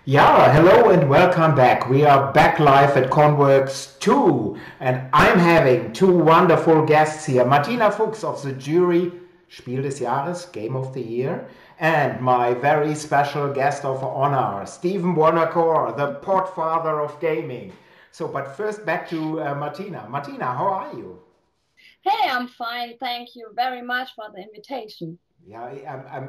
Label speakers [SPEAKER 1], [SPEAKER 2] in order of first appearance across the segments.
[SPEAKER 1] Yeah, hello and welcome back. We are back live at ConWorxx II, and I'm having two wonderful guests here. Martina Fuchs of the jury Spiel des Jahres, Game of the Year, and my very special guest of honor, Stephen Buonacore, the Podfather of gaming. But first back to Martina. Martina, how are you?
[SPEAKER 2] Hey, I'm fine. Thank you very much for the invitation.
[SPEAKER 1] Yeah,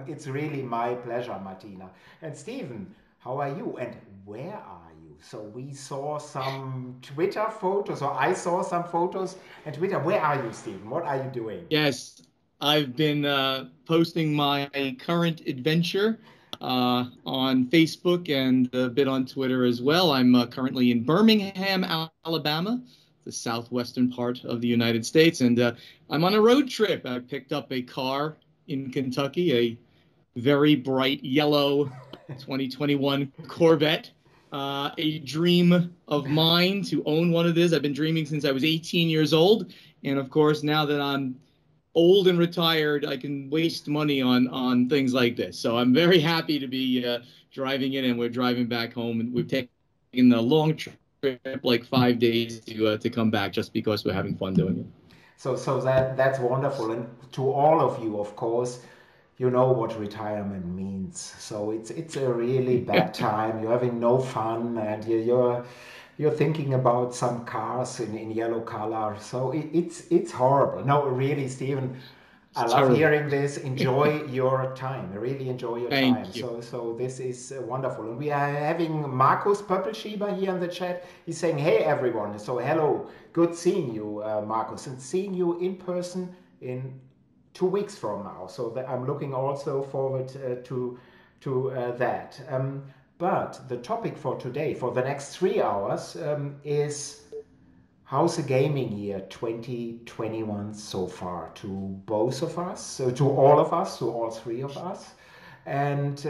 [SPEAKER 1] it's really my pleasure, Martina. And Stephen, how are you? And where are you? So we saw some Twitter photos, or I saw some photos on Twitter. Where are you, Stephen? What are you doing?
[SPEAKER 3] Yes, I've been posting my current adventure on Facebook and a bit on Twitter as well. I'm currently in Birmingham, Alabama, the southwestern part of the United States, and I'm on a road trip. I picked up a car in Kentucky, a very bright yellow 2021 Corvette. A dream of mine to own one of these. I've been dreaming since I was 18 years old. And of course, now that I'm old and retired, I can waste money on things like this. So I'm very happy to be driving it, and we're driving back home, and we've taken a long trip, like 5 days to come back, just because we're having fun doing it.
[SPEAKER 1] So that's wonderful, and to all of you, of course, you know what retirement means. So it's a really bad time. You're having no fun, and you're thinking about some cars in yellow color. So it's horrible. No, really, Stephen, I
[SPEAKER 3] It's
[SPEAKER 1] love
[SPEAKER 3] terrible.
[SPEAKER 1] hearing this. Enjoy your time. Really enjoy your time.
[SPEAKER 3] Thank you.
[SPEAKER 1] So this is wonderful. And we are having Markus Pöppelschieber here in the chat. He's saying, "Hey everyone." So hello, good seeing you, Markus, and seeing you in person in 2 weeks from now. So I'm looking also forward to that. But the topic for today, for the next 3 hours, is how's the gaming year 2021 so far to both of us, so to all of us, to all three of us. And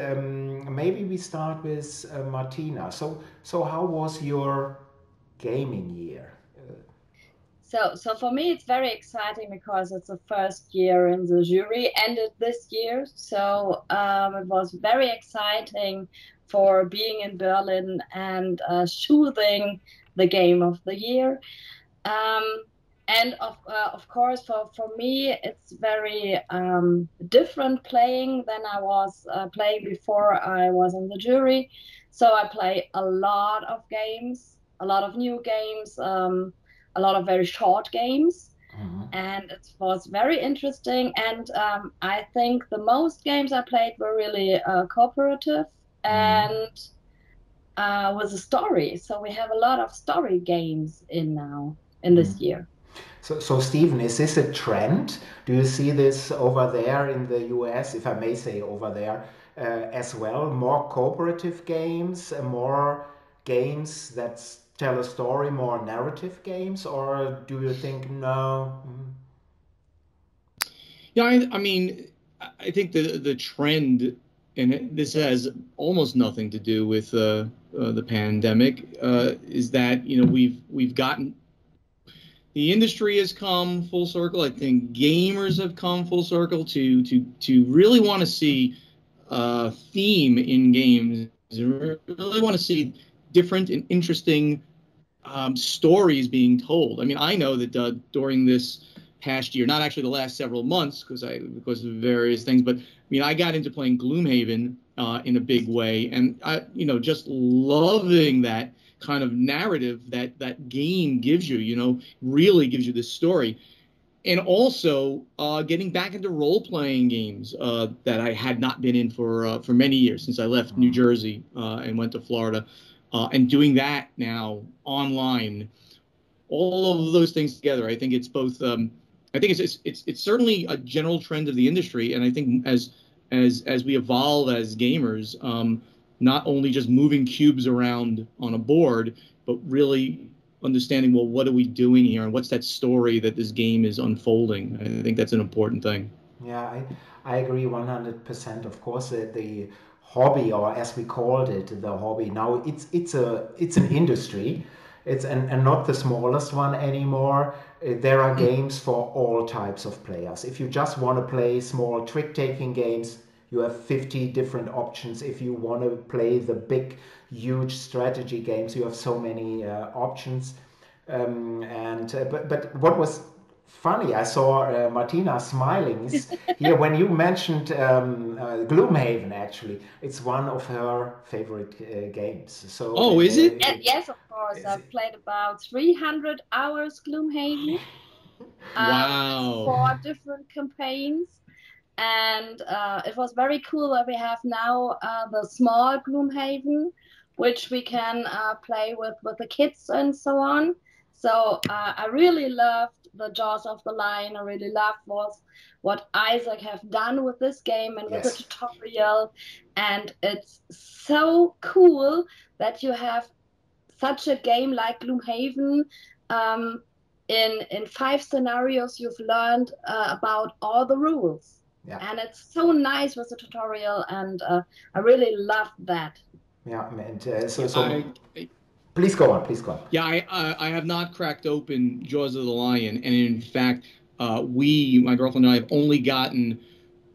[SPEAKER 1] maybe we start with Martina. So how was your gaming year?
[SPEAKER 2] So for me, it's very exciting because it's the first year in the jury, ended this year. So it was very exciting for being in Berlin and choosing the game of the year. Um, and of course, for me, it's very different playing than I was playing before I was in the jury. So I play a lot of games, a lot of new games, a lot of very short games.
[SPEAKER 1] Mhm.
[SPEAKER 2] And it was very interesting. And I think the most games I played were really cooperative
[SPEAKER 1] Mhm.
[SPEAKER 2] and with a story. So we have a lot of story games in now in
[SPEAKER 1] Mhm.
[SPEAKER 2] this year.
[SPEAKER 1] So Stephen, is this a trend? Do you see this over there in the US, if I may say over there, as well? More cooperative games, more games that tell a story, more narrative games, or do you think no?
[SPEAKER 3] Yeah, I mean, I think the trend, and this has almost nothing to do with the pandemic, is that we've gotten the industry has come full circle. I think gamers have come full circle to really want to see theme in games. Really want to see different and interesting stories being told. I mean, I know that during this past year, not actually the last several months, because of various things, but I mean, I got into playing Gloomhaven in a big way, and just loving that kind of narrative that that game gives you. Really gives you this story. And also getting back into role playing games that I had not been in for many years since I left New Jersey and went to Florida, and doing that now online, all of those things together. I think it's both. I think it's certainly a general trend of the industry, and I think as we evolve as gamers, not only just moving cubes around on a board, but really understanding, well, what are we doing here, and what's that story that this game is unfolding. I think that's an important thing.
[SPEAKER 1] Yeah, I agree 100%. Of course, the hobby, or as we called it, the hobby now it's an industry. It's and not the smallest one anymore. There are games for all types of players. If you just want to play small trick-taking games, You have 50 different options. If you want to play the big, huge strategy games, you have so many options. But what was funny, I saw Martina smiling here when you mentioned Gloomhaven. Actually, it's one of her favorite games. So,
[SPEAKER 3] oh, is it?
[SPEAKER 2] Yes, of course. I've played about 300 hours Gloomhaven.
[SPEAKER 3] Wow.
[SPEAKER 2] 4 different campaigns. And it was very cool that we have now the small Gloomhaven, which we can play with the kids and so on. So I really loved the Jaws of the Lion. I really loved what Isaac have done with this game and with the tutorial. And it's so cool that you have such a game like Gloomhaven. In 5 scenarios, you've learned about all the rules.
[SPEAKER 1] Yeah.
[SPEAKER 2] And it's so nice with the tutorial, and I really love that.
[SPEAKER 1] Yeah, and please go on, please go on.
[SPEAKER 3] Yeah, I have not cracked open Jaws of the Lion, and in fact, my girlfriend and I, have only gotten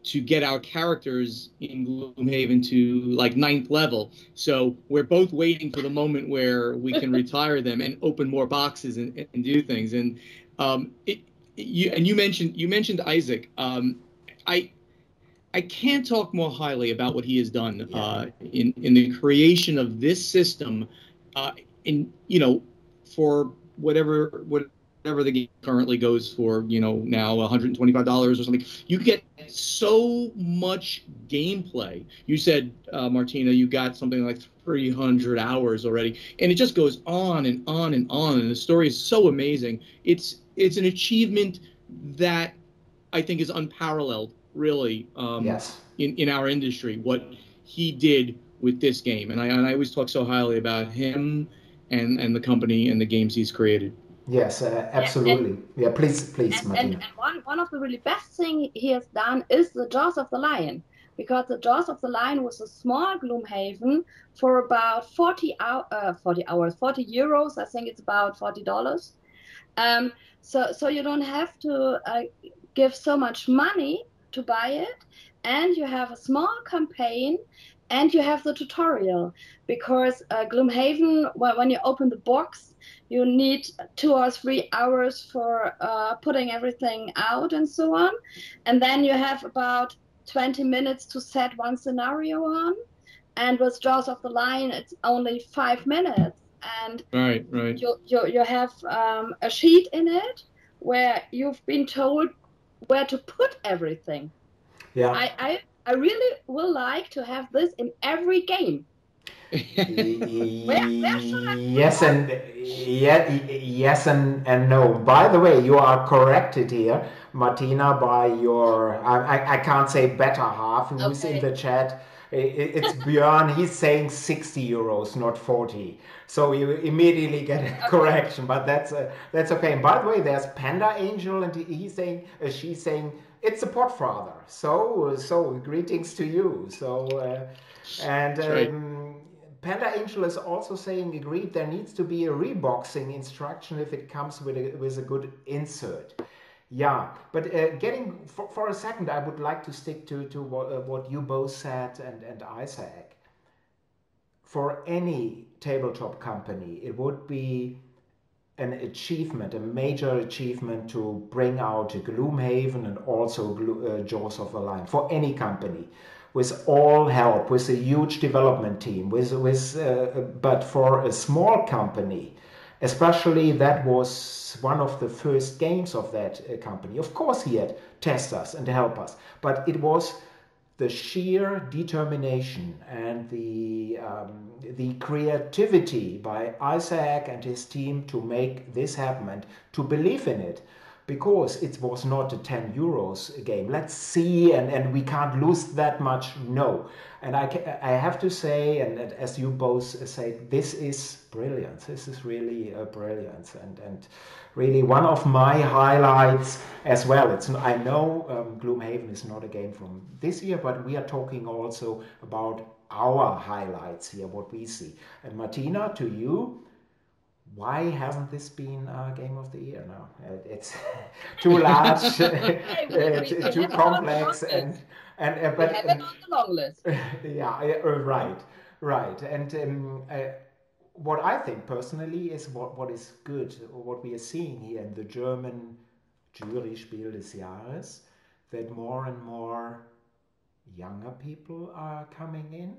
[SPEAKER 3] to get our characters in Gloomhaven to like 9th level. So we're both waiting for the moment where we can retire them and open more boxes and do things. And you mentioned Isaac. I can't talk more highly about what he has done in the creation of this system. For whatever the game currently goes for, now $125 or something, you get so much gameplay. You said, Martina, you got something like 300 hours already, and it just goes on and on and on, and the story is so amazing. It's an achievement that I think is unparalleled, really, in our industry, what he did with this game. And I always talk so highly about him and the company and the games he's created.
[SPEAKER 1] Yes, absolutely. Please, Martina.
[SPEAKER 2] And one of the really best things he has done is the Jaws of the Lion, because the Jaws of the Lion was a small Gloomhaven for about 40 euros. I think it's about $40. So you don't have to give so much money to buy it, and you have a small campaign, and you have the tutorial, because Gloomhaven, when you open the box, you need 2 or 3 hours for putting everything out and so on, and then you have about 20 minutes to set one scenario on, and with Jaws of the Lion it's only 5 minutes, and
[SPEAKER 3] right.
[SPEAKER 2] You have a sheet in it where you've been told where to put everything.
[SPEAKER 1] Yeah.
[SPEAKER 2] I really will like to have this in every game. Where should I
[SPEAKER 1] yes and no. By the way, you are corrected here, Martina, by your I can't say better half who's in the chat. It's Björn. He's saying 60 euros, not 40. So you immediately get a correction, but that's okay. And by the way, there's Panda Angel, and she's saying it's a Podfather. So greetings to you. So Panda Angel is also saying, agreed, there needs to be a reboxing instruction if it comes with a good insert. Yeah, but getting for a second, I would like to stick to what you both said and Isaac. For any tabletop company, it would be an achievement, a major achievement, to bring out Gloomhaven and also Jaws of the Lion for any company, with all help, with a huge development team, but for a small company, especially, that was one of the first games of that company. Of course, he had testers and help us, but it was the sheer determination and the creativity by Isaac and his team to make this happen and to believe in it, because it was not a 10 euros game. Let's see, and we can't lose that much. No. And I have to say, and as you both say, this is brilliant. This is really brilliant, and really one of my highlights as well. I know Gloomhaven is not a game from this year, but we are talking also about our highlights here, what we see. And Martina, to you, why hasn't this been Game of the Year now? It's too large, too complex,
[SPEAKER 2] we have it on the long list.
[SPEAKER 1] yeah, right, right. And what I think personally is what is good, what we are seeing here in the German Jury-Spiel des Jahres, that more and more younger people are coming in,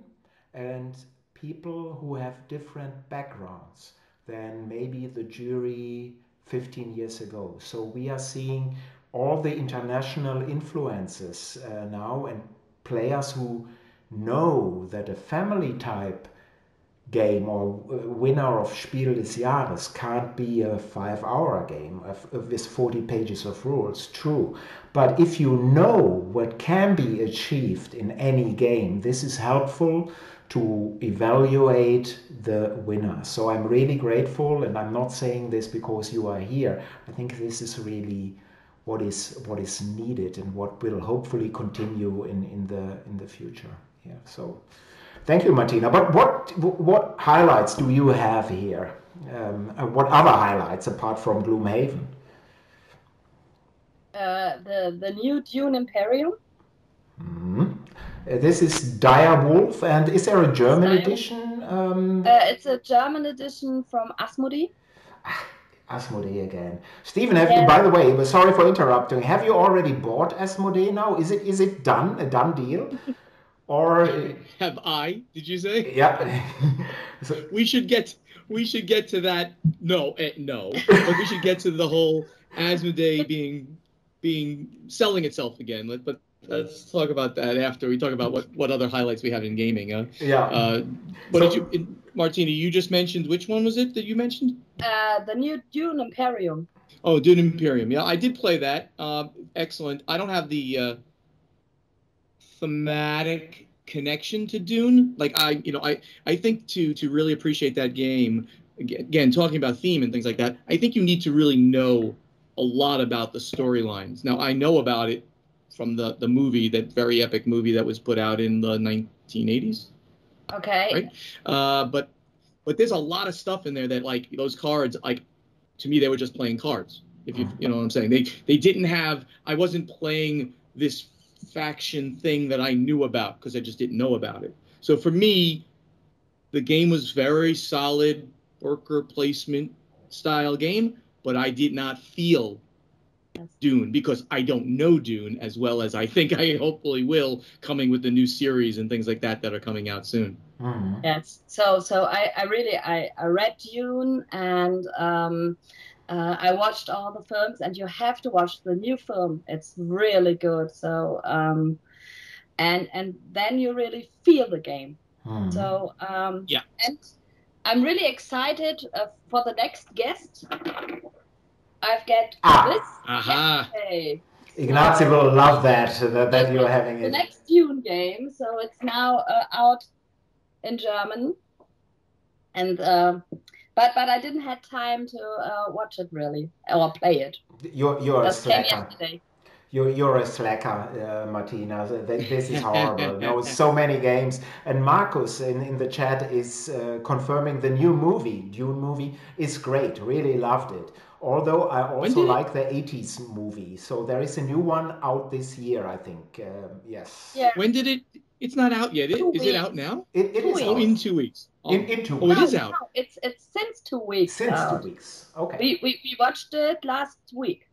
[SPEAKER 1] and people who have different backgrounds than maybe the jury 15 years ago. So we are seeing all the international influences now, and players who know that a family type game or winner of Spiel des Jahres can't be a 5-hour game with 40 pages of rules, true. But if you know what can be achieved in any game, this is helpful to evaluate the winner. So I'm really grateful, and I'm not saying this because you are here. I think this is really what is needed and what will hopefully continue in the future. Yeah. So thank you, Martina. But what highlights do you have here? What other highlights apart from Gloomhaven?
[SPEAKER 2] The new Dune Imperium.
[SPEAKER 1] Mm-hmm. This is Dire Wolf, and is there a German edition?
[SPEAKER 2] It's a German edition from Asmodee.
[SPEAKER 1] Asmodee again. Stephen, by the way, sorry for interrupting. Have you already bought Asmodee now? Is it done? A done deal? Or
[SPEAKER 3] have I? Did you say?
[SPEAKER 1] Yeah.
[SPEAKER 3] So, we should get to that. No, no. But we should get to the whole Asmodee being selling itself again. But let's talk about that after we talk about what other highlights we have in gaming.
[SPEAKER 1] Yeah.
[SPEAKER 3] Martina, you just mentioned, which one was it that you mentioned?
[SPEAKER 2] The new Dune Imperium.
[SPEAKER 3] Oh, Dune Imperium. Yeah, I did play that. Excellent. I don't have the thematic connection to Dune. Like I think to really appreciate that game, again, talking about theme and things like that, I think you need to really know a lot about the storylines. Now, I know about it from the movie, that very epic movie that was put out in the 1980s.
[SPEAKER 2] Okay.
[SPEAKER 3] Right? But there's a lot of stuff in there that, like, those cards, like, to me, they were just playing cards. If you know what I'm saying. They didn't have, I wasn't playing this faction thing that I knew about because I just didn't know about it. So for me, the game was very solid worker placement style game, but I did not feel Dune because I don't know Dune as well as I think I hopefully will, coming with the new series and things like that are coming out soon.
[SPEAKER 1] Mm-hmm.
[SPEAKER 2] Yes. So I read Dune, and I watched all the films, and you have to watch the new film. It's really good. So and then you really feel the game.
[SPEAKER 1] Mm-hmm.
[SPEAKER 2] So
[SPEAKER 3] yeah.
[SPEAKER 2] And I'm really excited for the next guest. I've got this. Yesterday.
[SPEAKER 1] Ignacy will love that you're having
[SPEAKER 2] the
[SPEAKER 1] it.
[SPEAKER 2] next Dune game. So it's now out in German, and but I didn't have time to watch it really or play it.
[SPEAKER 1] You're a slacker. You're a slacker, Martina. This is horrible. No, so many games. And Marcus in the chat is confirming the new Dune movie is great. Really loved it. Although I also like the 80s movie. So there is a new one out this year, I think. Yes.
[SPEAKER 2] Yeah.
[SPEAKER 3] When did it? It's not out yet. Is it out now?
[SPEAKER 1] It is out.
[SPEAKER 3] In 2 weeks.
[SPEAKER 1] In 2 weeks.
[SPEAKER 3] Oh, it is out.
[SPEAKER 2] No, it's since 2 weeks.
[SPEAKER 1] Since 2 weeks. Okay.
[SPEAKER 2] We watched it last week.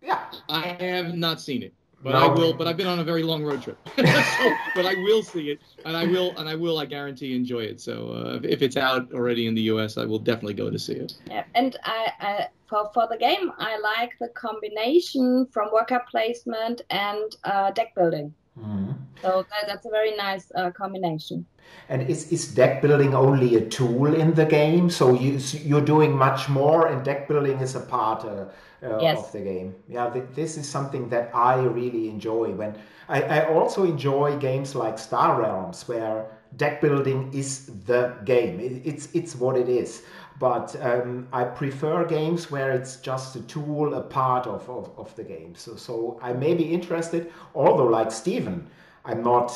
[SPEAKER 1] Yeah.
[SPEAKER 3] I have not seen it, but I will. But I've been on a very long road trip, but I will see it, and I will. I guarantee enjoy it. So if it's out already in the U.S., I will definitely go to see it.
[SPEAKER 2] Yeah, and I for the game, I like the combination from worker placement and deck building.
[SPEAKER 1] Mm-hmm.
[SPEAKER 2] So that's a very nice combination.
[SPEAKER 1] And is deck building only a tool in the game? So you're doing much more, and deck building is a part
[SPEAKER 2] yes.
[SPEAKER 1] of the game. Yeah, this is something that I really enjoy. When I also enjoy games like Star Realms, where deck building is the game. It's what it is. But I prefer games where it's just a tool, a part of the game. So I may be interested, although like Stephen, I'm not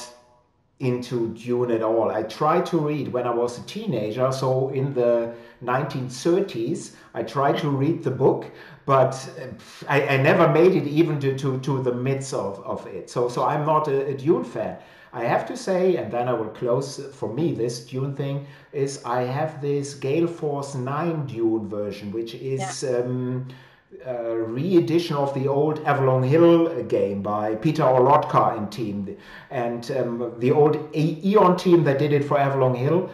[SPEAKER 1] into Dune at all. I tried to read when I was a teenager, so in the 1930s, I tried to read the book, but I never made it even to the midst of it. So I'm not a Dune fan. I have to say, and then I will close for me this Dune thing, is I have this Gale Force 9 Dune version, which is re-edition of the old Avalon Hill game by Peter Olotka and team, and the old Eon team that did it for Avalon Hill,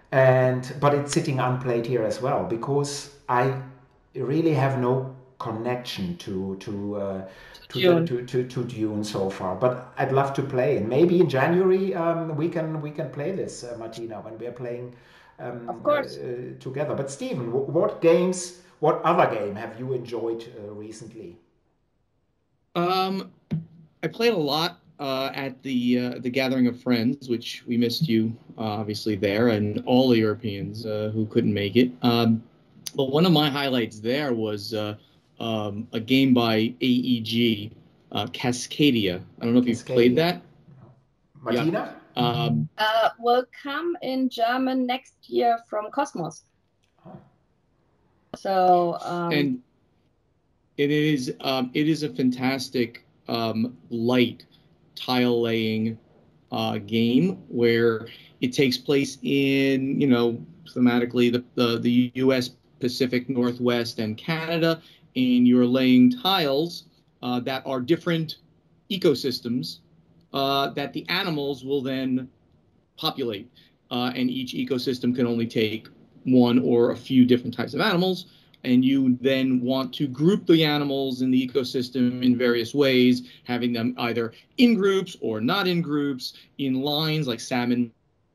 [SPEAKER 1] but it's sitting unplayed here as well because I really have no connection to Dune so far. But I'd love to play, and maybe in January we can play this, Martina, when we are playing
[SPEAKER 2] Of course.
[SPEAKER 1] together. But Stephen, what other game have you enjoyed recently?
[SPEAKER 3] I played a lot at the Gathering of Friends, which we missed you obviously there, and all the Europeans who couldn't make it. But one of my highlights there was a game by AEG, Cascadia. I don't know if you've played that.
[SPEAKER 1] Martina?
[SPEAKER 3] Yeah.
[SPEAKER 2] Will come in German next year from Cosmos. So
[SPEAKER 3] and it is a fantastic light tile laying game where it takes place in, thematically the U.S. Pacific Northwest and Canada, and you're laying tiles that are different ecosystems that the animals will then populate, and each ecosystem can only take one or a few different types of animals, and you then want to group the animals in the ecosystem in various ways, having them either in groups or not in groups, in lines, like salmon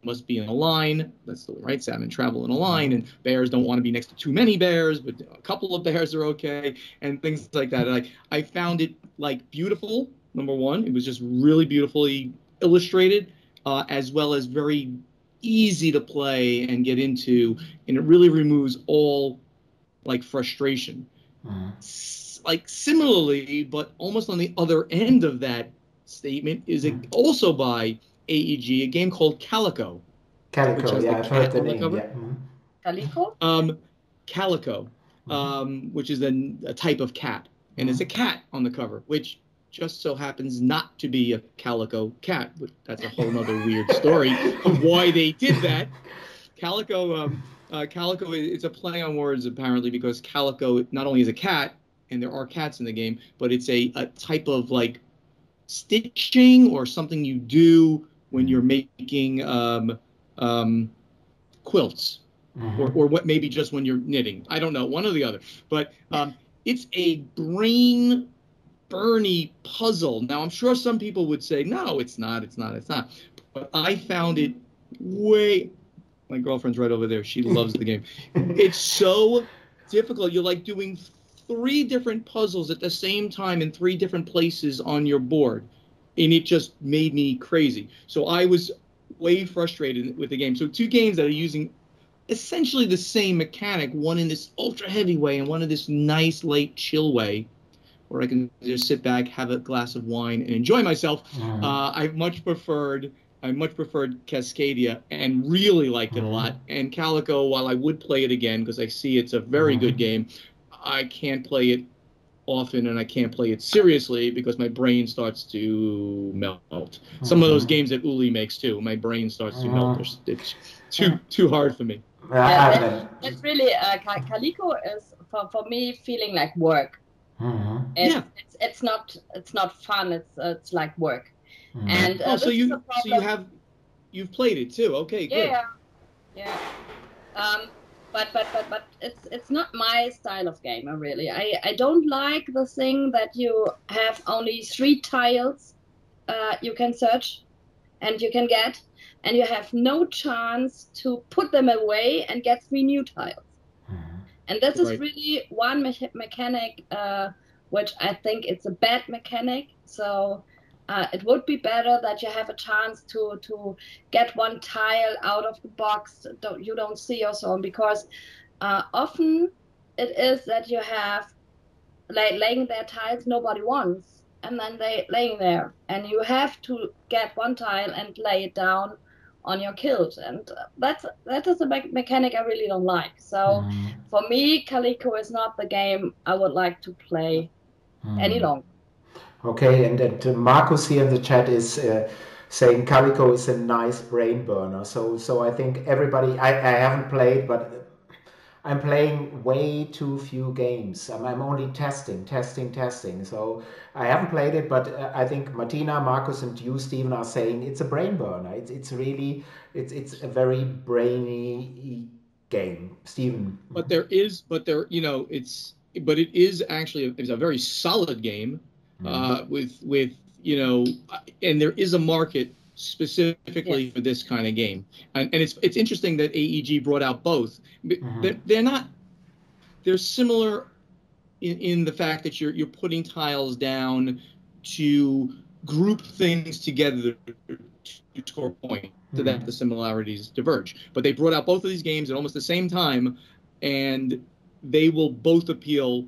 [SPEAKER 3] must be in a line. That's the right. Salmon travel in a line, and bears don't want to be next to too many bears, but a couple of bears are okay, and things like that. And I found it beautiful. Number one, it was just really beautifully illustrated, as well as very easy to play and get into, and it really removes all frustration. Similarly, but almost on the other end of that statement is also by AEG, a game called Calico.
[SPEAKER 1] Calico, yeah, I've heard the name. Yeah.
[SPEAKER 2] Calico?
[SPEAKER 3] Calico, which is a type of cat, and it's a cat on the cover, which just so happens not to be a calico cat, but that's a whole other weird story of why they did that. Calico, it's a play on words apparently, because calico not only is a cat, and there are cats in the game, but it's a type of stitching or something you do when you're making quilts, or what maybe just when you're knitting. I don't know, one or the other. But it's a brain burny puzzle. Now, I'm sure some people would say, no, it's not. But I found it my girlfriend's right over there. She loves the game. It's so difficult. You're doing 3 different puzzles at the same time in 3 different places on your board. And it just made me crazy. So I was way frustrated with the game. So 2 games that are using essentially the same mechanic, one in this ultra heavy way and one in this nice, light, chill way, where I can just sit back, have a glass of wine, and enjoy myself. I much preferred Cascadia and really liked it a lot. And Calico, while I would play it again because I see it's a very good game, I can't play it often, and I can't play it seriously because my brain starts to melt. Some of those games that Uli makes too, my brain starts to melt. It's too hard for me.
[SPEAKER 2] Yeah, that's really Calico is for me feeling like work. It's not fun. It's like work. And
[SPEAKER 3] so you've played it too. Okay, good.
[SPEAKER 2] Yeah. But it's not my style of game, really. I don't like the thing that you have only 3 tiles you can search and you can get, and you have no chance to put them away and get 3 new tiles. And this is really one mechanic which I think it's a bad mechanic. So it would be better that you have a chance to get 1 tile out of the box you don't see or so on, because often it is that you have laying there tiles nobody wants, and then they laying there, and you have to get one tile and lay it down on your kilt, and that is a mechanic I really don't like. So for me, Calico is not the game I would like to play any longer.
[SPEAKER 1] Okay, and Marcus here in the chat is saying Calico is a nice brain burner. So I think everybody, I haven't played, but I'm playing way too few games. I'm only testing. So I haven't played it, but I think Martina, Marcus, and you, Stephen, are saying it's a brain burner. It's really, it's a very brainy game, Stephen.
[SPEAKER 3] But it is actually it's a very solid game with and there is a market specifically for this kind of game, and it's interesting that AEG brought out both. They're similar in the fact that you're putting tiles down to group things together to score points, so that the similarities diverge. But they brought out both of these games at almost the same time, and they will both appeal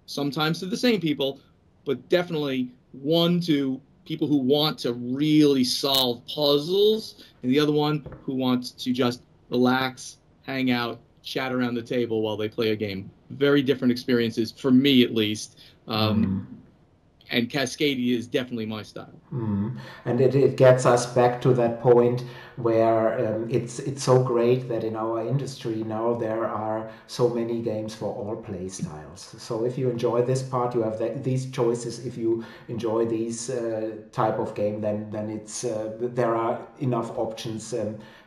[SPEAKER 3] sometimes to the same people, but definitely one to people who want to really solve puzzles, and the other one who wants to just relax, hang out, chat around the table while they play a game. Very different experiences, for me at least. And Cascadia is definitely my style.
[SPEAKER 1] And it gets us back to that point where it's so great that in our industry now there are so many games for all play styles. So if you enjoy this part, you have these choices. If you enjoy these type of game, then it's there are enough options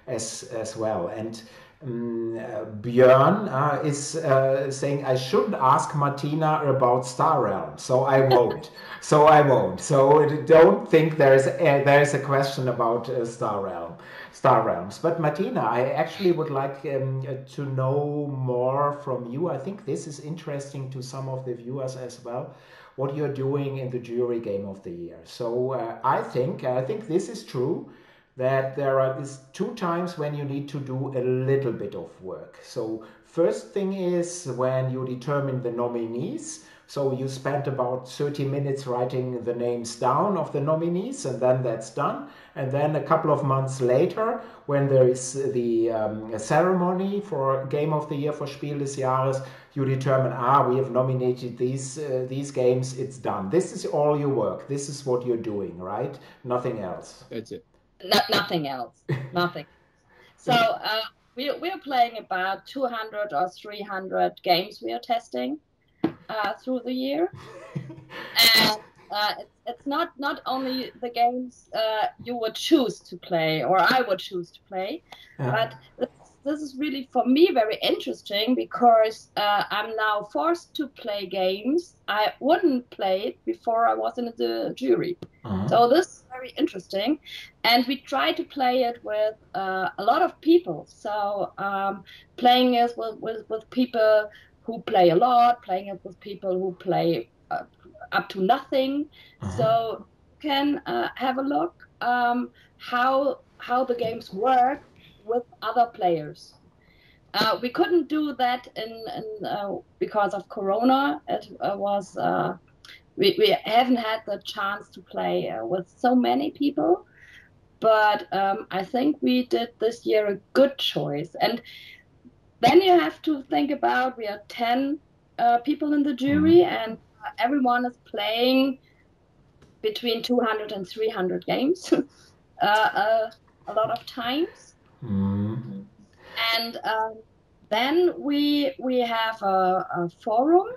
[SPEAKER 1] as well. And Björn is saying I shouldn't ask Martina about Star Realm, so I won't. So don't think there's a question about Star Realms. But Martina, I actually would like to know more from you. I think this is interesting to some of the viewers as well, what you're doing in the jury game of the year. So I think this is true, that there is 2 times when you need to do a little bit of work. So first thing is when you determine the nominees. So you spent about 30 minutes writing the names down of the nominees, and then that's done. And then a couple of months later, when there is the ceremony for Game of the Year, for Spiel des Jahres, you determine, we have nominated these games, it's done. This is all your work. This is what you're doing, right? Nothing else.
[SPEAKER 3] That's it.
[SPEAKER 2] Nothing else. Nothing. So we're playing about 200 or 300 games we are testing through the year. And it's not only the games you would choose to play, or I would choose to play, but this is really, for me, very interesting, because I'm now forced to play games I wouldn't play before I was in the jury. So this is very interesting, and we try to play it with a lot of people. So playing it with people who play a lot, playing it with people who play up to nothing. So you can have a look how the games work with other players. We couldn't do that because of Corona. It was we haven't had the chance to play with so many people, but I think we did this year a good choice. And then you have to think about, we are 10 people in the jury, and everyone is playing between 200 and 300 games a lot of times. And then we have a forum.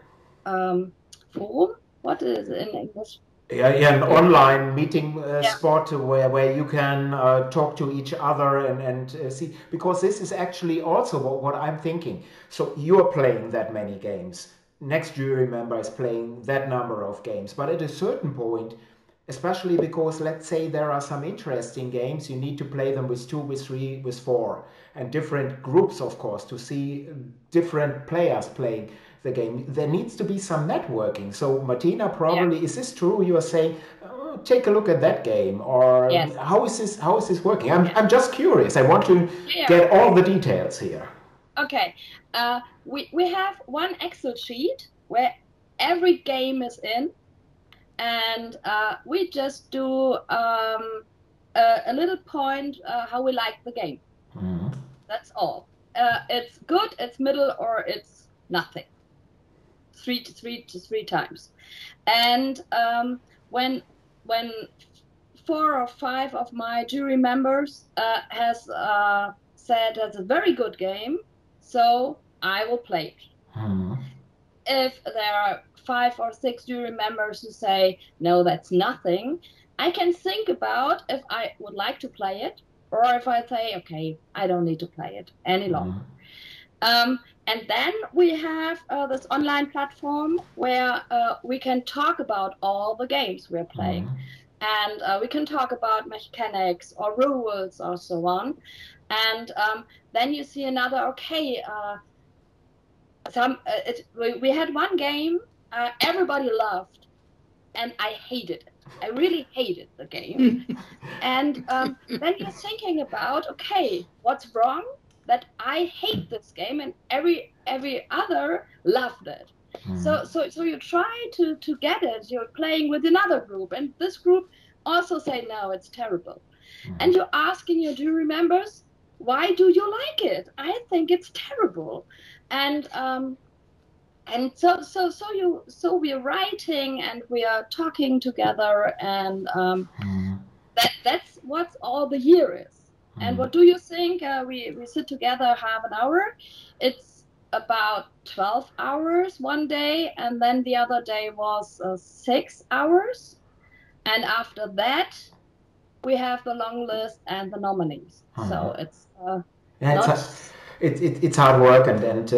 [SPEAKER 2] What is it in English?
[SPEAKER 1] An online meeting spot where you can talk to each other and see, because this is actually also what I'm thinking. So you're playing that many games. Next jury member is playing that number of games. But at a certain point, especially because, let's say, there are some interesting games, you need to play them with 2, with 3, with 4, and different groups, of course, to see different players playing the game. There needs to be some networking. So Martina, probably, is this true? You are saying, take a look at that game, or how is this working? I'm just curious. I want to get all the details here.
[SPEAKER 2] Okay, we have one Excel sheet where every game is in, and we just do a little point how we like the game. That's all. It's good, it's middle, or it's nothing. Three times. And when 4 or 5 of my jury members has said that's a very good game, so I will play it. If there are 5 or 6 jury members who say, no, that's nothing, I can think about if I would like to play it, or if I say, okay, I don't need to play it any longer. And then we have this online platform where we can talk about all the games we're playing. And we can talk about mechanics or rules or so on. And then you see another, okay, we had one game everybody loved, and I hated it. I really hated the game. And then you're thinking about, okay, what's wrong that I hate this game and every other loved it. So you try to get it. You're playing with another group, and this group also say, no, it's terrible. And you're asking your jury members, why do you like it? I think it's terrible. And so we're writing and we are talking together, and that's what all the year is. And what do you think? We sit together half an hour. It's about 12 hours one day, and then the other day was 6 hours. And after that, we have the long list and the nominees. So it's
[SPEAKER 1] it's hard work, and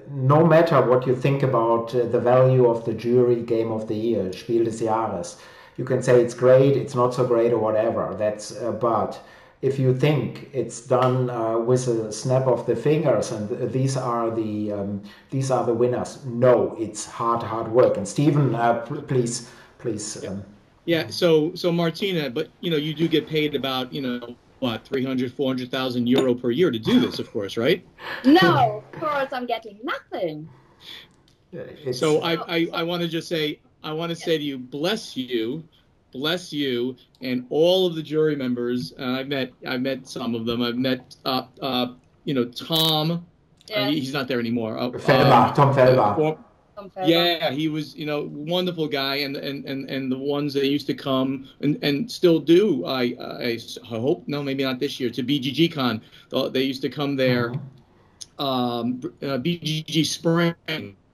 [SPEAKER 1] no matter what you think about the value of the jury game of the year, Spiel des Jahres, you can say it's great, it's not so great, or whatever. That's but if you think it's done with a snap of the fingers and these are the winners, no, it's hard work. And Stephen, please.
[SPEAKER 3] Yeah. So Martina, but you do get paid about what, 300,000-400,000 euro per year to do this, of course, right?
[SPEAKER 2] No, of course I'm getting nothing.
[SPEAKER 3] So I want to just say, say to you, bless you, and all of the jury members. I've met some of them. I've met Tom.
[SPEAKER 2] Yes.
[SPEAKER 3] He's not there anymore.
[SPEAKER 1] Tom Felber.
[SPEAKER 3] Yeah, he was wonderful guy, and the ones that used to come and still do. I hope, no, maybe not this year, to BGG Con. They used to come there. BGG Spring.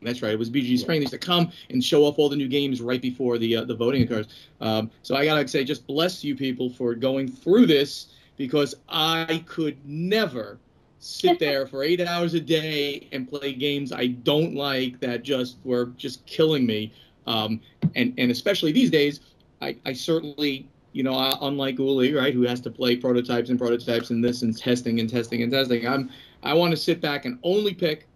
[SPEAKER 3] That's right. It was BGG Spring. They used to come and show off all the new games right before the voting occurs. So I gotta say, just bless you people for going through this, because I could never sit there for 8 hours a day and play games I don't like that were just killing me. And especially these days, I certainly, unlike Uli, right, who has to play prototypes and this and testing. I want to sit back and only pick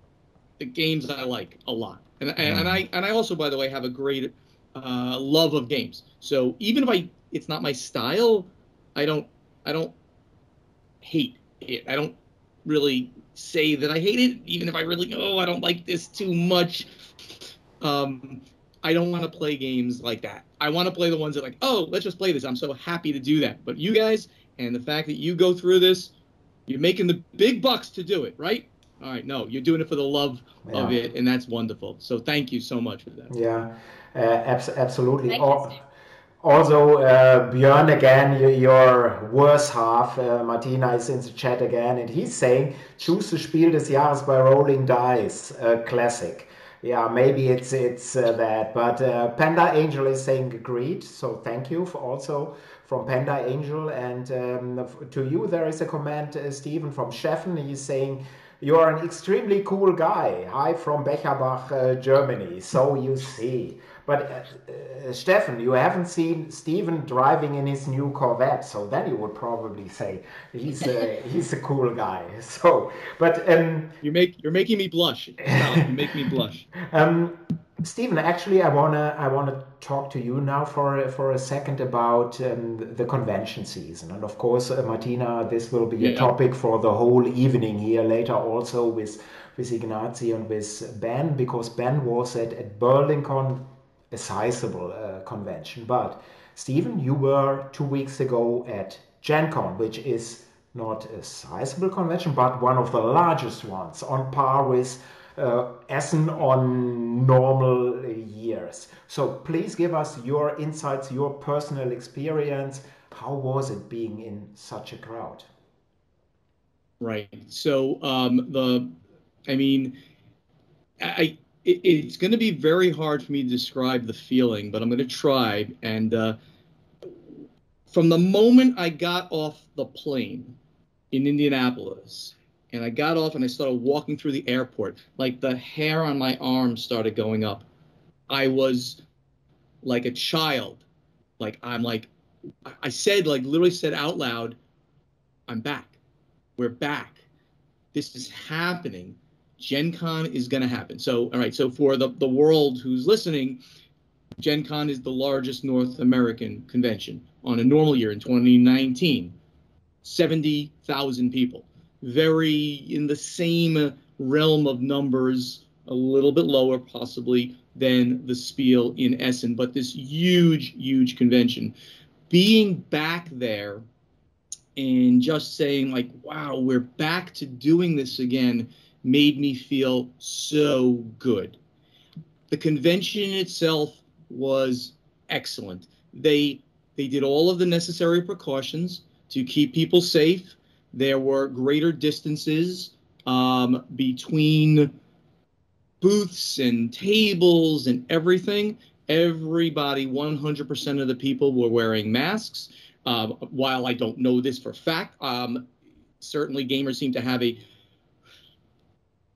[SPEAKER 3] the games I like a lot. And I also, by the way, have a great love of games. So even if it's not my style, I don't hate it. I don't really say that I hate it, even if I really I don't like this too much. I don't want to play games like that. I want to play the ones that let's just play this. I'm so happy to do that. But you guys, and the fact that you go through this, you're making the big bucks to do it, right? All right, no, you're doing it for the love of it, and that's wonderful. So thank you so much for that.
[SPEAKER 1] Yeah, absolutely.
[SPEAKER 2] Thank you, Steve.
[SPEAKER 1] Also, Björn, again, your worse half, Martina, is in the chat again, and he's saying, choose the Spiel des Jahres by rolling dice, classic. Yeah, maybe it's that, but Panda Angel is saying agreed, so thank you also from Panda Angel. And to you, there is a comment, Stephen, from Steffen. He's saying, you are an extremely cool guy. Hi from Becherbach, Germany. So you see. But Steffen, you haven't seen Stephen driving in his new Corvette, so then you would probably say he's a cool guy. So, but
[SPEAKER 3] you're making me blush. Stop, you make me blush.
[SPEAKER 1] Stephen, actually, I wanna talk to you now for a second about the convention season, and of course, Martina, this will be a topic for the whole evening here later, also with Ignacy and with Ben, because Ben was at BerlinCon a sizable convention. But Stephen, you were 2 weeks ago at Gen Con, which is not a sizable convention, but one of the largest ones, on par with Essen on normal years. So please give us your insights, your personal experience. How was it being in such a crowd?
[SPEAKER 3] Right. So it's going to be very hard for me to describe the feeling, but I'm going to try. And from the moment I got off the plane in Indianapolis, and I got off and I started walking through the airport, like the hair on my arm started going up. I was like a child. I said, like literally said out loud, I'm back. We're back. This is happening. Gen Con is going to happen. So, all right. So for the world who's listening, Gen Con is the largest North American convention on a normal year in 2019. 70,000 people. Very in the same realm of numbers, a little bit lower possibly than the Spiel in Essen, but this huge, huge convention. Being back there and just saying like, wow, we're back to doing this again made me feel so good. The convention itself was excellent. They did all of the necessary precautions to keep people safe. There were greater distances between booths and tables and everything. Everybody, 100% of the people were wearing masks. While I don't know this for fact, certainly gamers seem to have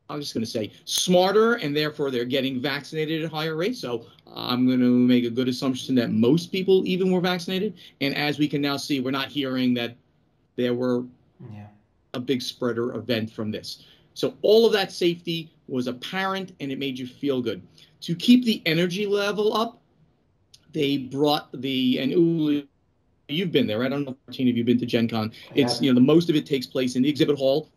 [SPEAKER 3] I'm just going to say smarter, and therefore they're getting vaccinated at higher rates. So I'm going to make a good assumption that most people even were vaccinated. And as we can now see, we're not hearing that there were a big spreader event from this. So all of that safety was apparent, and it made you feel good. To keep the energy level up, they brought and you've been there. I don't know, Martina, if you've been to Gen Con. It's, the most of it takes place in the exhibit hall,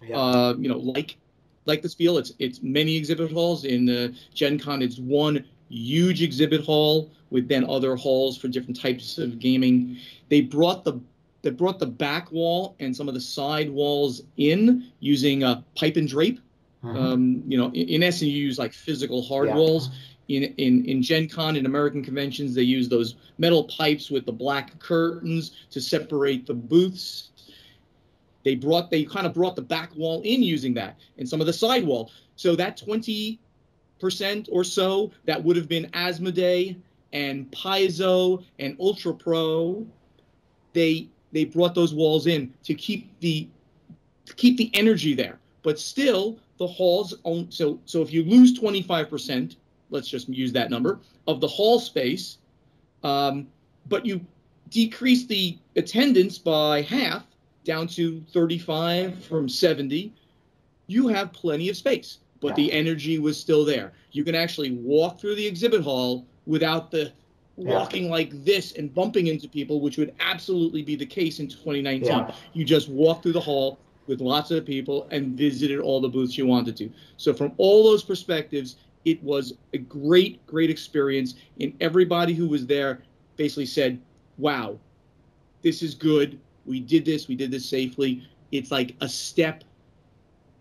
[SPEAKER 3] like the Spiel. It's many exhibit halls. In Gen Con, it's one huge exhibit hall with then other halls for different types of gaming. They brought the back wall and some of the side walls in using pipe and drape. In Essen, you use like physical hard walls. In Gen Con, in American conventions, they use those metal pipes with the black curtains to separate the booths. They kind of brought the back wall in using that, and some of the side wall. So that 20% or so that would have been Asmodee and Paizo and Ultra Pro, they brought those walls in to keep the energy there. But still, the halls own. So if you lose 25%, let's just use that number of the hall space, but you decrease the attendance by half, down to 35 from 70, you have plenty of space, but the energy was still there. You can actually walk through the exhibit hall without the walking like this and bumping into people, which would absolutely be the case in 2019. You just walk through the hall with lots of people and visited all the booths you wanted to. So from all those perspectives, it was a great, great experience. And everybody who was there basically said, wow, this is good. We did this safely. It's like a step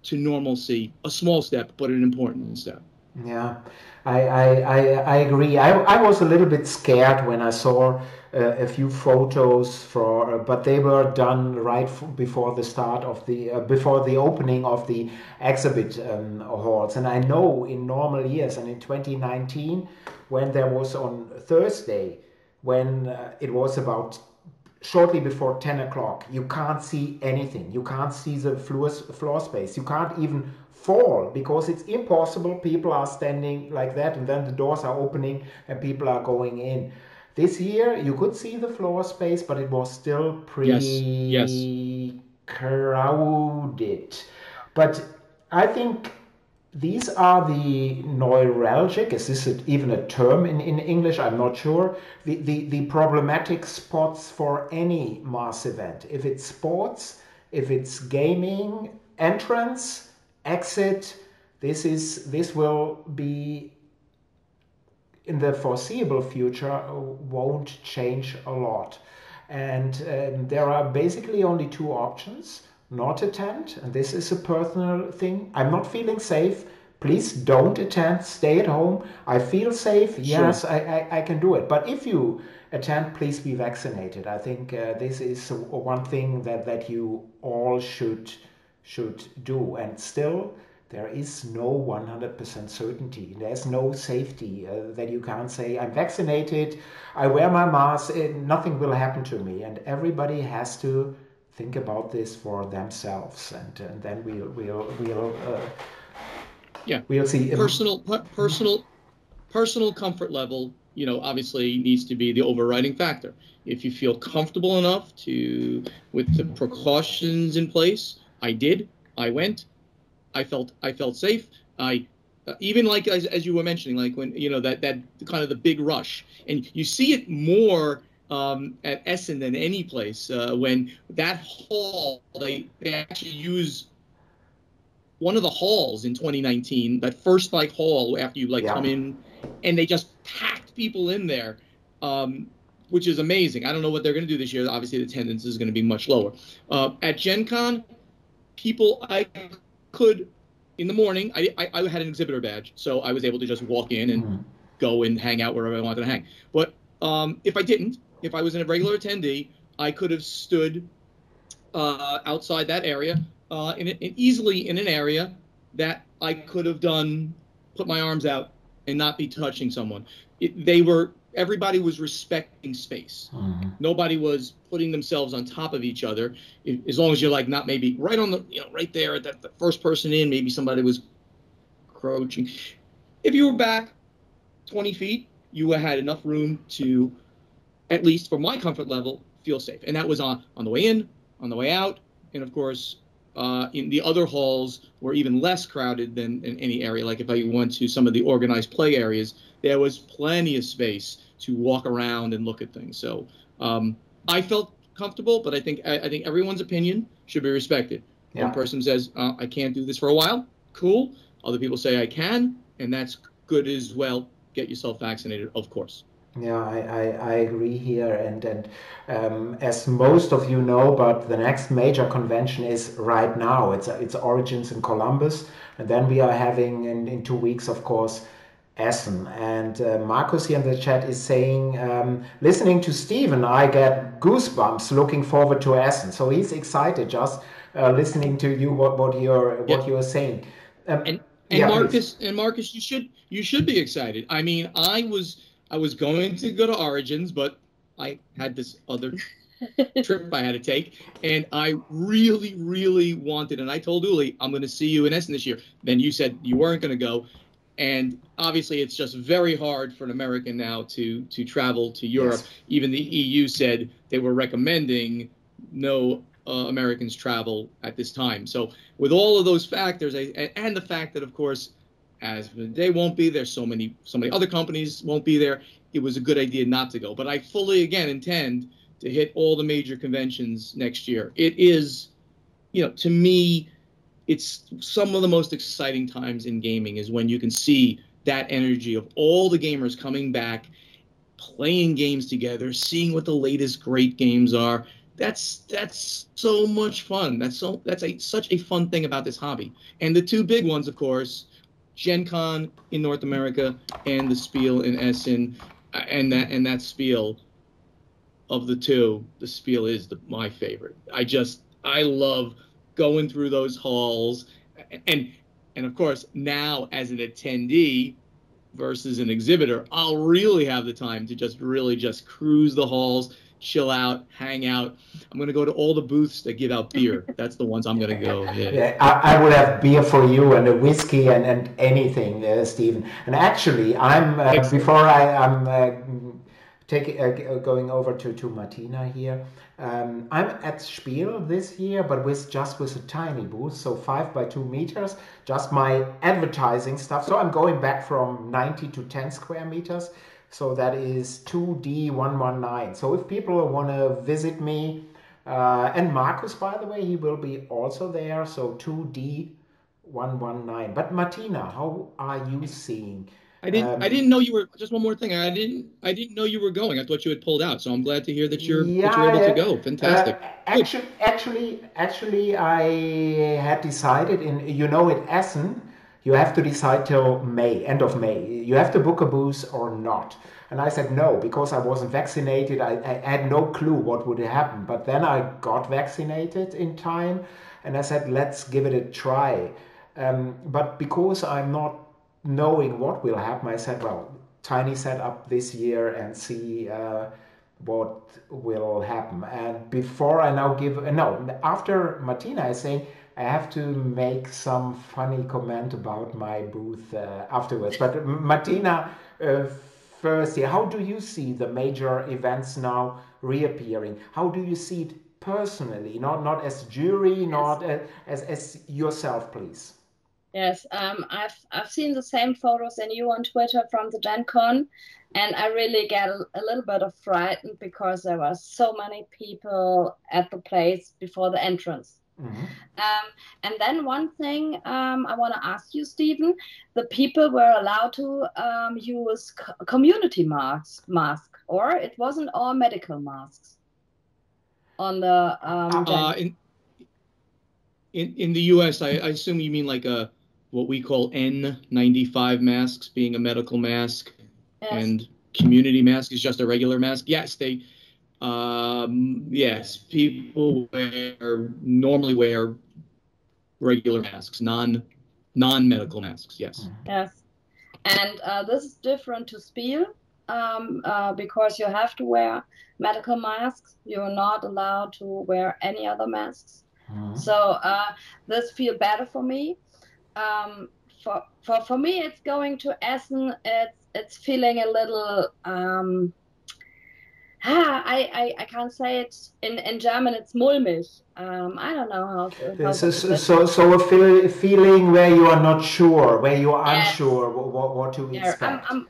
[SPEAKER 3] to normalcy, a small step, but an important step.
[SPEAKER 1] Yeah, I agree. I was a little bit scared when I saw a few photos but they were done right before the start of before the opening of the exhibit halls. And I know in normal years and in 2019, when there was on Thursday, when it was about shortly before 10 o'clock, you can't see anything. You can't see the floor space. You can't even fall because it's impossible. People are standing like that, and then the doors are opening and people are going in. This year, you could see the floor space, but it was still pretty crowded. But I think these are the neuralgic, is this even a term in English? I'm not sure. The problematic spots for any mass event. If it's sports, if it's gaming, entrance, exit, this will be in the foreseeable future won't change a lot. And there are basically only two options: not attend, and this is a personal thing. I'm not feeling safe. Please don't attend, stay at home. I feel safe, yes,
[SPEAKER 3] Sure.
[SPEAKER 1] I can do it. But if you attend, please be vaccinated. I think this is one thing that you all should do. And still, there is no 100% certainty. There's no safety that you can't say, I'm vaccinated, I wear my mask, nothing will happen to me. And everybody has to think about this for themselves. And then
[SPEAKER 3] Yeah.
[SPEAKER 1] we'll see.
[SPEAKER 3] Personal comfort level, obviously needs to be the overriding factor. If you feel comfortable enough with the precautions in place, I did. I went. I felt safe. I even like as you were mentioning, like when that kind of the big rush, and you see it more at Essen than any place when that hall they actually use one of the halls in 2019, that first like hall after you come in, and they just packed people in there, which is amazing. I don't know what they're going to do this year. Obviously, the attendance is going to be much lower. At Gen Con, people I could in the morning. I had an exhibitor badge, so I was able to just walk in and go and hang out wherever I wanted to hang. But if I didn't, if I was a regular attendee, I could have stood outside that area. Easily in an area that I could have put my arms out and not be touching someone. Everybody was respecting space. Nobody was putting themselves on top of each other. As long as you're not maybe right on the, right there, that the first person in, maybe somebody was crouching. If you were back 20 feet, you had enough room to, at least for my comfort level, feel safe. And that was on the way in, on the way out, and of course, in the other halls were even less crowded than in any area. Like if I went to some of the organized play areas, there was plenty of space to walk around and look at things. So I felt comfortable, but I think everyone's opinion should be respected.
[SPEAKER 1] Yeah.
[SPEAKER 3] One person says, I can't do this for a while. Cool. Other people say I can, and that's good as well. Get yourself vaccinated, of course.
[SPEAKER 1] Yeah, I agree here, and as most of you know, but the next major convention is right now. It's Origins in Columbus, and then we are having in 2 weeks, of course, Essen. And Marcus here in the chat is saying, listening to Stephen, I get goosebumps. Looking forward to Essen. So he's excited just listening to you what you're saying.
[SPEAKER 3] And Marcus, you should be excited. I mean, I was going to go to Origins, but I had this other trip I had to take, and I really, really wanted, and I told Uli, I'm going to see you in Essen this year. Then you said you weren't going to go, and obviously it's just very hard for an American now to travel to Europe. Yes. Even the EU said they were recommending no Americans travel at this time. So with all of those factors, and the fact that, of course, as they won't be there, so many other companies won't be there, it was a good idea not to go. But I fully, again, intend to hit all the major conventions next year. It is, to me, it's some of the most exciting times in gaming is when you can see that energy of all the gamers coming back, playing games together, seeing what the latest great games are. That's so much fun. That's such a fun thing about this hobby. And the two big ones, of course, Gen Con in North America and the Spiel in Essen, and that Spiel, of the two, the Spiel is my favorite. I love going through those halls, and of course now as an attendee versus an exhibitor, I'll really have the time to just cruise the halls, chill out, hang out. I'm going to go to all the booths that give out beer. That's the ones I'm going to go.
[SPEAKER 1] Yeah, I will have beer for you and a whiskey and anything, Stephen. And actually, I'm going over to Martina here. I'm at Spiel this year, but with a tiny booth, so 5 by 2 meters, just my advertising stuff. So I'm going back from 90 to 10 square meters. So that is 2D119. So if people want to visit me, and Marcus, by the way, he will be also there. So 2D119. But Martina, how are you seeing
[SPEAKER 3] I didn't know you were, just one more thing. I didn't know you were going. I thought you had pulled out. So I'm glad to hear that you're able to go. Fantastic.
[SPEAKER 1] Actually, I had decided in Essen, you have to decide till May, end of May. You have to book a booth or not. And I said no, because I wasn't vaccinated. I had no clue what would happen. But then I got vaccinated in time, and I said, let's give it a try. But because I'm not knowing what will happen, I said, well, tiny setup this year and see what will happen. And before I now after Martina is saying, I have to make some funny comment about my booth afterwards. But Martina, first here, how do you see the major events now reappearing? How do you see it personally, not as jury, not as yourself, please?
[SPEAKER 2] Yes, I've seen the same photos than you on Twitter from the Gen Con, and I really get a little bit of frightened because there were so many people at the place before the entrance.
[SPEAKER 1] Mm-hmm.
[SPEAKER 2] And then one thing I want to ask you, Stephen, the people were allowed to use community mask, or it wasn't all medical masks on the
[SPEAKER 3] in the US, I assume you mean like what we call N95 masks being a medical mask,
[SPEAKER 2] yes.
[SPEAKER 3] And community mask is just a regular mask. Yes, people normally wear regular masks, non-medical masks. Yes.
[SPEAKER 2] Yes, and this is different to Spiel because you have to wear medical masks. You're not allowed to wear any other masks. Mm-hmm. So this feels better for me. For me, it's going to Essen. It's feeling a little. I can't say it in German. It's mulmig. I don't know how.
[SPEAKER 1] So a feeling where you are not sure, where you are unsure what to expect.
[SPEAKER 2] I'm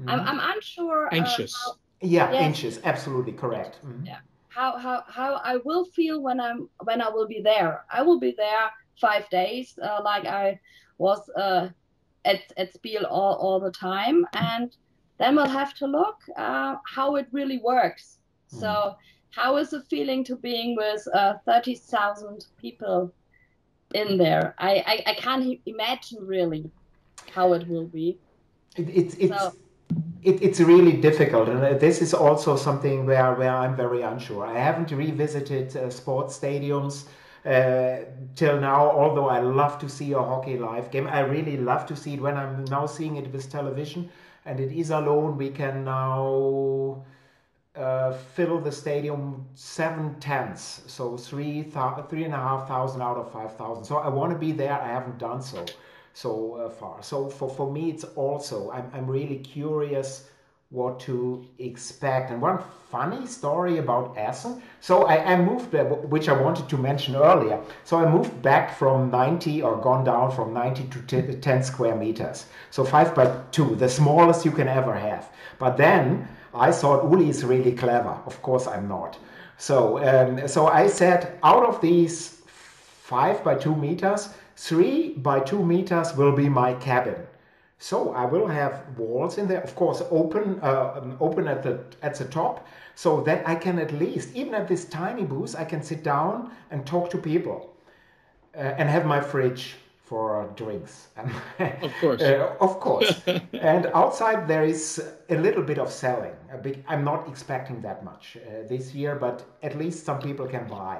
[SPEAKER 2] unsure.
[SPEAKER 3] Anxious.
[SPEAKER 1] Anxious. Absolutely correct. Mm-hmm.
[SPEAKER 2] Yeah. How I will feel when I will be there. I will be there 5 days, like I was at Spiel all the time, and then we'll have to look how it really works. So how is the feeling to being with 30,000 people in there? I can't imagine really how it will be.
[SPEAKER 1] It's really difficult, and this is also something where I'm very unsure. I haven't revisited sports stadiums till now, although I love to see a hockey live game. I really love to see it when I'm now seeing it with television, and it is alone. We can now fill the stadium 7/10, so 3,500 out of 5,000. So I want to be there. I haven't done so far. So for me, it's also, I'm really curious what to expect. And one funny story about Essen. So I moved, which I wanted to mention earlier. So I moved back from 90, or gone down from 90 to 10 square meters. So 5x2, the smallest you can ever have. But then I thought Uli is really clever. Of course I'm not. So I said, out of these 5x2 meters, 3x2 meters will be my cabin. So I will have walls in there, of course, open at the top, so that I can at least, even at this tiny booth, I can sit down and talk to people and have my fridge for drinks.
[SPEAKER 3] Of course.
[SPEAKER 1] Of course. And outside there is a little bit of selling. I'm not expecting that much this year, but at least some people can buy.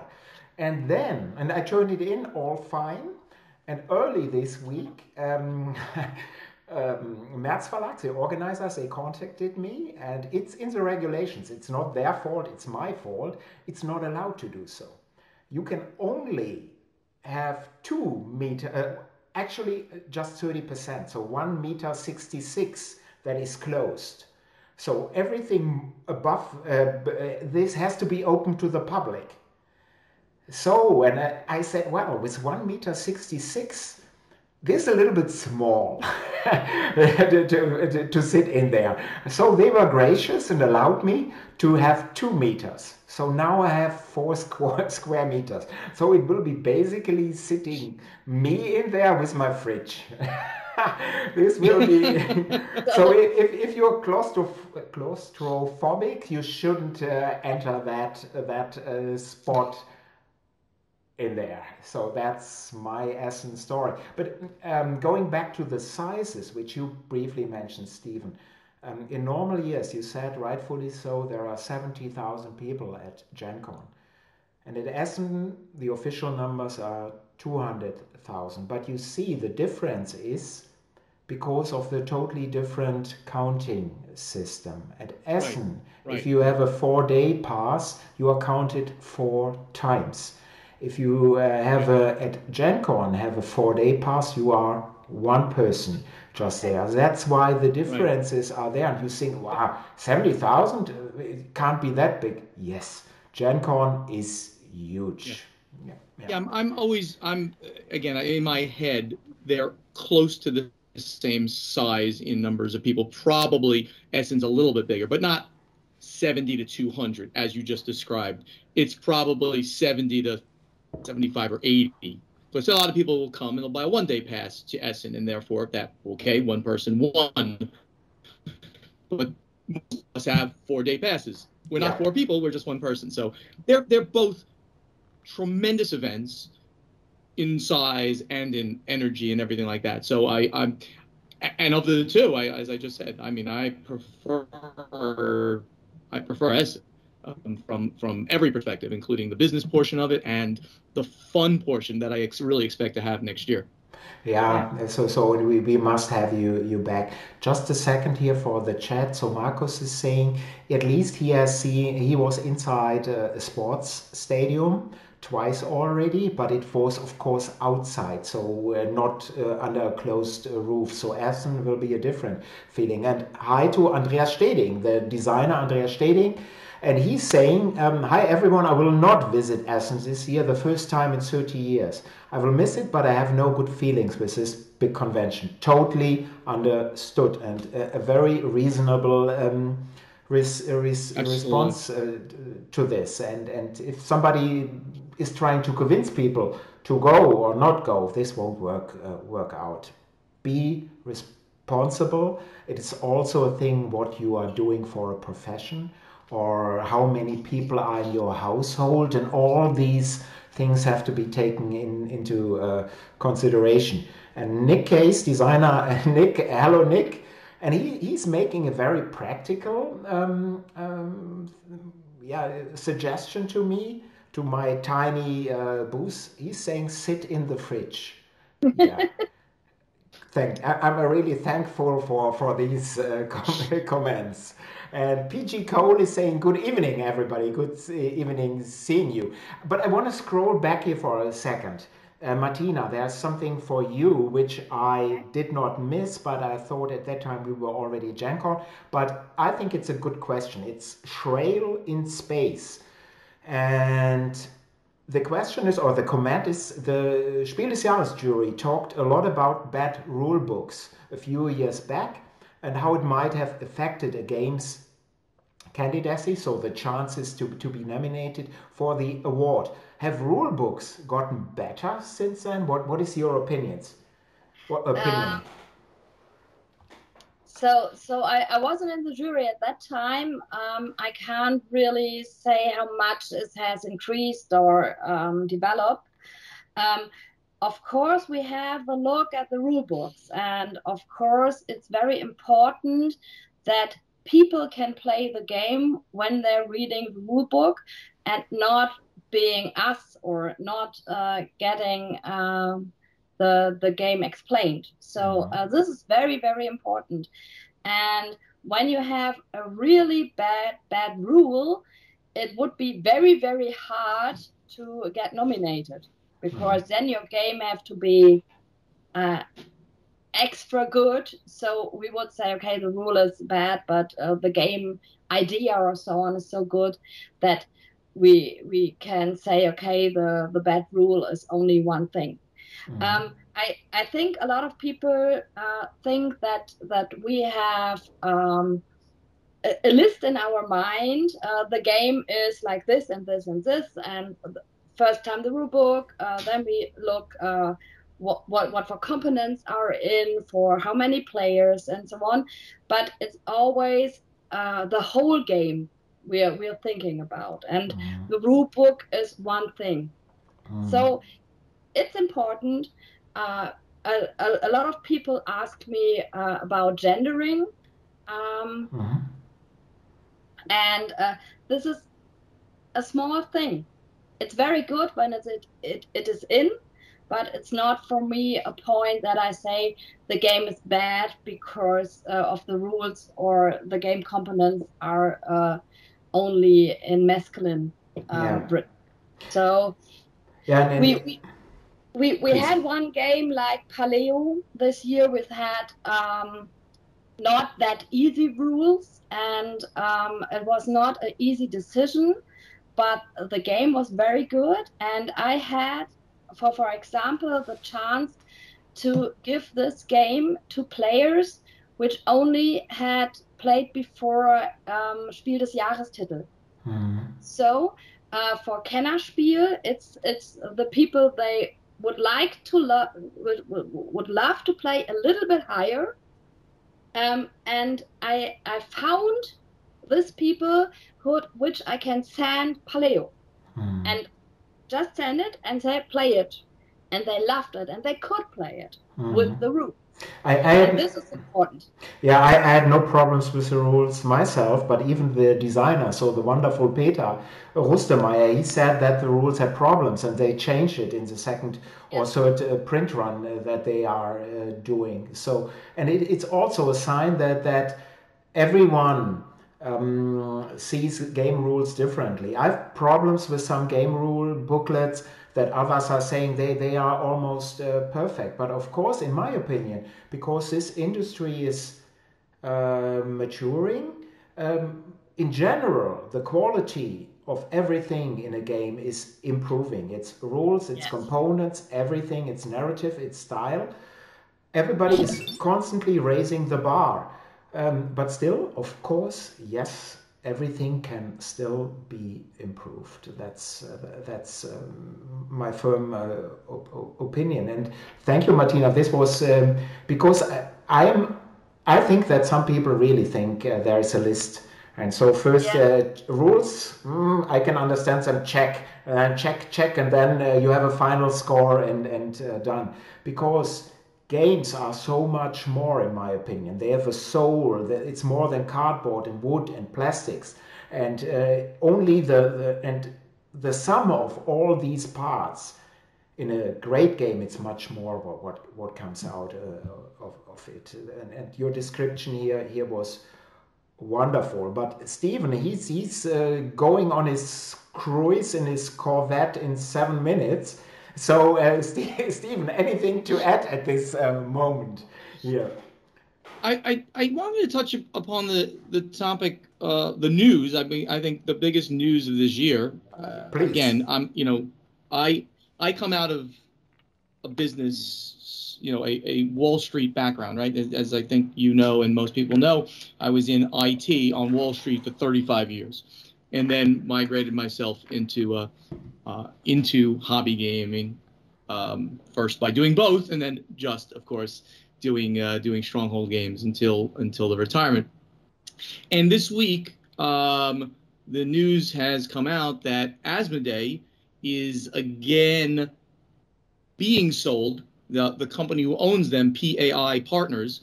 [SPEAKER 1] And I turned it in all fine. And early this week, März Verlag, the organizers, they contacted me, and it's in the regulations. It's not their fault, it's my fault. It's not allowed to do so. You can only have 2 meter, actually just 30%, so 1.66 m that is closed. So everything above this has to be open to the public. So, and I said, well, with 1.66 m, this is a little bit small to sit in there. So they were gracious and allowed me to have 2 meters. So now I have 4 square meters. So it will be basically sitting me in there with my fridge. This will be so if you're claustrophobic, you shouldn't enter that spot in there. So that's my Essen story. But going back to the sizes, which you briefly mentioned, Stephen, in normal years, you said rightfully so, there are 70,000 people at Gen Con. And at Essen, the official numbers are 200,000. But you see, the difference is because of the totally different counting system. At Essen,
[SPEAKER 3] Right.
[SPEAKER 1] if you have a 4-day pass, you are counted 4 times. If you at Gen Con have a 4-day pass, you are one person just there. That's why the differences are there. And you think, wow, 70,000? It can't be that big. Yes, Gen Con is huge.
[SPEAKER 3] Yeah, I'm again, in my head, they're close to the same size in numbers of people. Probably Essen's a little bit bigger, but not 70 to 200 as you just described. It's probably 70 to 75 or 80. But still, a lot of people will come and they'll buy a 1-day pass to Essen, and therefore one person won. But most of us have 4-day passes. We're not 4 people, we're just one person. So they're both tremendous events in size and in energy and everything like that. So I'm and of the two, as I just said, I mean, I prefer Essen. From every perspective, including the business portion of it and the fun portion that I really expect to have next year.
[SPEAKER 1] Yeah, so we must have you back. Just a second here for the chat. So Marcus is saying at least he was inside a sports stadium twice already, but it was of course outside, so not under a closed roof. So Essen will be a different feeling. And hi to Andreas Steding, the designer Andreas Steding. And he's saying, hi everyone, I will not visit Essen this year, the first time in 30 years. I will miss it, but I have no good feelings with this big convention. Totally understood, and a very reasonable response to this. And if somebody is trying to convince people to go or not go, this won't work out. Be responsible. It is also a thing what you are doing for a profession, or how many people are in your household, and all these things have to be taken into consideration. And Nick Case, designer Nick, hello Nick, and he's making a very practical suggestion to me, to my tiny booth. He's saying sit in the fridge. Yeah. I'm really thankful for these comments. And PG Cole is saying, good evening, everybody. Good evening seeing you. But I want to scroll back here for a second. Martina, there's something for you which I did not miss, but I thought at that time we were already at Gen Con. But I think it's a good question. It's Trail in Space. And the question is, or the comment is, the Spiel des Jahres jury talked a lot about bad rule books a few years back and how it might have affected a game's candidacy, so the chances to be nominated for the award. Have rule books gotten better since then? What is your opinion?
[SPEAKER 2] So I wasn't in the jury at that time. I can't really say how much it has increased or developed. Of course, we have a look at the rule books, and of course, it's very important that people can play the game when they're reading the rule book and not being us or not getting the game explained. So this is very, very important. And when you have a really bad rule, it would be very, very hard to get nominated, because then your game have to be extra good. So we would say, okay, the rule is bad, but the game idea or so on is so good that we can say, okay, the bad rule is only one thing. I I think a lot of people think that we have a list in our mind. The game is like this and this and this, and first time the rule book. Then we look what for components are in, for how many players, and so on. But it's always the whole game we're thinking about, and the rule book is one thing. So it's important. A lot of people ask me about gendering. And this is a small thing. It's very good when it is in, but it's not for me a point that I say the game is bad because of the rules or the game components are only in masculine Britain. So
[SPEAKER 1] yeah,
[SPEAKER 2] we had one game like Paleo this year. We've had not that easy rules, and it was not an easy decision, but the game was very good. And I had, for example, the chance to give this game to players which only had played before Spiel des Jahres title. So for Kennerspiel, it's the people they would like to would love to play a little bit higher. And I found these people which I can send Paleo and just send it and say play it, and they loved it and they could play it with the rules. And this is important.
[SPEAKER 1] Yeah, I had no problems with the rules myself, but even the designer, so the wonderful Peter Rustemeyer, he said that the rules had problems and they changed it in the second or third print run that they are doing. So, and it's also a sign that everyone sees game rules differently. I have problems with some game rule booklets that others are saying they are almost perfect. But of course, in my opinion, because this industry is maturing, in general, the quality of everything in a game is improving. Its rules, its components, everything, its narrative, its style. Everybody is constantly raising the bar. But still, of course, yes, everything can still be improved. That's my firm opinion. And thank you, Martina. This was because I think that some people really think there is a list. And so first rules, I can understand them. Check, and then you have a final score and done. Because games are so much more, in my opinion. They have a soul. It's more than cardboard and wood and plastics. And only the sum of all these parts in a great game, it's much more what comes out of it. And your description here was wonderful. But Stephen, he's going on his cruise in his Corvette in 7 minutes. So, Stephen, anything to add at this moment here?
[SPEAKER 3] I wanted to touch upon the topic, the news. I mean, I think the biggest news of this year. Again, I come out of a business, a Wall Street background, right? As I think you know, and most people know, I was in IT on Wall Street for 35 years, and then migrated myself into hobby gaming, first by doing both, and then just, of course, doing Stronghold games until the retirement. And this week, the news has come out that Asmodee is again being sold. The company who owns them, PAI Partners,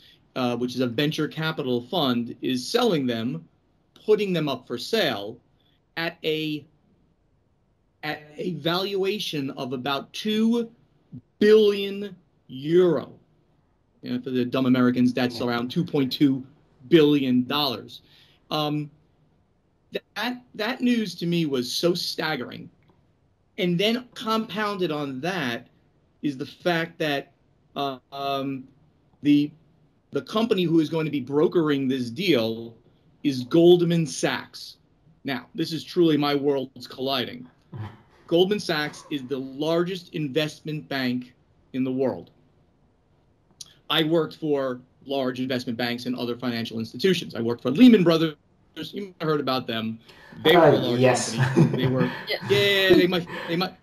[SPEAKER 3] which is a venture capital fund, is selling them, putting them up for sale at a valuation of about €2 billion. For the dumb Americans, that's around $2.2 billion. That news to me was so staggering. And then compounded on that is the fact that the company who is going to be brokering this deal is Goldman Sachs. Now, this is truly my worlds colliding. Goldman Sachs is the largest investment bank in the world. I worked for large investment banks and other financial institutions. I worked for Lehman Brothers. You might have heard about them. They were a large
[SPEAKER 1] yes.
[SPEAKER 3] company. They were, yeah,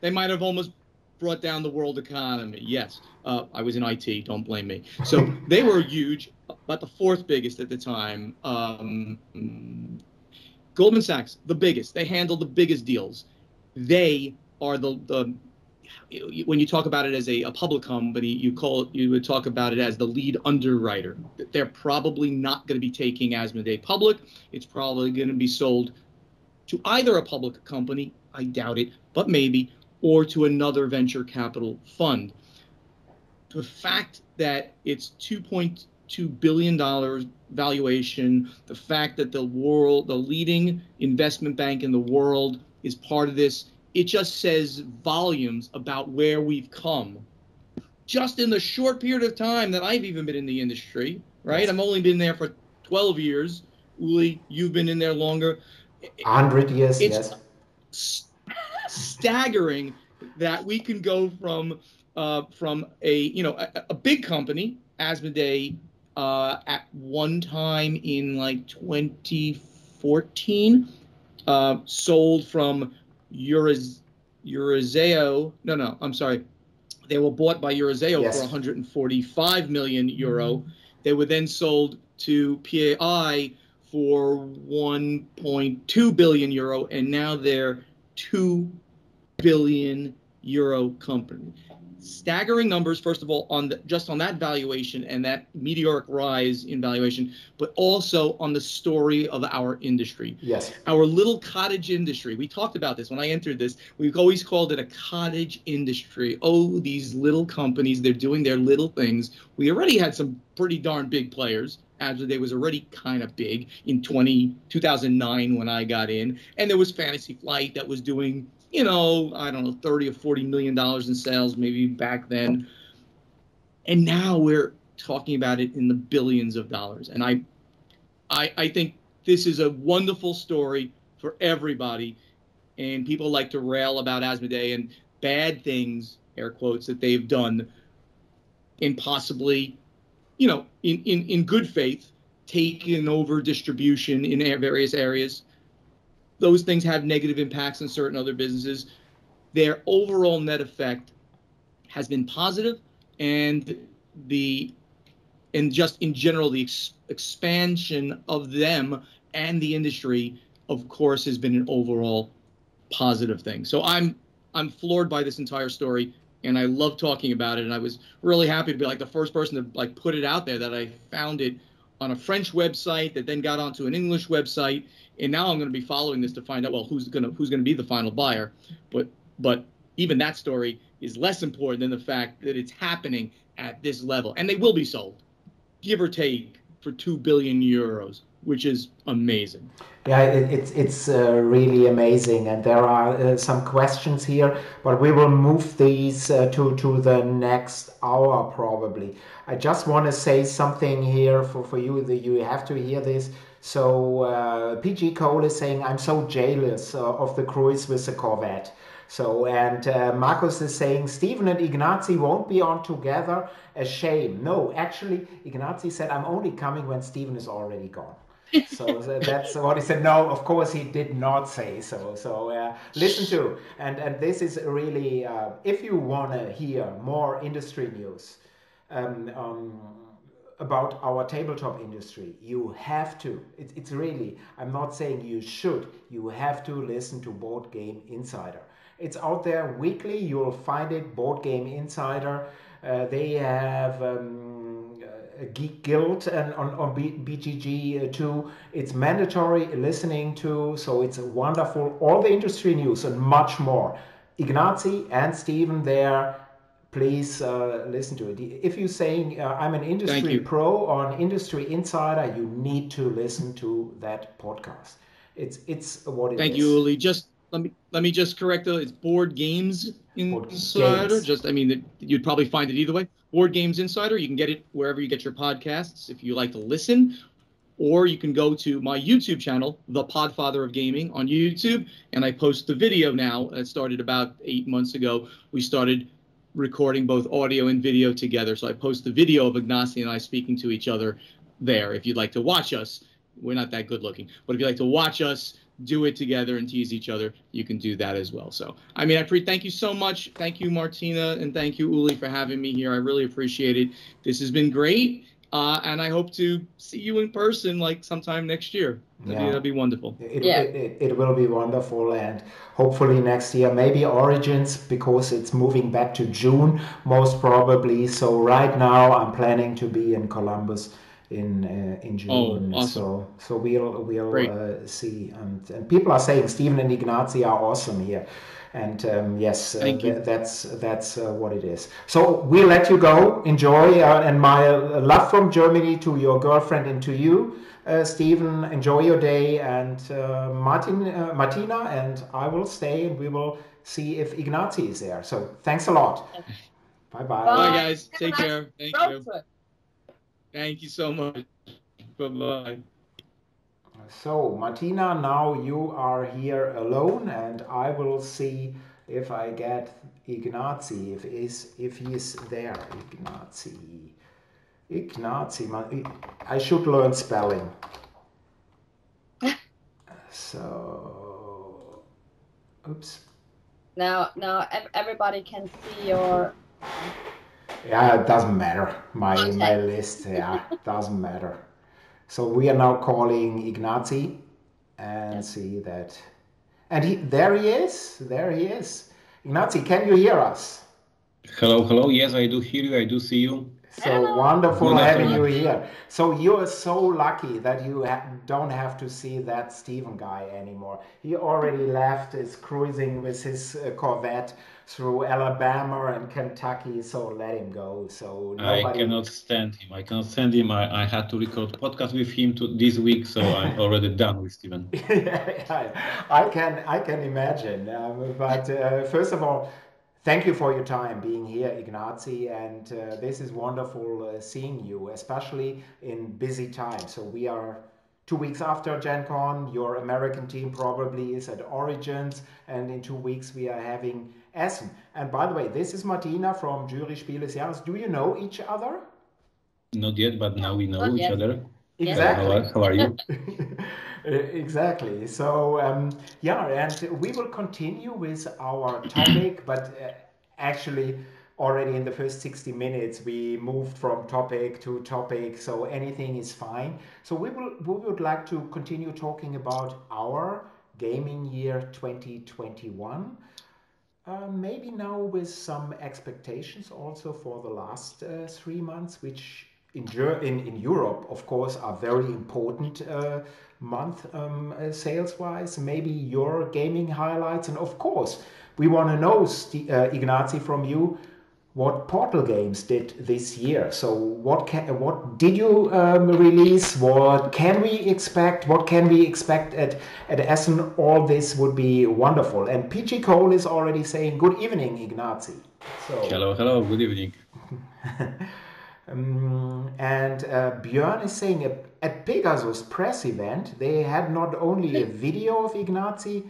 [SPEAKER 3] they might have almost brought down the world economy. Yes, I was in IT. Don't blame me. So they were huge, about the fourth biggest at the time. Goldman Sachs, the biggest. They handle the biggest deals. They are the when you talk about it as a public company, you would talk about it as the lead underwriter. They're probably not going to be taking Asmodee public. It's probably going to be sold to either a public company, I doubt it, but maybe, or to another venture capital fund. The fact that it's $2.2 billion valuation, the fact that the leading investment bank in the world is part of this, it just says volumes about where we've come. Just in the short period of time that I've even been in the industry, right? Yes. I've only been there for 12 years. Uli, you've been in there longer.
[SPEAKER 1] 100 years,
[SPEAKER 3] it's
[SPEAKER 1] yes.
[SPEAKER 3] Staggering that we can go from a big company, Asmodee, at one time in like 2014, sold from Eurazeo. No, I'm sorry. They were bought by Eurazeo for 145 million euro. They were then sold to PAI for 1.2 billion euro, and now they're 2 billion euro company. Staggering numbers, first of all, just on that valuation and that meteoric rise in valuation, but also on the story of our industry.
[SPEAKER 1] Yes.
[SPEAKER 3] Our little cottage industry. We talked about this when I entered this. We've always called it a cottage industry. Oh, these little companies, they're doing their little things. We already had some pretty darn big players. Asmodee was already kind of big in 2009 when I got in. And there was Fantasy Flight that was doing, I don't know, 30 or 40 million dollars in sales maybe back then. And now we're talking about it in the billions of dollars. And I think this is a wonderful story for everybody. And people like to rail about Asmodee and bad things, air quotes, that they've done, and possibly, in good faith, taken over distribution in various areas. Those things have negative impacts on certain other businesses. Their overall net effect has been positive, and just in general, the expansion of them and the industry, of course, has been an overall positive thing. So I'm floored by this entire story, and I love talking about it. And I was really happy to be like the first person to like put it out there, that I found it on a French website that then got onto an English website. And now I'm going to be following this to find out, well, who's going to be the final buyer. But even that story is less important than the fact that it's happening at this level. And they will be sold, give or take, for 2 billion euros, which is amazing.
[SPEAKER 1] Yeah, it's really amazing. And there are some questions here, but we will move these to the next hour probably. I just want to say something here for you, that you have to hear this. So PG Cole is saying, I'm so jealous of the cruise with the Corvette. So, and Marcus is saying, Stephen and Ignacy won't be on together. A shame. No, actually, Ignacy said, I'm only coming when Stephen is already gone. So that's what he said. No, of course he did not say so. So listen to, and this is really, if you want to hear more industry news, about our tabletop industry, you have to, it's really, I'm not saying you should, you have to listen to Board Game Insider. It's out there weekly, you'll find it, Board Game Insider. They have a Geek Guild and on BGG too. It's mandatory listening to, so it's wonderful. All the industry news and much more. Ignacy and Stephen there. Please listen to it. If you're saying I'm an industry pro on Industry Insider, you need to listen to that podcast. It's what it is.
[SPEAKER 3] Thank you, Uli. Just let me just correct it. It's Board Games Insider. You'd probably find it either way. Board Games Insider. You can get it wherever you get your podcasts if you like to listen. Or you can go to my YouTube channel, The Podfather of Gaming, on YouTube, and I post the video now. It started about 8 months ago. We started recording both audio and video together. So I post the video of Ignacy and I speaking to each other there. If you'd like to watch us, we're not that good looking, but if you'd like to watch us do it together and tease each other, you can do that as well. So, I mean, thank you so much. Thank you, Martina, and thank you, Uli, for having me here. I really appreciate it. This has been great. And I hope to see you in person like sometime next year. That'd be wonderful.
[SPEAKER 1] It will be wonderful, and hopefully next year, maybe Origins, because it's moving back to June most probably. So right now I'm planning to be in Columbus in June.
[SPEAKER 3] Oh, awesome.
[SPEAKER 1] So we'll see. And people are saying Stephen and Ignacy are awesome here. And yes, that's what it is. So we'll let you go. Enjoy, and my love from Germany to your girlfriend and to you, Stephen. Enjoy your day, and Martina and I will stay, and we will see if Ignacy is there. So thanks a lot. Bye bye.
[SPEAKER 3] Bye guys. Take care. Thank you. Thank you so much. Bye bye.
[SPEAKER 1] So, Martina, now you are here alone, and I will see if I get Ignacy, if he is there. Ignacy, I should learn spelling. So, oops.
[SPEAKER 2] Now everybody can see your...
[SPEAKER 1] Yeah, it doesn't matter. My list, yeah, doesn't matter. So we are now calling Ignacy and see that. And there he is. Ignacy, can you hear us?
[SPEAKER 4] Hello. Yes, I do hear you. I do see you.
[SPEAKER 1] So wonderful having you here. So you're so lucky that you don't have to see that Stephen guy anymore. He already left, is cruising with his Corvette through Alabama and Kentucky, so let him go. So
[SPEAKER 4] I cannot stand him. I had to record podcast with him this week, so I'm already done with Stephen.
[SPEAKER 1] I can imagine. But first of all, thank you for your time being here, Ignacy, and this is wonderful seeing you, especially in busy times. So we are 2 weeks after Gen Con. Your American team probably is at Origins, and in 2 weeks we are having Essen. And by the way, this is Martina from Jury Spiel des Jahres. Do you know each other?
[SPEAKER 4] Not yet, but now we know each other.
[SPEAKER 1] Exactly.
[SPEAKER 4] How are you?
[SPEAKER 1] Exactly. So and we will continue with our topic, but actually already in the first 60 minutes we moved from topic to topic, so anything is fine. So we would like to continue talking about our gaming year 2021. Maybe now with some expectations also for the last 3 months, which in Europe, of course, are very important month sales-wise. Maybe your gaming highlights, and of course, we want to know, Ignacy, from you, what Portal games did this year. So what did you release? What can we expect? What can we expect at Essen? All this would be wonderful. And PG Cole is already saying good evening, Ignacy. So,
[SPEAKER 4] hello, good evening.
[SPEAKER 1] And Björn is saying at Pegasus press event, they had not only a video of Ignacy,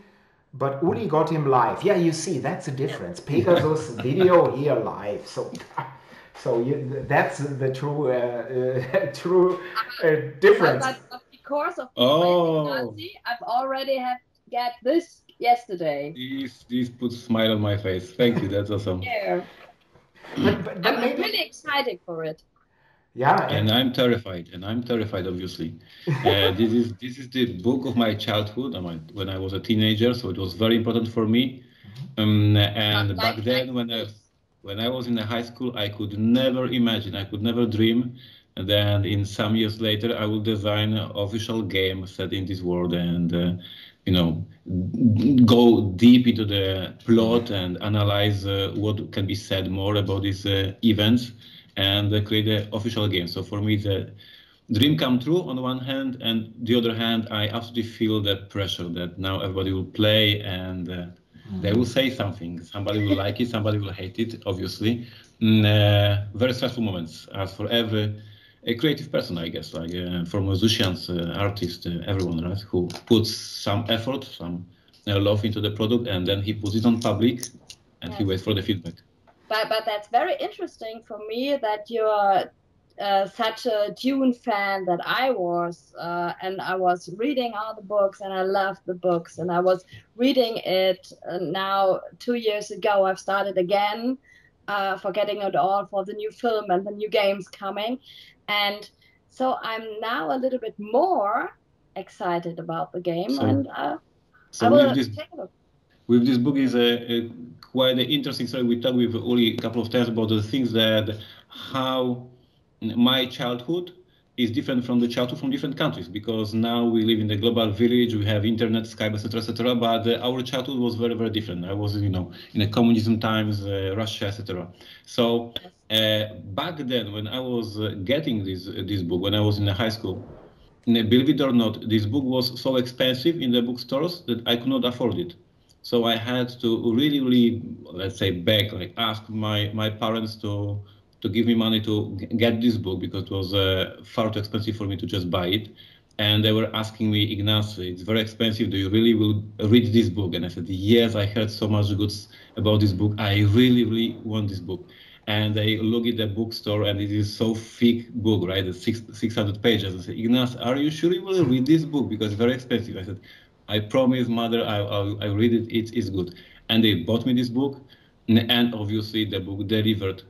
[SPEAKER 1] but Uli got him live. Yeah, you see, that's the difference. Pegasus video here live. So that's the true difference.
[SPEAKER 2] But because of Ignacy, I've already get this yesterday.
[SPEAKER 4] This puts a smile on my face. Thank you. That's awesome.
[SPEAKER 2] Yeah. But I'm really excited for it.
[SPEAKER 1] Yeah,
[SPEAKER 4] and I'm terrified. Obviously. This is the book of my childhood. When I was a teenager, so it was very important for me. And back then, when I was in the high school, I could never imagine, I could never dream. And then, in some years later, I will design an official game set in this world, and go deep into the plot and analyze what can be said more about these events, and create an official game. So for me, the dream come true on one hand, and the other hand, I absolutely feel the pressure that now everybody will play, and they will say something. Somebody will like it, somebody will hate it, obviously. Very stressful moments, as for every creative person, I guess, like for musicians, artists, everyone, right, who puts some effort, some love into the product, and then he puts it on public, and he waits for the feedback.
[SPEAKER 2] but that's very interesting for me that you're such a Dune fan that I was, and I was reading all the books, and I loved the books, and I was reading it now 2 years ago. I've started again, forgetting it all for the new film and the new games coming, and so I'm now a little bit more excited about the game, and I will take a look.
[SPEAKER 4] With this book is a quite an interesting story. We talked with Uli a couple of times about the things that how my childhood is different from the childhood from different countries, because now we live in the global village, we have internet, Skype, etc., but our childhood was very, very different. I was, in the communism times, Russia, etc. So back then, when I was getting this book, when I was in the high school, believe it or not, this book was so expensive in the bookstores that I could not afford it. So I had to really, really, let's say, beg, ask my parents to give me money to get this book, because it was far too expensive for me to just buy it. And they were asking me, Ignacy, it's very expensive. Do you really will read this book? And I said, yes, I heard so much good about this book. I really, really want this book. And they look at the bookstore, and it is so thick book, right? It's 600 pages. I said, Ignacy, are you sure you will read this book? Because it's very expensive. I said, I promise, mother, I read it. It's good. And they bought me this book. And obviously the book delivered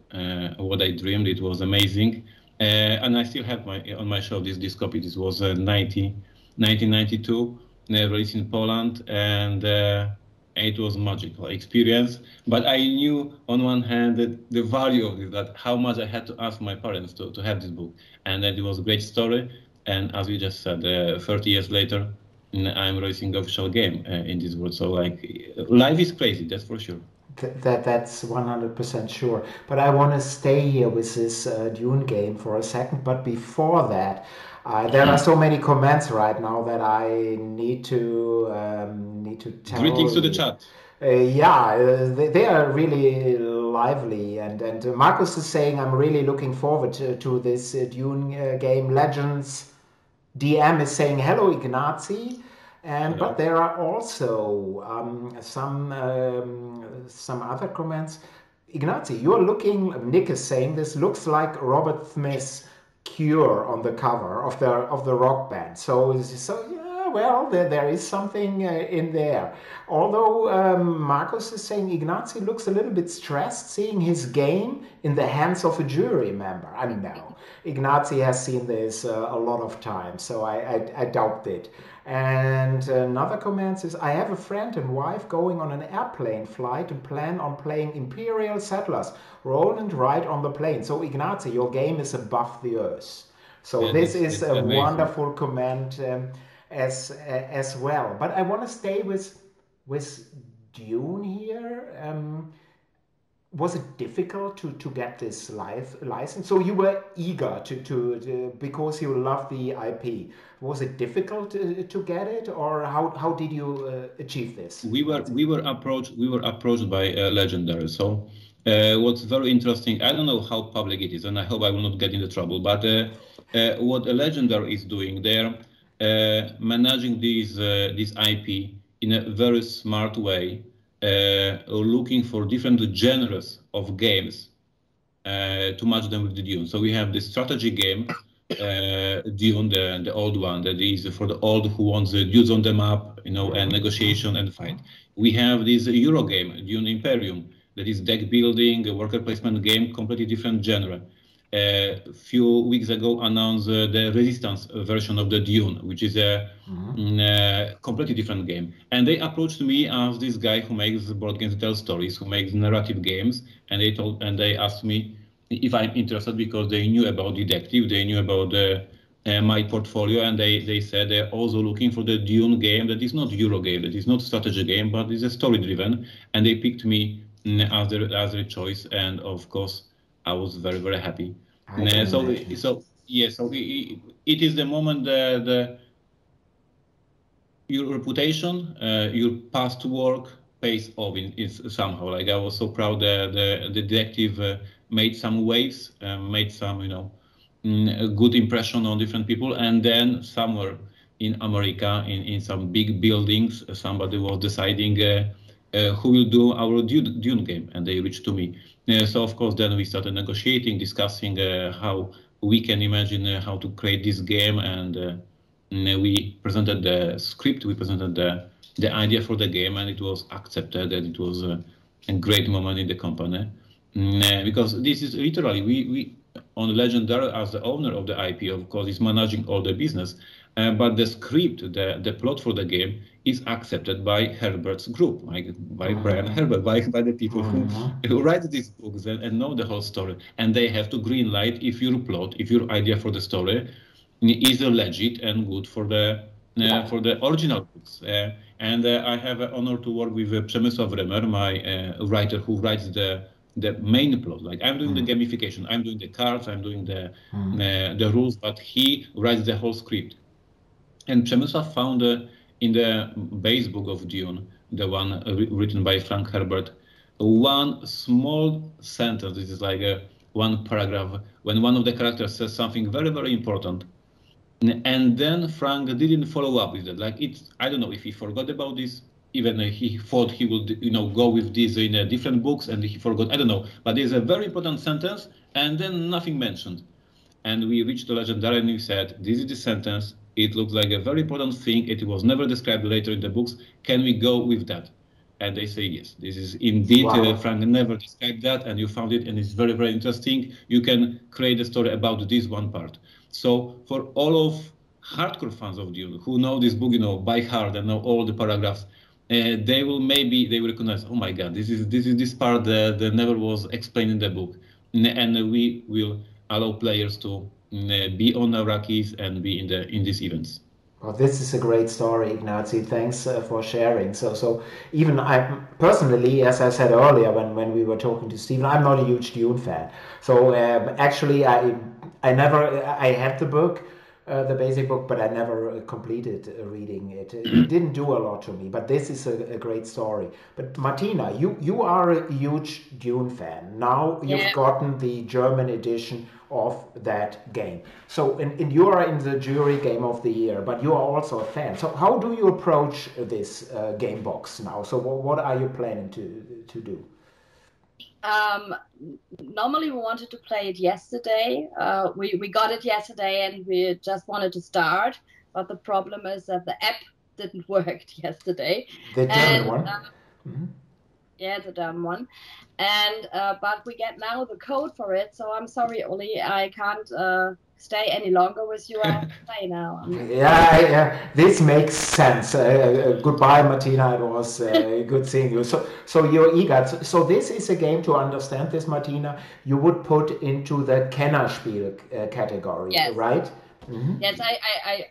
[SPEAKER 4] what I dreamed. It was amazing. And I still have on my shelf this copy. This was 1992, released in Poland. And it was magical experience. But I knew on one hand that the value of it, that how much I had to ask my parents to have this book. And that it was a great story. And as we just said, 30 years later, I'm releasing the official game in this world. So life is crazy, that's for sure.
[SPEAKER 1] That's 100% sure. But I want to stay here with this Dune game for a second. But before that, there are so many comments right now that I need to tell.
[SPEAKER 4] Greetings to the chat.
[SPEAKER 1] They are really lively, and Marcus is saying, I'm really looking forward to this Dune game. Legends DM is saying, hello Ignacy. But there are also some other comments. Ignacy, you're looking. Nick is saying this looks like Robert Smith's Cure on the cover of the rock band. So yeah, well, there is something in there. Although Marcus is saying Ignacy looks a little bit stressed, seeing his game in the hands of a jury member. I don't know. Ignacy has seen this a lot of times, so I doubt it. And another comment is, I have a friend and wife going on an airplane flight and plan on playing Imperial Settlers. Roll and ride on the plane. So Ignacy, your game is above the earth. So this is a amazing, wonderful comment as well. But I want to stay with Dune here. Was it difficult to get this license? So you were eager to because you love the IP. Was it difficult to get it, or how did you achieve this?
[SPEAKER 4] We were approached by Legendary. So what's very interesting, I don't know how public it is, and I hope I will not get into trouble. But what a Legendary is doing, they're managing this IP in a very smart way. Looking for different genres of games to match them with the Dune. So we have the strategy game, Dune, the old one, that is for the old who wants the dudes on the map, and negotiation and fight. We have this Euro game, Dune Imperium, that is deck building, a worker placement game, completely different genre. A few weeks ago announced the Resistance version of the Dune, which is a completely different game. And they approached me as this guy who makes board games to tell stories, who makes narrative games, and they asked me if I'm interested, because they knew about Detective, they knew about my portfolio, and they said they're also looking for the Dune game that is not Euro game, that is not strategy game, but is a story driven, and they picked me as their choice, and of course I was very, very happy. So it is the moment that your reputation, your past work pays off somehow. I was so proud that the Detective made some waves, made some a good impression on different people, and then somewhere in America, in some big buildings, somebody was deciding who will do our Dune game, and they reached to me. So of course, then we started negotiating, discussing how we can imagine how to create this game, and we presented the script, we presented the idea for the game, and it was accepted, and it was a great moment in the company. Because this is literally, we on Legendary, as the owner of the IP, of course, is managing all the business, but the script, the plot for the game is accepted by Herbert's group, like by Brian Herbert, by the people who write these books and know the whole story. And they have to green light if your plot, if your idea for the story is legit and good for the original books. And I have an honor to work with Przemysław Remer, my writer who writes the main plot. Like I'm doing the gamification, I'm doing the cards, I'm doing the rules, but he writes the whole script. And Przemysław found in the base book of Dune, the one written by Frank Herbert, one small sentence. This is like one paragraph when one of the characters says something very, very important. And then Frank didn't follow up with that. Like I don't know if he forgot about this. Even he thought he would, go with this in different books, and he forgot. I don't know. But there's a very important sentence, and then nothing mentioned. And we reached the Legendary, and we said, "This is the sentence. It looks like a very important thing. It was never described later in the books. Can we go with that?" And they say yes. This is indeed Frank never described that, and you found it, and it's very, very interesting. You can create a story about this one part. So for all of hardcore fans of Dune who know this book, by heart and know all the paragraphs, they will recognize, oh my God, this is this part that never was explained in the book, and we will allow players to be on Arrakis and be in these events.
[SPEAKER 1] Well, this is a great story, Ignacy. Thanks for sharing. So even I personally, as I said earlier when we were talking to Stephen, I'm not a huge Dune fan. So actually, I had the book, the basic book, but I never completed reading it. It didn't do a lot to me, but this is a great story. But Martina, you are a huge Dune fan. Now you've gotten the German edition of that game. So and you are in the jury game of the year, but you are also a fan. So how do you approach this game box now? So what are you planning to do?
[SPEAKER 2] Normally we wanted to play it yesterday. We got it yesterday and we just wanted to start, but the problem is that the app didn't work yesterday.
[SPEAKER 1] The German one?
[SPEAKER 2] Yeah, the German one. And but we get now the code for it, so I'm sorry, Oli, I can't stay any longer with you. I have to play now.
[SPEAKER 1] Yeah, this makes sense. Goodbye, Martina. It was good seeing you. So you're eager. So this is a game, to understand this, Martina, you would put into the Kennerspiel category, right?
[SPEAKER 2] Mm-hmm. Yes,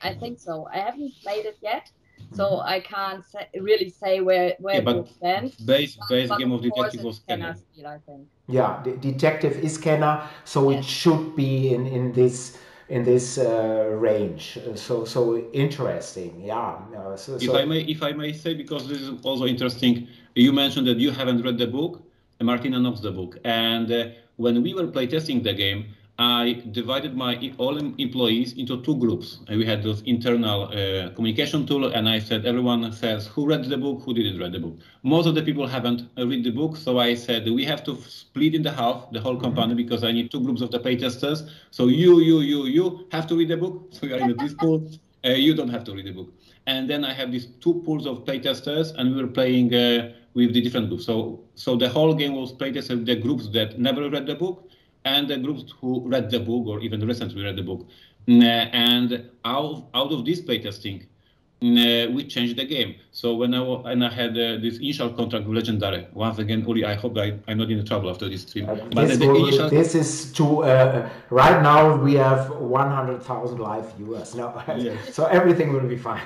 [SPEAKER 2] I think so. I haven't played it yet, so I can't really say where it stands.
[SPEAKER 4] Base game of detective was Kenner.
[SPEAKER 2] I think.
[SPEAKER 1] Yeah, the detective is Kenner, so it should be in this range. So interesting. Yeah.
[SPEAKER 4] If I may say, because this is also interesting, you mentioned that you haven't read the book. Martina knows the book, and when we were playtesting the game, I divided all employees into two groups. And we had those internal communication tool, and I said, everyone says who read the book, who didn't read the book. Most of the people haven't read the book, so I said we have to split in the half the whole company, because I need two groups of the playtesters. So you have to read the book, so you are in this pool. You don't have to read the book. And then I have these two pools of playtesters, and we were playing with the different groups. So the whole game was playtested with the groups that never read the book, and the groups who read the book or even recently read the book. And out of this playtesting, we changed the game. So when I had this initial contract with Legendary, once again, Uli, I hope I'm not in trouble after this stream.
[SPEAKER 1] This is too, right now we have 100,000 live viewers. No, so everything will be fine.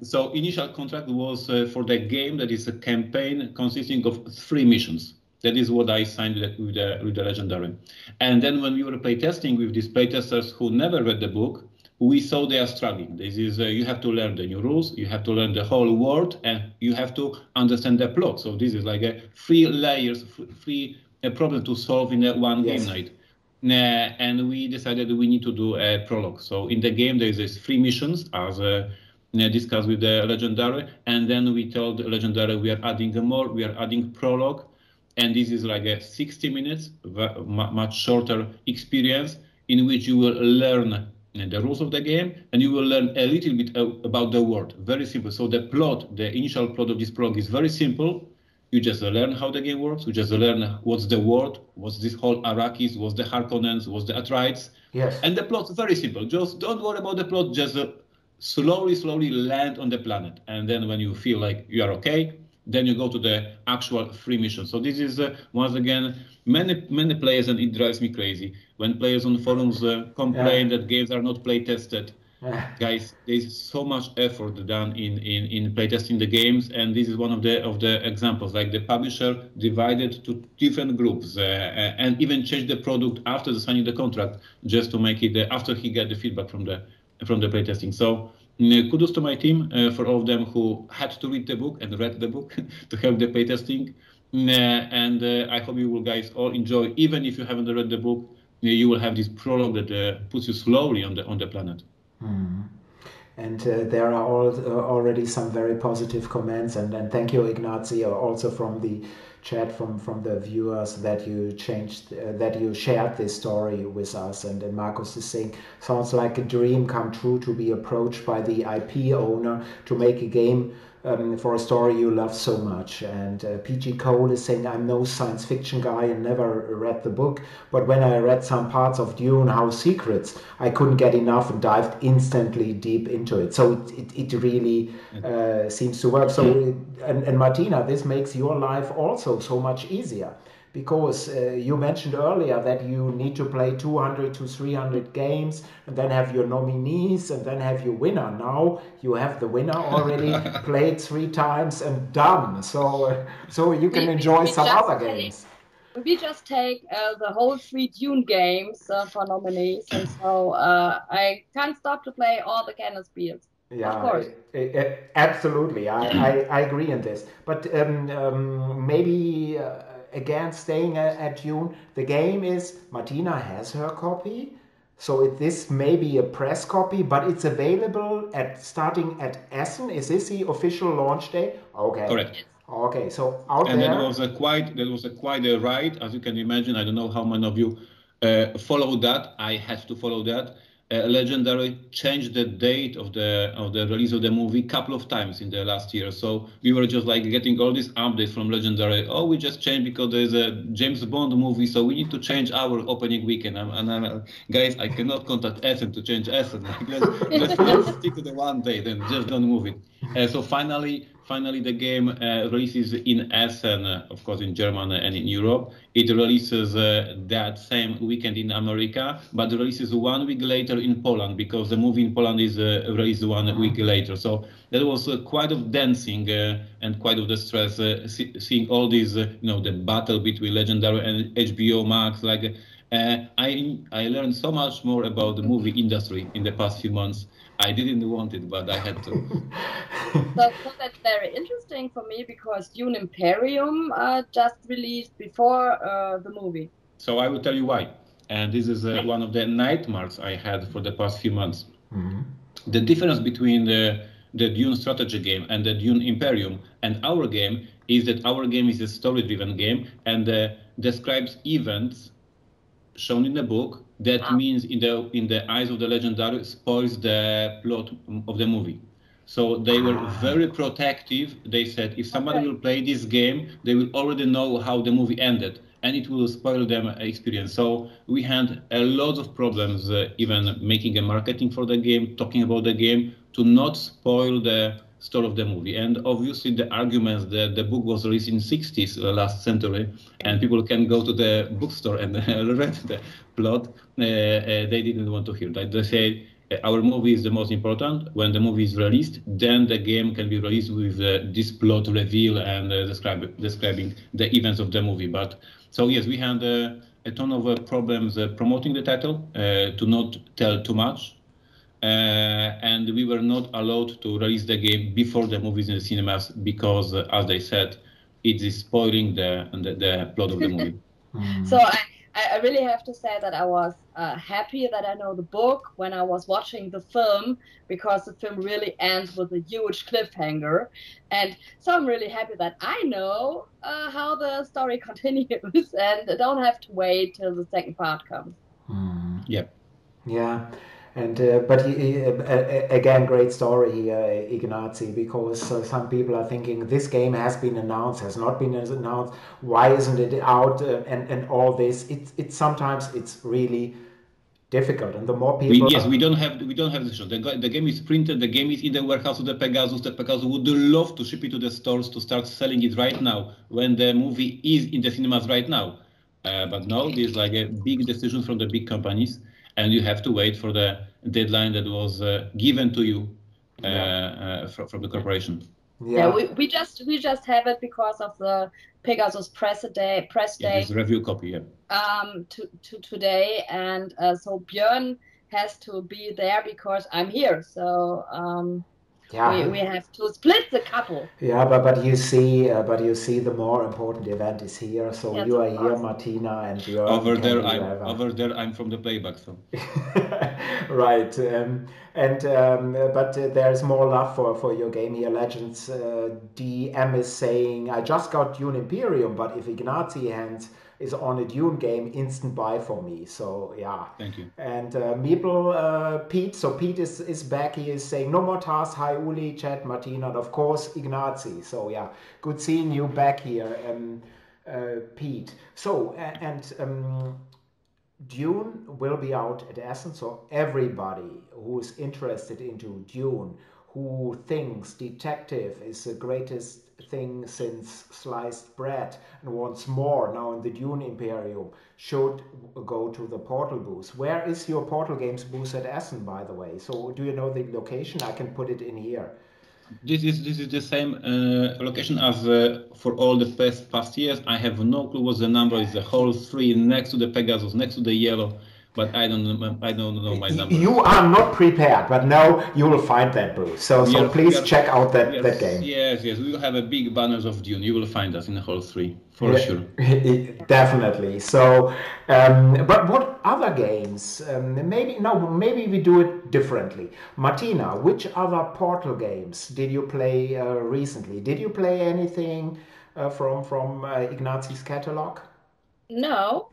[SPEAKER 4] So initial contract was for the game that is a campaign consisting of 3 missions. That is what I signed with the Legendary. And then when we were playtesting with these playtesters who never read the book, we saw they are struggling. This is you have to learn the new rules, you have to learn the whole world, and you have to understand the plot. So this is like a 3 layers, a problem to solve in one game night. And we decided we need to do a prologue. So in the game there is 3 missions as discussed with the Legendary, and then we told Legendary we are adding more, we are adding prologue, and this is like a 60 minutes, much shorter experience in which you will learn the rules of the game, and you will learn a little bit about the world. Very simple. So the plot, the initial plot of this prologue is very simple. You just learn how the game works. You just learn what's the world, what's this whole Arrakis, what's the Harkonnens, what's the Atreides.
[SPEAKER 1] Yes.
[SPEAKER 4] And the plot is very simple. Just don't worry about the plot. Just slowly land on the planet. And then when you feel like you are okay, then you go to the actual free mission. So this is, once again, many players, and it drives me crazy, when players on forums complain that games are not play tested. Guys, there's so much effort done in playtesting the games, and this is one of the examples. Like the publisher divided to different groups and even changed the product after signing the contract, just to make it after he got the feedback from the playtesting. So kudos to my team for all of them who had to read the book and read the book to help the playtesting. And I hope you will guys all enjoy. Even if you haven't read the book, you will have this prologue that puts you slowly on the planet.
[SPEAKER 1] Mm. And there are already some very positive comments, and thank you, Ignacy, also from the chat from the viewers that you shared this story with us. And Marcus is saying, sounds like a dream come true to be approached by the IP owner to make a game for a story you love so much. And PG Cole is saying, I'm no science fiction guy and never read the book, but when I read some parts of Dune House Secrets, I couldn't get enough and dived instantly deep into it. So it really seems to work. So and Martina, this makes your life also so much easier, because you mentioned earlier that you need to play 200 to 300 games and then have your nominees and then have your winner. Now you have the winner already played 3 times and done. So you can enjoy some other games.
[SPEAKER 2] We just take the whole 3 Dune games for nominees, and so I can't stop to play all the Canon Spears.
[SPEAKER 1] Yeah,
[SPEAKER 2] of course.
[SPEAKER 1] Absolutely. I agree in this. But maybe... again, staying at Dune, the game is, Martina has her copy, so this may be a press copy, but it's available starting at Essen. Is this the official launch day? Okay.
[SPEAKER 4] Correct.
[SPEAKER 1] Okay, so out
[SPEAKER 4] and
[SPEAKER 1] there...
[SPEAKER 4] that was quite a ride, as you can imagine. I don't know how many of you followed that. I had to follow that. Legendary changed the date of the release of the movie a couple of times in the last year. So we were just like getting all these updates from Legendary. Oh, we just changed because there's a James Bond movie, so we need to change our opening weekend. Guys, I cannot contact Essen to change Essen. Let's stick to the one day, then just don't move it. So finally the game releases in Essen, of course in Germany and in Europe. It releases that same weekend in America, but releases 1 week later in Poland, because the movie in Poland is released 1 week later. So that was quite of dancing and quite of the stress, seeing all these, the battle between Legendary and HBO Max. Like I learned so much more about the movie industry in the past few months. I didn't want it, but I had to.
[SPEAKER 2] So that's very interesting for me, because Dune Imperium just released before the movie.
[SPEAKER 4] So I will tell you why. And this is one of the nightmares I had for the past few months. Mm-hmm. The difference between the Dune strategy game and the Dune Imperium and our game is that our game is a story-driven game and describes events shown in the book. That means in the eyes of the Legendary spoils the plot of the movie. So they were very protective. They said if somebody will play this game, they will already know how the movie ended, and it will spoil them experience. So we had a lot of problems, even making a marketing for the game, talking about the game, to not spoil the story of the movie. And obviously the arguments that the book was released in 60s, last century, and people can go to the bookstore and read the plot, they didn't want to hear that. They say our movie is the most important. When the movie is released, then the game can be released with this plot reveal and describing the events of the movie. But so yes, we had a ton of problems promoting the title, to not tell too much. And we were not allowed to release the game before the movies in the cinemas because, as they said, it is spoiling the plot of the movie.
[SPEAKER 2] So I really have to say that I was happy that I know the book when I was watching the film, because the film really ends with a huge cliffhanger. And so I'm really happy that I know how the story continues and I don't have to wait till the second part comes.
[SPEAKER 3] Yeah.
[SPEAKER 1] Yeah, and but again, great story here, Ignacy, because some people are thinking this game has been announced, has not been announced. Why isn't it out? And all this. It's sometimes it's really difficult, and the more people.
[SPEAKER 4] We don't have the shot. The game is printed. The game is in the warehouse of the Pegasus. The Pegasus would love to ship it to the stores to start selling it right now when the movie is in the cinemas right now. But no, there's like a big decision from the big companies, and you have to wait for the deadline that was given to you from the corporation.
[SPEAKER 2] Yeah, we just have it because of the Pegasus press day.
[SPEAKER 4] This review copy, yeah.
[SPEAKER 2] To today, and so Björn has to be there because I'm here. So we have to split the couple.
[SPEAKER 1] Yeah, but you see, the more important event is here. So
[SPEAKER 2] yes,
[SPEAKER 1] you are here, Martina, and Björn.
[SPEAKER 4] Over there, I'm from the playback. So.
[SPEAKER 1] Right, but there's more love for your game here. Legends DM is saying, I just got Dune Imperium, but if Ignacy hands is on a Dune game, instant buy for me. So yeah,
[SPEAKER 4] thank you.
[SPEAKER 1] And Meeple, Pete. So Pete is back. He is saying no more tasks. Hi Uli, chat, Martina, and of course Ignacy. So yeah, good seeing you back here, Pete. So Dune will be out at Essen, so everybody who is interested into Dune, who thinks detective is the greatest thing since sliced bread and wants more now in the Dune Imperium, should go to the Portal booth. Where is your Portal Games booth at Essen, by the way? So do you know the location? I can put it in here.
[SPEAKER 4] This is the same location as for all the past years. I have no clue what the number is. The whole 3 next to the Pegasus, next to the yellow, but I don't know my number.
[SPEAKER 1] You are not prepared, but now you will find that booth. So please check out that game.
[SPEAKER 4] Yes, we will have a big banners of Dune. You will find us in the whole 3 for sure.
[SPEAKER 1] Definitely. So, but what other games? Maybe we do it differently. Martina, which other Portal games did you play recently? Did you play anything from Ignacy's catalog?
[SPEAKER 2] No.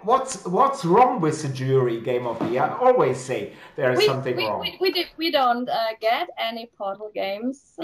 [SPEAKER 1] What's wrong with the jury game of the year? I always say there is something wrong.
[SPEAKER 2] We don't get any Portal games.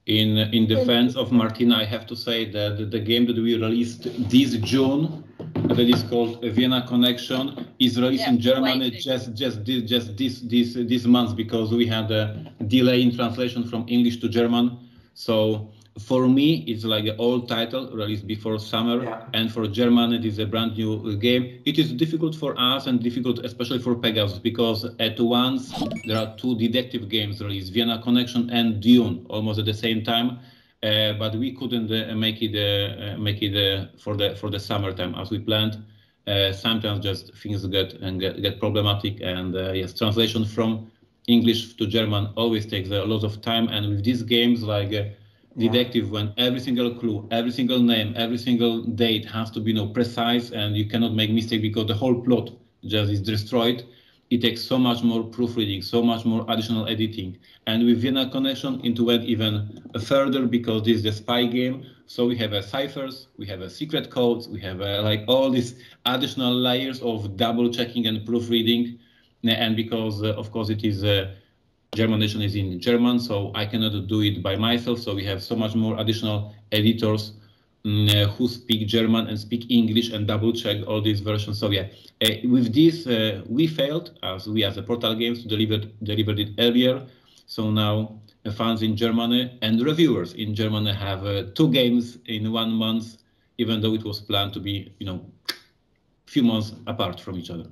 [SPEAKER 4] In defense of Martina, I have to say that the game that we released this June, that is called Vienna Connection, is released in Germany just this month, because we had a delay in translation from English to German. So for me, it's like an old title released before summer, and for Germany, it is a brand new game. It is difficult for us and difficult especially for Pegasus, because at once there are 2 detective games released, Vienna Connection and Dune, almost at the same time. But we couldn't make it for the summertime as we planned. Sometimes just things get problematic, and yes, translation from English to German always takes a lot of time. And with these games like detective, when every single clue, every single name, every single date has to be precise, and you cannot make mistake because the whole plot just is destroyed. It takes so much more proofreading, so much more additional editing. And with Vienna Connection, it went even further, because this is a spy game. So we have ciphers, we have secret codes, we have like all these additional layers of double checking and proofreading. And because, of course, it is German edition is in German, so I cannot do it by myself. So we have so much more additional editors who speak German and speak English and double check all these versions. So yeah, with this we failed as a Portal Games to delivered it earlier. So now fans in Germany and reviewers in Germany have 2 games in 1 month, even though it was planned to be few months apart from each other.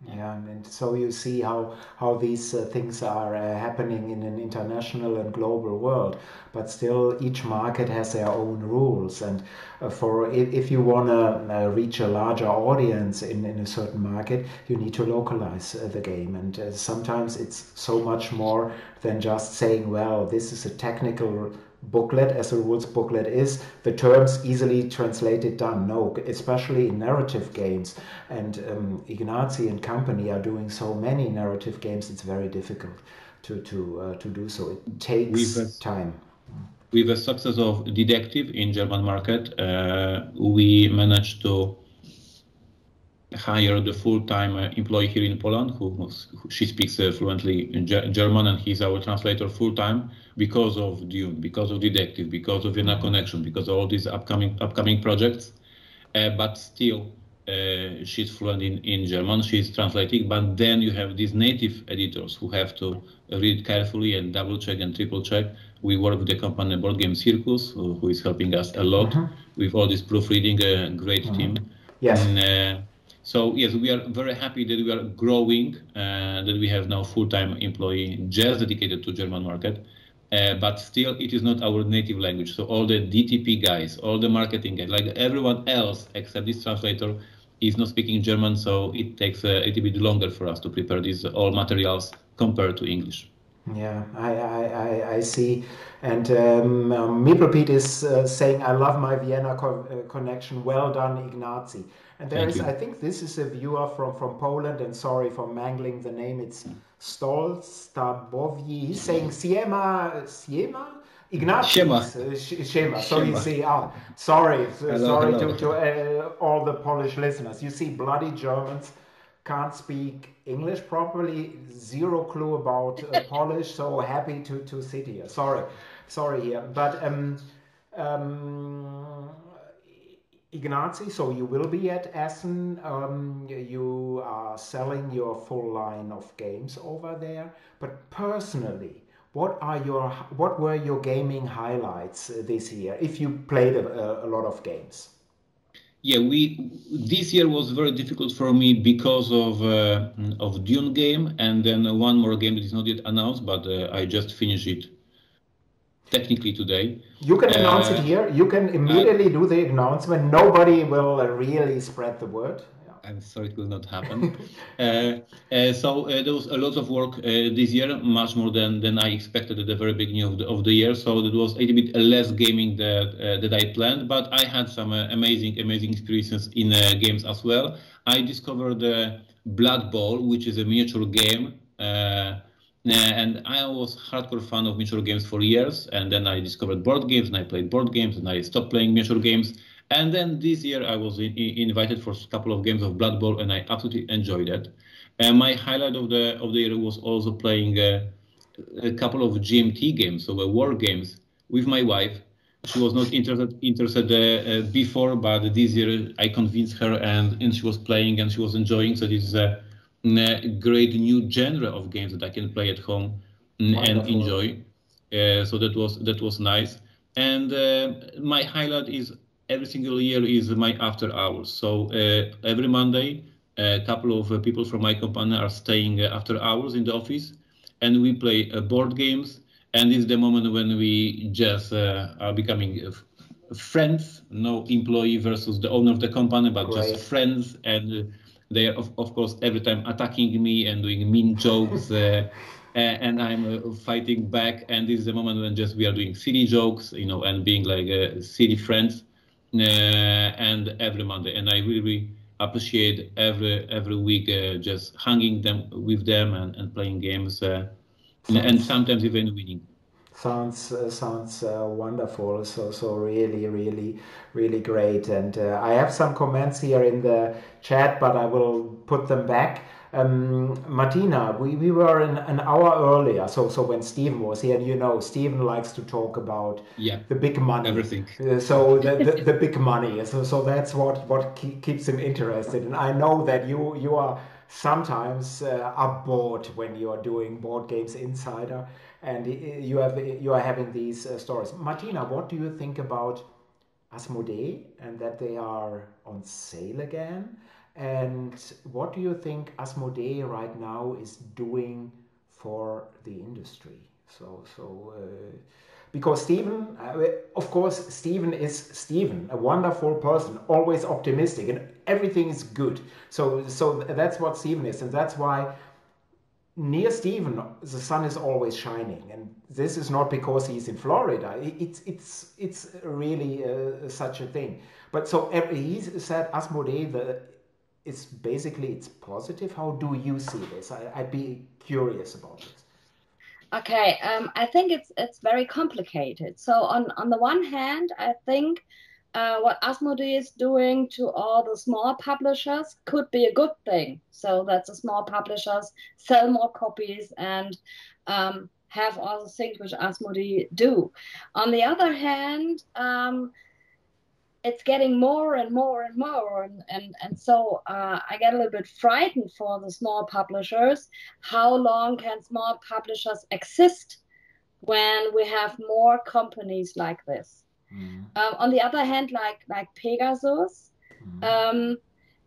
[SPEAKER 1] Yeah, and so you see how these things are happening in an international and global world. But still, each market has their own rules. And if you want to reach a larger audience in a certain market, you need to localize the game. And sometimes it's so much more than just saying, well, this is a technical booklet, as a rules booklet is, the terms easily translated done. No, especially in narrative games. And Ignacy and company are doing so many narrative games, it's very difficult to do so. It takes time.
[SPEAKER 4] With the success of Detective in German market, we managed to hire the full-time employee here in Poland, she speaks fluently in German, and he's our translator full-time because of Dune, because of Detective, because of Vienna Connection, because of all these upcoming projects. But still, she's fluent in German, she's translating, but then you have these native editors who have to read carefully and double-check and triple-check. We work with the company Board Game Circus, who is helping us a lot with all this proofreading, a great team.
[SPEAKER 1] Yes.
[SPEAKER 4] So yes, we are very happy that we are growing, that we have now full-time employee just dedicated to German market, but still it is not our native language. So all the DTP guys, all the marketing guys, like everyone else except this translator is not speaking German, so it takes a little bit longer for us to prepare these all materials compared to English.
[SPEAKER 1] Yeah, I see. And Mipropete is saying, I love my Vienna connection. Well done, Ignacy. And there is, I think this is a viewer from Poland, and sorry for mangling the name. It's Stolstabowski. He's saying Siema? Ignacy. Shema. So you see, sorry to all the Polish listeners. You see, bloody Germans can't speak English properly, zero clue about Polish, so happy to sit here. Sorry here. But Ignacy, so you will be at Essen. You are selling your full line of games over there. But personally, what were your gaming highlights this year, if you played a lot of games?
[SPEAKER 4] Yeah, this year was very difficult for me because of Dune game, and then one more game that is not yet announced, but I just finished it technically today.
[SPEAKER 1] You can announce it here. You can immediately do the announcement. Nobody will really spread the word.
[SPEAKER 4] I'm sorry, it will not happen. So there was a lot of work this year, much more than I expected at the very beginning of the year. So it was a little bit less gaming that I planned, but I had some amazing experiences in games as well. I discovered Blood Bowl, which is a miniature game. And I was a hardcore fan of miniature games for years. And then I discovered board games, and I played board games, and I stopped playing miniature games. And then this year I was invited for a couple of games of Blood Bowl, and I absolutely enjoyed it. And my highlight of the year was also playing a couple of GMT games, so war games, with my wife. She was not interested before, but this year I convinced her, and she was playing and she was enjoying. So this is a great new genre of games that I can play at home and enjoy. So that was nice. And my highlight is, every single year, is my after hours. So every Monday, a couple of people from my company are staying after hours in the office, and we play board games. And it's the moment when we just are becoming friends, no employee versus the owner of the company, but just friends. And they are, of course, every time attacking me and doing mean jokes. And I'm fighting back. And this is the moment when just we are doing silly jokes, and being like silly friends. And every Monday, and I really appreciate every week just hanging with them and playing games, and sometimes even winning.
[SPEAKER 1] Sounds wonderful. So really great. And I have some comments here in the chat, but I will put them back. Martina, we were an hour earlier, so when Stephen was here, and Stephen likes to talk about the big money,
[SPEAKER 4] everything.
[SPEAKER 1] So the big money. So that's what keeps him interested. And I know that you are sometimes are bored when you are doing Board Games Insider, and you are having these stories. Martina, what do you think about Asmodee and that they are on sale again? And what do you think Asmodee right now is doing for the industry? Because Stephen, of course, Stephen is Stephen, a wonderful person, always optimistic, and everything is good. So that's what Stephen is, and that's why near Stephen, the sun is always shining, and this is not because he's in Florida. It's really such a thing. But so he said Asmodee, it's basically it's positive. How do you see this? I'd be curious about this.
[SPEAKER 2] Okay, I think it's very complicated. So on the one hand, I think what Asmodee is doing to all the small publishers could be a good thing. So that the small publishers sell more copies and have all the things which Asmodee do. On the other hand, it's getting more and more and more, and so I get a little bit frightened for the small publishers. How long can small publishers exist when we have more companies like this? On the other hand, like Pegasus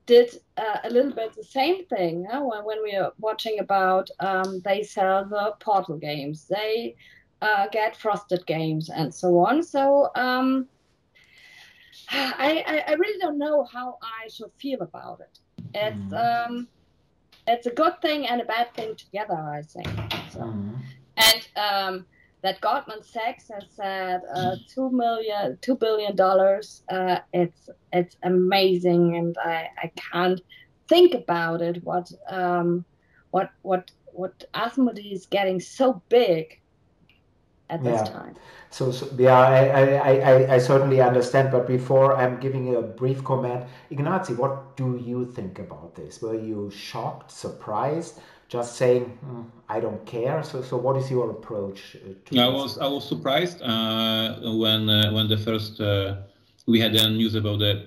[SPEAKER 2] did a little bit the same thing. When we are watching about, they sell the Portal games, they get Frosted games, and so on. So I really don't know how I should feel about it. It's a good thing and a bad thing together, I think. So. And that Goldman Sachs has said $2 billion. It's amazing, and I can't think about it. What Asmodee is getting so big at this time.
[SPEAKER 1] So yeah, I certainly understand. But before I'm giving a brief comment, Ignacy, what do you think about this? Were you shocked, surprised? Just saying, I don't care. So what is your approach to this?
[SPEAKER 4] I was surprised when the first we had the news about the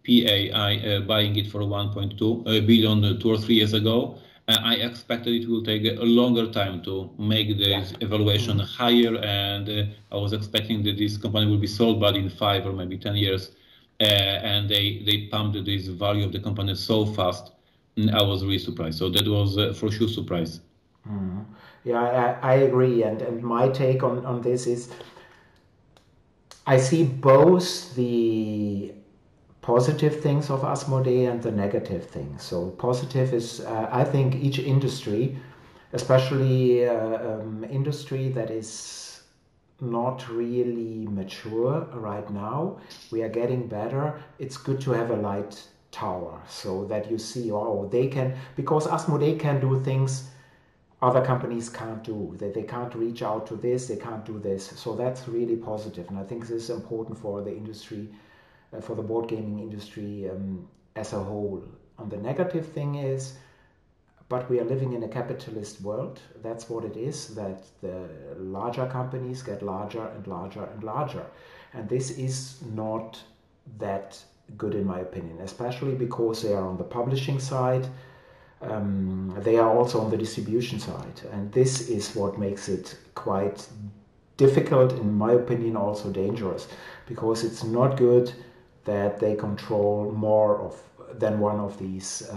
[SPEAKER 4] PAI buying it for 1.2 billion 2 or 3 years ago. I expected it will take a longer time to make this evaluation higher, and I was expecting that this company will be sold, but in 5 or maybe 10 years, and they pumped this value of the company so fast. I was really surprised. So that was for sure surprise.
[SPEAKER 1] Yeah, I agree. And my take on this is I see both the positive things of Asmodee and the negative things. So positive is, I think each industry, especially industry that is not really mature right now, we are getting better. It's good to have a light tower so that you see, oh, they can, because Asmodee can do things other companies can't do. They can't reach out to this, they can't do this. So that's really positive. And I think this is important for the industry, for the board gaming industry as a whole. And the negative thing is, but we are living in a capitalist world. That's what it is, that the larger companies get larger and larger and larger. And this is not that good in my opinion, especially because they are on the publishing side. They are also on the distribution side. And this is what makes it quite difficult, in my opinion, also dangerous, because it's not good that they control more than one of these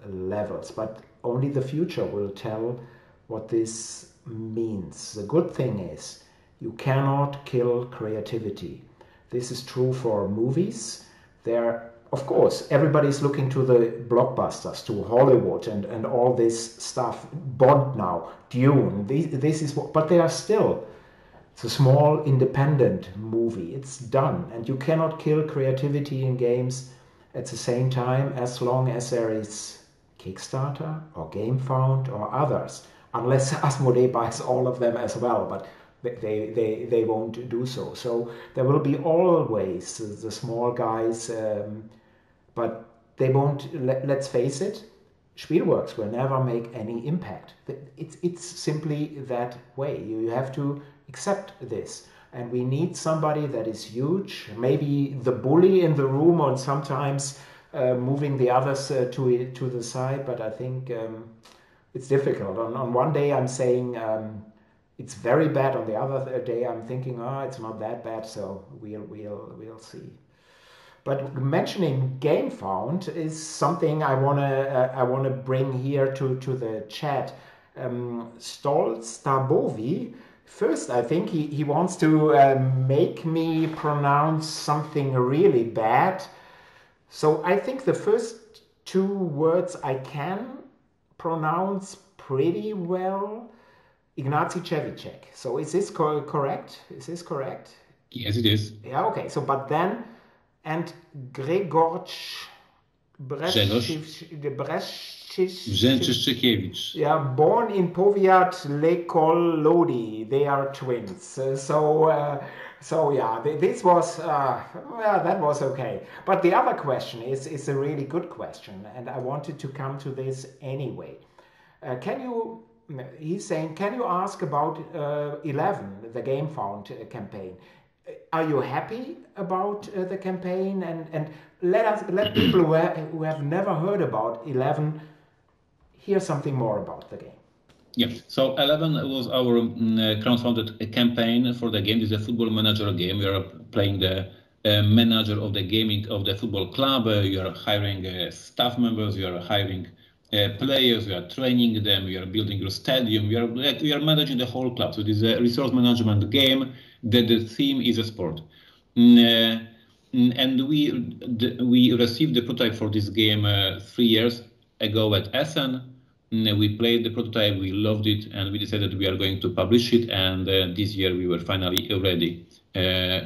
[SPEAKER 1] levels. But only the future will tell what this means. The good thing is you cannot kill creativity. This is true for movies. Of course, everybody's looking to the blockbusters, to Hollywood and all this stuff. Bond now, Dune, this is what, but they are still, it's a small independent movie. It's done, and you cannot kill creativity in games at the same time as long as there is Kickstarter or GameFound or others, unless Asmodee buys all of them as well, but they won't do so. So there will be always the small guys, but they won't, let's face it, Spielworxx will never make any impact. It's simply that way. You have to accept this. And we need somebody that is huge, maybe the bully in the room, or sometimes moving the others to the side. But I think it's difficult. On one day I'm saying it's very bad. On the other day I'm thinking, it's not that bad. So we'll see. But mentioning GameFound is something I wanna bring here to the chat. Stolstabovi, first I think he wants to make me pronounce something really bad. So I think the first two words I can pronounce pretty well. Ignacy. So is this correct? Is this correct?
[SPEAKER 4] Yes, it is.
[SPEAKER 1] Yeah, okay. So, but then, and Grzegorz
[SPEAKER 4] Brzęczyszczykiewicz.
[SPEAKER 1] Yeah, born in Powiat Lekol Lodi. They are twins. So yeah, this was well, that was okay. But the other question is a really good question, and I wanted to come to this anyway. Can you? He's saying, can you ask about 11, the GameFound campaign? Are you happy about the campaign? And let people who have never heard about 11 hear something more about the game.
[SPEAKER 4] Yeah, so 11 was our crowdfunded campaign for the game. It's a football manager game. We are playing the manager of the gaming of the football club. You are hiring staff members. You are hiring players. You are training them. You are building your stadium. You are managing the whole club. So it is a resource management game. The theme is a sport. And we received the prototype for this game 3 years ago at Essen. We played the prototype, we loved it, and we decided we are going to publish it. And this year we were finally ready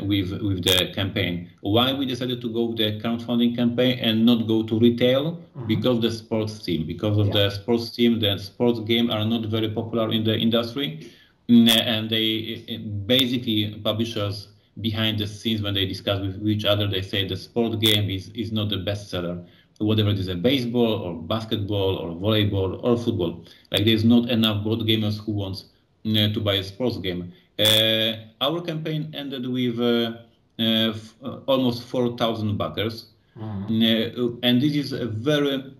[SPEAKER 4] with the campaign. Why we decided to go with the crowdfunding campaign and not go to retail? Because the sports team, because of the sports team, the sports game are not very popular in the industry, and they basically publishers behind the scenes when they discuss with each other, they say the sport game is not the bestseller. Whatever it is, a baseball or basketball or volleyball or football. Like there's not enough board gamers who wants to buy a sports game. Our campaign ended with almost 4,000 backers. And this is a very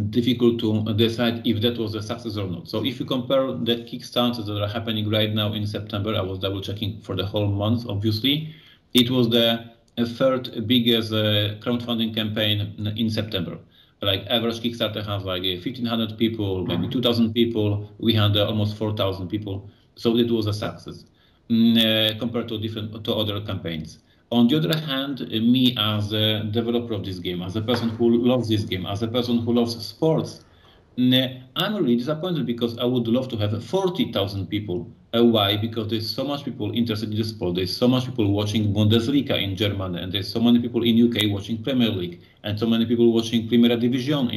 [SPEAKER 4] difficult to decide if that was a success or not. So if you compare the Kickstarters that are happening right now in September, I was double checking for the whole month, obviously, it was the third biggest crowdfunding campaign in September. Like average Kickstarter has like 1,500 people, maybe 2,000 people. We had almost 4,000 people. So it was a success compared to other campaigns. On the other hand, me as a developer of this game, as a person who loves this game, as a person who loves sports, I'm really disappointed because I would love to have 40,000 people. Why? Because there's so much people interested in the sport. There's so much people watching Bundesliga in Germany, and there's so many people in UK watching Premier League, and so many people watching Primera Division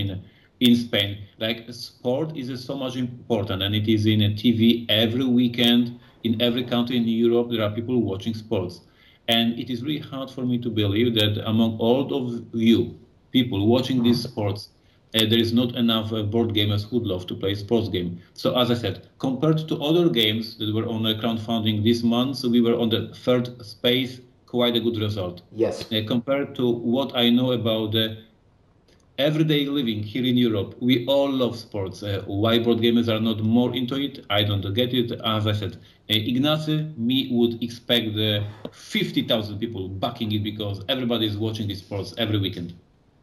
[SPEAKER 4] in Spain. Like sport is so much important, and it is in a TV every weekend in every country in Europe. There are people watching sports. And it is really hard for me to believe that among all of you people watching these sports, there is not enough board gamers who would love to play sports game. So as I said, compared to other games that were on crowdfunding this month, we were on the third space, quite a good result.
[SPEAKER 1] Yes.
[SPEAKER 4] Compared to what I know about the everyday living here in Europe, we all love sports. Why board gamers are not more into it, I don't get it. As I said, Ignacy, me would expect 50,000 people backing it because everybody is watching these sports every weekend.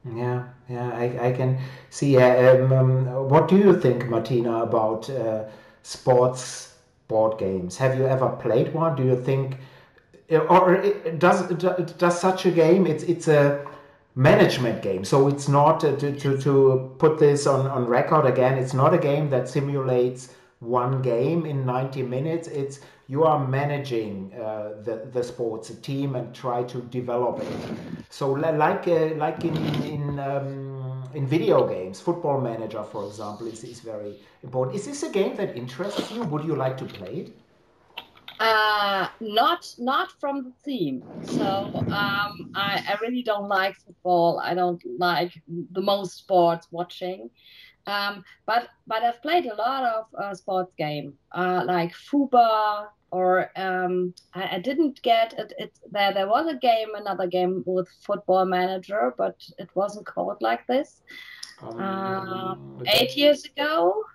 [SPEAKER 1] Yeah, I can see. What do you think, Martina, about sports board games? Have you ever played one? Do you think, or does such a game? It's a management game, so it's not to put this on record again. It's not a game that simulates one game in 90 minutes. It's you are managing the sports team and try to develop it. So like in video games, Football Manager, for example, is very important. Is this a game that interests you? Would you like to play it?
[SPEAKER 2] Not from the theme. So I really don't like football. I don't like the most sports watching. But I've played a lot of sports game like FUBA or I didn't get it. There was another game with Football Manager, but it wasn't called like this. 8 years ago.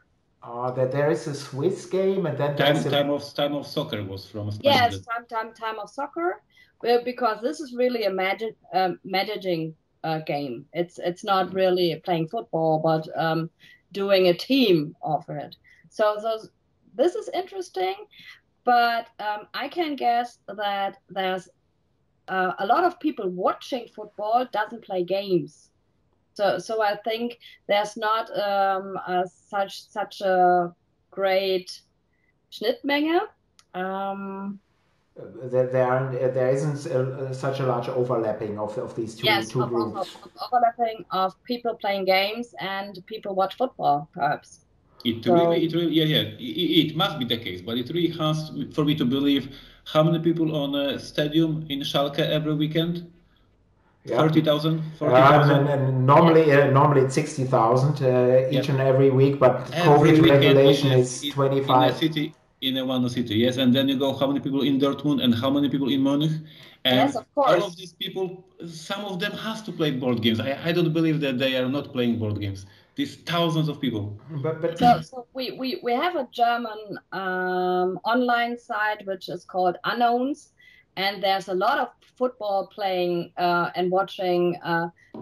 [SPEAKER 1] That there is a Swiss game, and then
[SPEAKER 4] Time of Soccer was from Spain.
[SPEAKER 2] Yes, time of Soccer, because this is really a managing game. It's not really playing football, but doing a team of it. So this is interesting, but I can guess that there's a lot of people watching football doesn't play games. So I think there's not such a great Schnittmenge.
[SPEAKER 1] There isn't such a large overlapping of these two
[SPEAKER 2] Yes,
[SPEAKER 1] two groups.
[SPEAKER 2] of overlapping of people playing games and people watch football, perhaps.
[SPEAKER 4] It really, yeah. It must be the case, but it really has for me to believe how many people on a stadium in Schalke every weekend.
[SPEAKER 1] Yeah.
[SPEAKER 4] 30,000, 40,000.
[SPEAKER 1] And normally it's 60,000 each and every week, but
[SPEAKER 4] every
[SPEAKER 1] COVID
[SPEAKER 4] weekend
[SPEAKER 1] regulation is 25.
[SPEAKER 4] In a city, in one city, yes. And then you go how many people in Dortmund and how many people in Munich. And
[SPEAKER 2] yes, of course.
[SPEAKER 4] all of these people, some of them has to play board games. I don't believe that they are not playing board games. These thousands of people.
[SPEAKER 1] But
[SPEAKER 2] so we have a German online site which is called Unknowns, and there's a lot of football playing and watching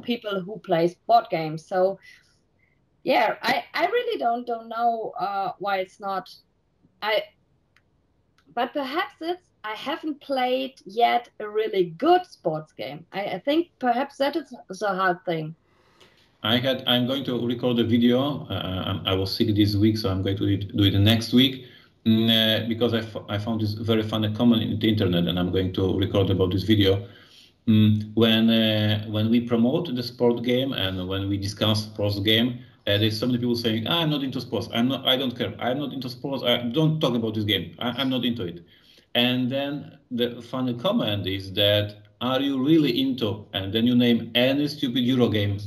[SPEAKER 2] people who play board games. So yeah, I really don't know why it's not. But perhaps I haven't played yet a really good sports game. I think perhaps that is the hard thing.
[SPEAKER 4] I'm going to record a video. I was sick this week, so I'm going to do it next week because I found this very funny comment in the internet, and I'm going to record about this video. When we promote the sport game and when we discuss sports game, there's so many people saying, I'm not into sports. I don't care. I'm not into sports. Don't talk about this game. I'm not into it. And then the funny comment is that, are you really into? And then you name any stupid Euro game.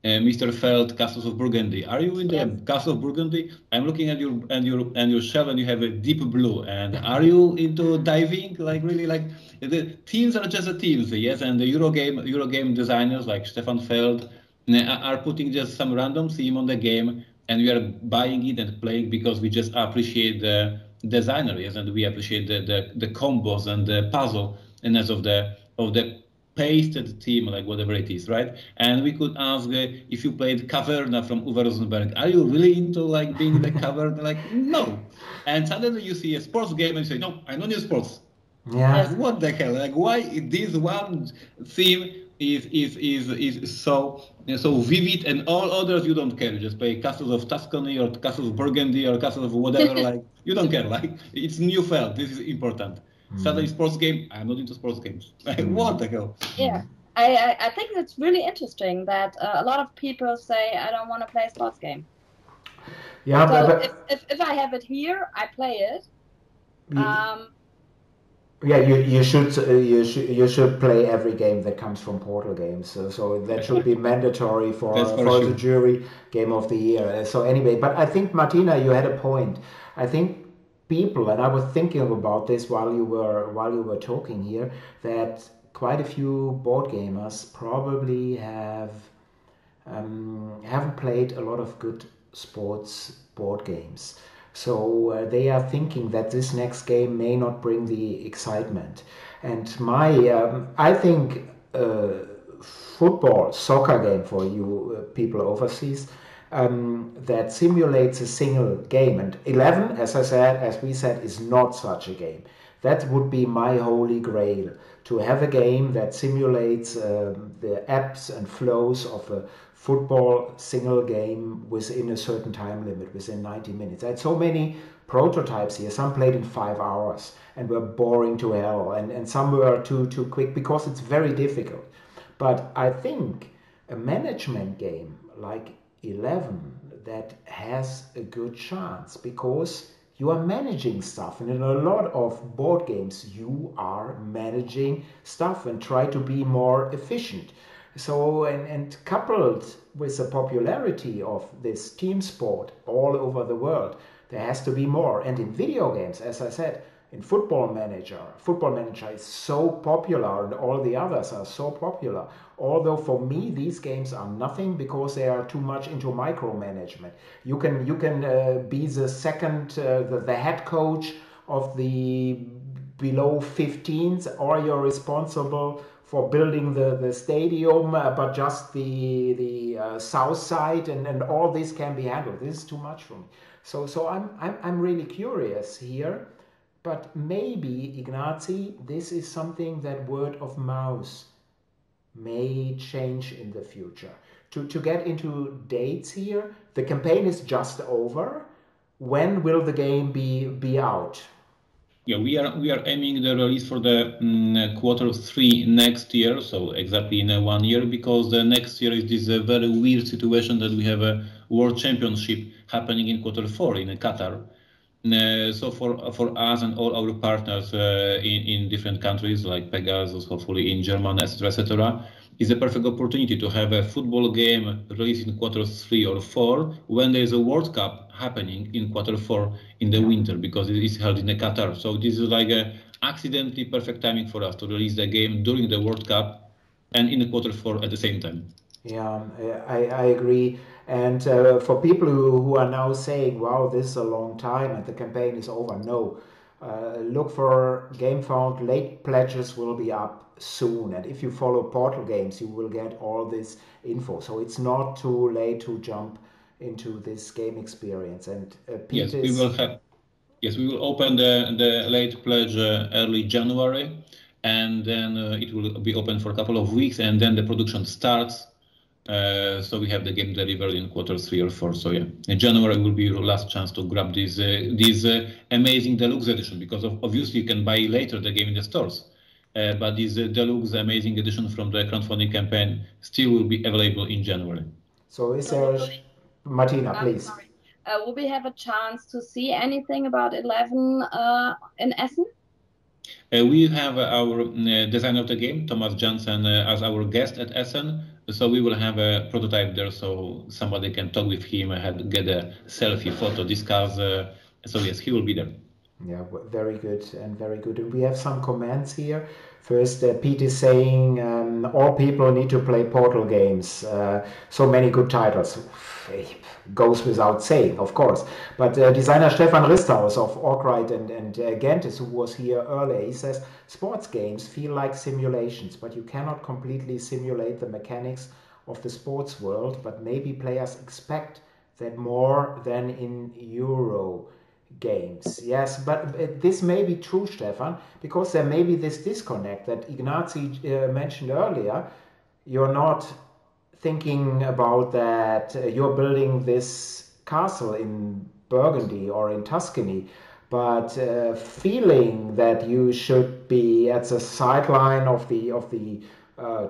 [SPEAKER 4] Mr. Feld, Castles of Burgundy. Are you in the Castle of Burgundy? I'm looking at your shelf, and you have a deep blue. And are you into diving? Like really, like the teams are just the teams, yes. And the Euro game designers like Stefan Feld are putting just some random theme on the game, and we are buying it and playing because we just appreciate the designer, yes, and we appreciate the combos and the puzzle and as of the pasted team, like whatever it is, right? And we could ask if you played Caverna from Uwe Rosenberg, are you really into like being the Caverna? Like, no. And suddenly you see a sports game and you say, no, I don't use sports.
[SPEAKER 1] Yeah.
[SPEAKER 4] Like, what the hell? Like, why this one theme is so vivid and all others you don't care? You just play Castles of Tuscany or Castles of Burgundy or Castles of whatever. Like, you don't care. Like, it's new felt. This is important. Suddenly sports game, I'm not into sports games. Like, what the hell?
[SPEAKER 2] Yeah, I think it's really interesting that a lot of people say, I don't want to play a sports game.
[SPEAKER 1] Yeah,
[SPEAKER 2] so
[SPEAKER 1] but
[SPEAKER 2] if I have it here, I play it.
[SPEAKER 1] Yeah, you should play every game that comes from Portal Games. So that should be mandatory for the jury game of the year. So anyway, but I think Martina, you had a point. I think people, and I was thinking about this while you were talking here, that quite a few board gamers probably haven't played a lot of good sports board games. So they are thinking that this next game may not bring the excitement. And I think football, soccer game for you people overseas, that simulates a single game. And 11, as we said, is not such a game. That would be my holy grail, to have a game that simulates the ebbs and flows of a football single game within a certain time limit, within 90 minutes. I had so many prototypes here. Some played in 5 hours and were boring to hell, and some were too quick because it's very difficult. But I think a management game like 11 that has a good chance, because you are managing stuff, and in a lot of board games you are managing stuff and try to be more efficient. So, and coupled with the popularity of this team sport all over the world, there has to be more. And in video games, as I said, in Football Manager is so popular, and all the others are so popular. Although for me these games are nothing, because they are too much into micromanagement. You can be the second, the head coach of the below 15s, or you're responsible for building the stadium, but just the south side, and all this can be handled. This is too much for me. So I'm really curious here. But maybe, Ignacy, this is something that word of mouth may change in the future. to get into dates here, the campaign is just over. When will the game be out?
[SPEAKER 4] Yeah, we are aiming the release for the Q3 next year, so exactly in 1 year, because the next year is this very weird situation that we have a World Championship happening in Q4 in Qatar. So for us and all our partners in different countries like Pegasus, hopefully in Germany, etc., is a perfect opportunity to have a football game released in Q3 or 4 when there is a World Cup happening in Q4 in the winter, because it is held in Qatar. So this is like a accidentally perfect timing for us to release the game during the World Cup and in the Q4 at the same time.
[SPEAKER 1] Yeah, I agree. And for people who are now saying, wow, this is a long time and the campaign is over, no. Look for GameFound. Late pledges will be up soon. And if you follow Portal Games, you will get all this info. So it's not too late to jump into this game experience. And
[SPEAKER 4] Yes, we will open the late pledge early January, and then it will be open for a couple of weeks, and then the production starts. So we have the game delivered in Q3 or 4. So yeah, in January will be your last chance to grab this amazing deluxe edition, because obviously you can buy later the game in the stores. But this deluxe amazing edition from the crowdfunding campaign still will be available in January.
[SPEAKER 1] So is there, Martina, please.
[SPEAKER 2] Sorry. Will we have a chance to see anything about 11 in Essen?
[SPEAKER 4] We have our designer of the game, Thomas Jansen, as our guest at Essen. So we will have a prototype there, so somebody can talk with him, get a selfie, photo, discuss. So yes, he will be there.
[SPEAKER 1] Yeah, very good and very good. And we have some comments here. First, Pete is saying all people need to play Portal games. So many good titles. Goes without saying, of course. But designer Stefan Risthaus of Orkrite and Gentis, who was here earlier, he says sports games feel like simulations, but you cannot completely simulate the mechanics of the sports world. But maybe players expect that more than in Euro games. Yes, but this may be true, Stefan, because there may be this disconnect that Ignacy mentioned earlier. You're not thinking about that you're building this castle in Burgundy or in Tuscany, but feeling that you should be at the sideline of the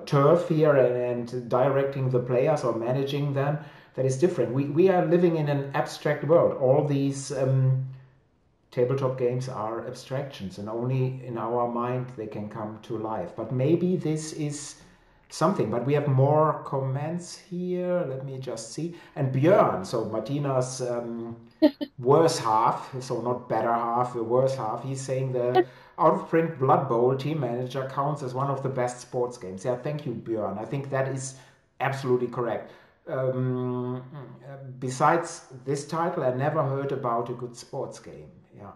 [SPEAKER 1] turf here and directing the players or managing them. That is different. We are living in an abstract world. All these tabletop games are abstractions, and only in our mind they can come to life. But maybe this is something. But we have more comments here. Let me just see. And Björn, so Martina's worse half, so not better half, the worse half, he's saying the out-of-print Blood Bowl Team Manager counts as one of the best sports games. Yeah, thank you, Björn. I think that is absolutely correct. Besides this title, I never heard about a good sports game. Yeah.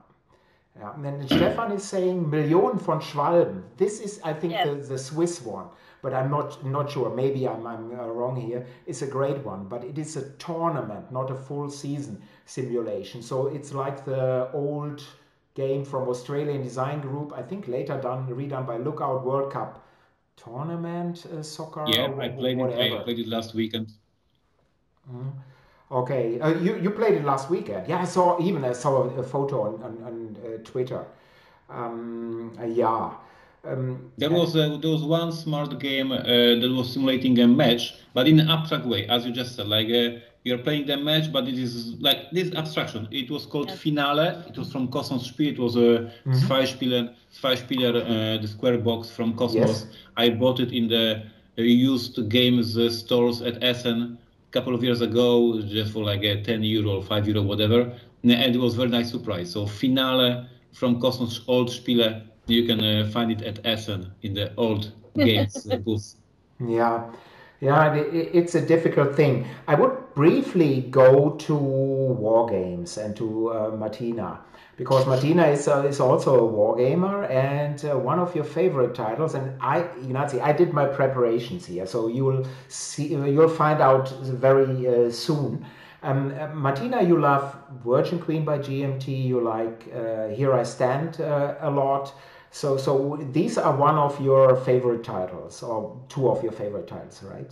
[SPEAKER 1] And then Stefan is saying Millionen von Schwalben. This is, I think, the Swiss one, but I'm not sure. Maybe I'm wrong here. It's a great one, but it is a tournament, not a full season simulation. So it's like the old game from Australian Design Group. I think later redone by Lookout World Cup tournament soccer.
[SPEAKER 4] Yeah, I played it last weekend.
[SPEAKER 1] Okay, you played it last weekend. Yeah, I saw a photo on Twitter. Yeah.
[SPEAKER 4] There was one smart game that was simulating a match, but in an abstract way, as you just said. Like you're playing the match, but it is like this abstraction. It was called Finale. It was from Cosmos Spiel. It was a Zweispieler, the square box from Cosmos. Yes. I bought it in the used games stores at Essen a couple of years ago, just for like a 10 euro or 5 euro, whatever. And it was a very nice surprise. So Finale from Cosmos Old Spiele, you can find it at Essen in the old games booth.
[SPEAKER 1] Yeah, it's a difficult thing. I would briefly go to war games and to Martina, because Martina is also a wargamer and one of your favorite titles. And Ignacy, I did my preparations here, so you'll find out very soon. Martina, you love Virgin Queen by GMT. You like Here I Stand a lot. So these are one of your favorite titles, or two of your favorite titles, right?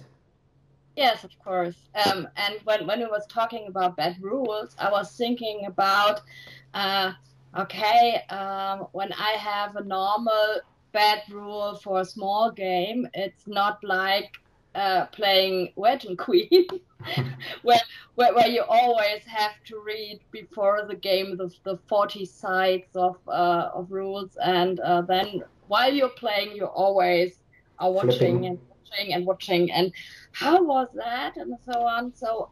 [SPEAKER 2] Yes, of course. And when we was talking about bad rules, I was thinking about, okay, when I have a normal bad rule for a small game, it's not like playing Legend Queen, where, where you always have to read before the game the 40 sides of rules, and then while you're playing, you always are watching
[SPEAKER 1] Flipping.
[SPEAKER 2] and watching and watching, and how was that, and so on. So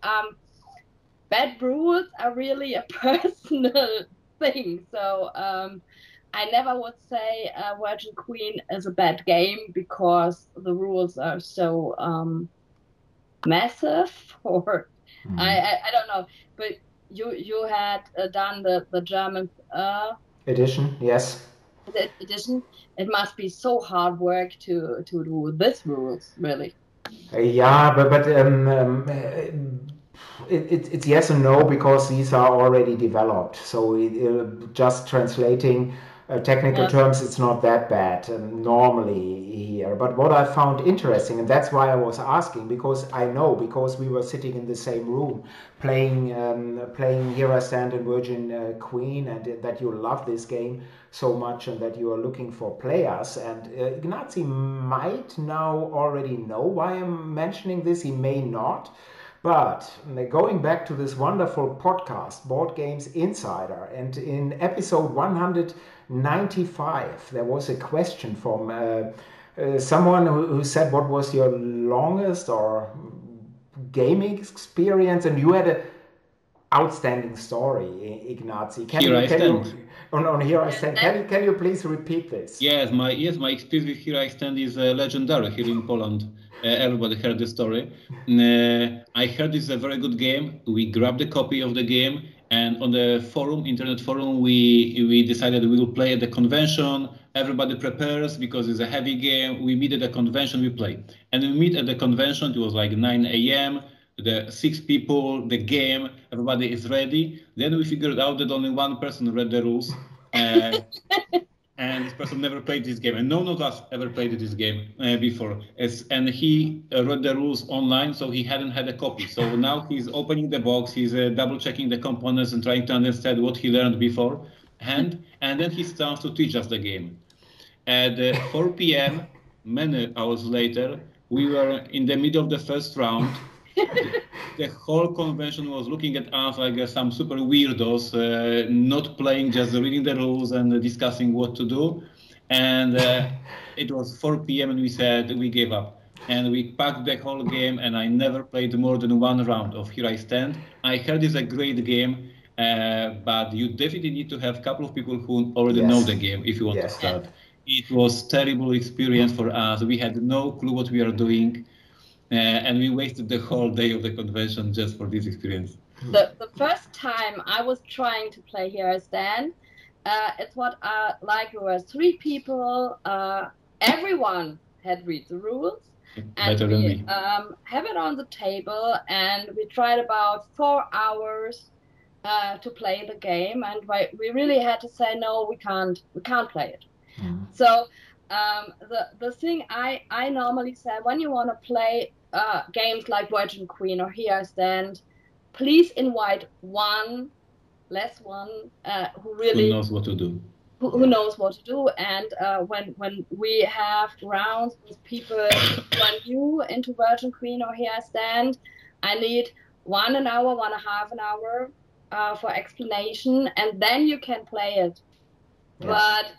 [SPEAKER 2] bad rules are really a personal thing. So I never would say Virgin Queen is a bad game because the rules are so massive, or I don't know. But you had done the German
[SPEAKER 1] Edition, yes.
[SPEAKER 2] edition. It must be so hard work to do this rules, really.
[SPEAKER 1] Yeah, but it's yes and no because these are already developed. So just translating technical
[SPEAKER 2] Yes.
[SPEAKER 1] terms, it's not that bad normally here. But what I found interesting, and that's why I was asking, because I know because we were sitting in the same room playing Here I Stand and Virgin Queen, and that you love this game so much and that you are looking for players. And Ignacy might now already know why I'm mentioning this. He may not. But going back to this wonderful podcast, Board Games Insider, and in episode 195, there was a question from someone who said, what was your longest or gaming experience? And you had a outstanding story, Ignacy. On Here I Stand. Can you please repeat this?
[SPEAKER 4] Yes, my experience with Here I Stand is legendary here in Poland. Everybody heard the story. I heard it's a very good game. We grabbed a copy of the game, and on the internet forum, we decided we will play at the convention. Everybody prepares because it's a heavy game. We meet at the convention, we play. And we meet at the convention, it was like 9 a.m., the 6 people, the game, everybody is ready. Then we figured out that only one person read the rules. And this person never played this game, and none of us ever played this game before. And he read the rules online, so he hadn't had a copy. So now he's opening the box, he's double checking the components and trying to understand what he learned beforehand, and then he starts to teach us the game. At 4 p.m., many hours later, we were in the middle of the first round. The whole convention was looking at us like some super weirdos, not playing, just reading the rules and discussing what to do. And it was 4 p.m. and we said we gave up. And we packed the whole game, and I never played more than one round of Here I Stand. I heard it's a great game, but you definitely need to have a couple of people who already know the game if you want to start. It was a terrible experience for us. We had no clue what we are doing. And we wasted the whole day of the convention just for this experience.
[SPEAKER 2] The first time I was trying to play Here I Stand, it's what like there were 3 people. Everyone had read the rules, and
[SPEAKER 4] Better than me.
[SPEAKER 2] Have it on the table, and we tried about 4 hours to play the game, and we really had to say no, we can't play it. So the thing I normally say, when you want to play games like Virgin Queen or Here I Stand, please invite one who really
[SPEAKER 4] knows what to do.
[SPEAKER 2] Who knows what to do. And when we have rounds with people who are new into Virgin Queen or Here I Stand, I need 1 hour, 1.5 hours for explanation, and then you can play it. Yeah. But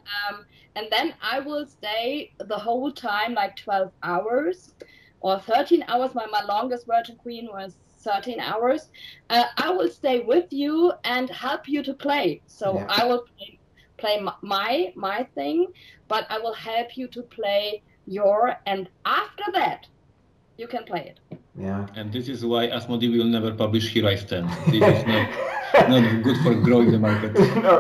[SPEAKER 2] and then I will stay the whole time, like 12 hours or 13 hours. My longest Virgin Queen was 13 hours. I will stay with you and help you to play. So I will play my thing, but I will help you to play and after that, you can play it.
[SPEAKER 1] Yeah.
[SPEAKER 4] And this is why Asmodee will never publish Here I Stand. This is not good for growing the market.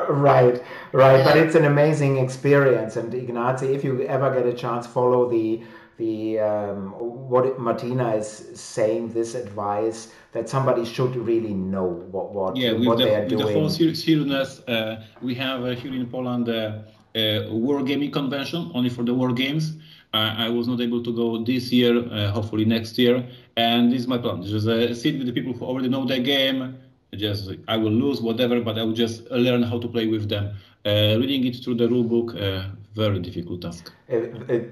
[SPEAKER 1] Right. Yeah. But it's an amazing experience. And Ignacy, if you ever get a chance, follow the what Martina is saying, this advice that somebody should really know what they are doing.
[SPEAKER 4] With the whole seriousness, we have here in Poland a wargaming convention only for the war games. I was not able to go this year, hopefully next year. And this is my plan. Just sit with the people who already know the game. Just I will lose whatever, but I will just learn how to play with them. Reading it through the rule book, very difficult task.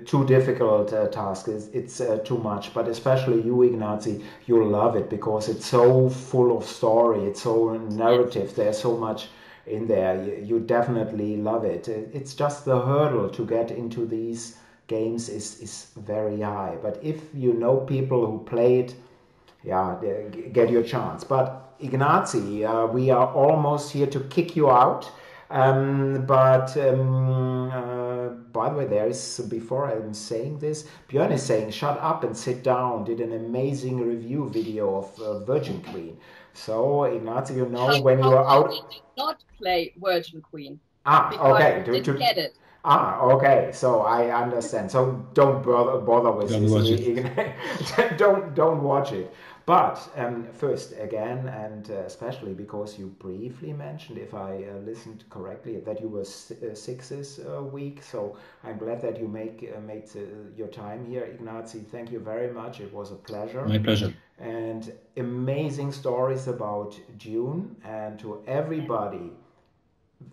[SPEAKER 1] Too difficult task. It's too much. But especially you, Ignacy, you'll love it because it's so full of story. It's so narrative. There's so much in there. You definitely love it. It's just the hurdle to get into these games is very high. But if you know people who play it, yeah, get your chance. But Ignacy, we are almost here to kick you out. By the way, there is, before I'm saying this, Björn is saying, shut up and sit down, did an amazing review video of Virgin Queen. So, Ignacy, you know, when you are out...
[SPEAKER 2] I did not play Virgin Queen.
[SPEAKER 1] Okay.
[SPEAKER 2] Didn't get it.
[SPEAKER 1] Okay. So I understand. So don't bother with
[SPEAKER 4] Don't
[SPEAKER 1] this.
[SPEAKER 4] watch it.
[SPEAKER 1] don't watch it. But first, again, and especially because you briefly mentioned, if I listened correctly, that you were sick this week. So I'm glad that you made your time here, Ignacy. Thank you very much. It was a pleasure.
[SPEAKER 4] My pleasure.
[SPEAKER 1] And amazing stories about Dune. And to everybody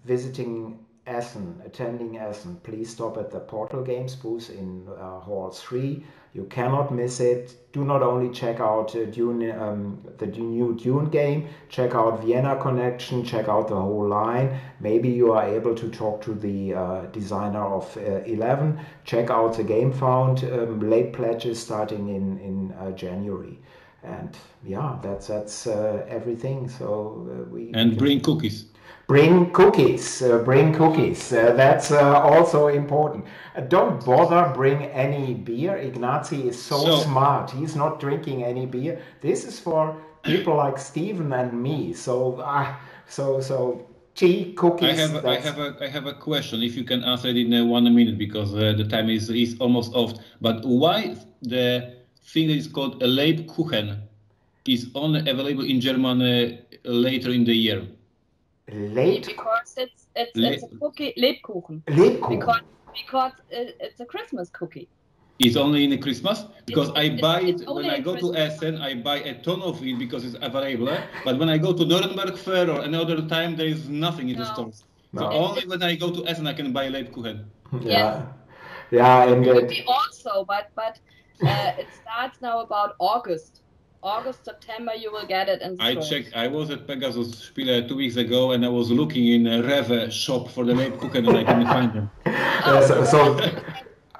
[SPEAKER 1] visiting Essen, attending Essen, please stop at the Portal Games booth in Hall 3. You cannot miss it. Do not only check out Dune, the new Dune game, check out Vienna Connection, check out the whole line. Maybe you are able to talk to the designer of 11. Check out the Game Found late pledges starting in January. And yeah, that's everything. So we
[SPEAKER 4] bring cookies.
[SPEAKER 1] Bring cookies. That's also important. Don't bother bring any beer. Ignacy is so smart. He's not drinking any beer. This is for people like Steven and me. So tea, cookies.
[SPEAKER 4] I have a question. If you can answer it in 1 minute, because the time is almost off. But why the thing that is called a Lebkuchen is only available in German later in the year?
[SPEAKER 2] Because it's a cookie, Lebkuchen. Because it's a Christmas cookie.
[SPEAKER 4] It's only in Christmas? Because I buy it when I go to Essen, I buy a ton of it because it's available. But when I go to Nuremberg Fair or another time, there is nothing in the stores. So only when I go to Essen, I can buy Lebkuchen.
[SPEAKER 1] Yeah. And
[SPEAKER 2] we also, but it starts now about August, September, you will get it in the stores.
[SPEAKER 4] Checked. I was at Pegasus Spiele 2 weeks ago, and I was looking in a Rewe shop for the Lebkuchen, and I couldn't find them.
[SPEAKER 1] So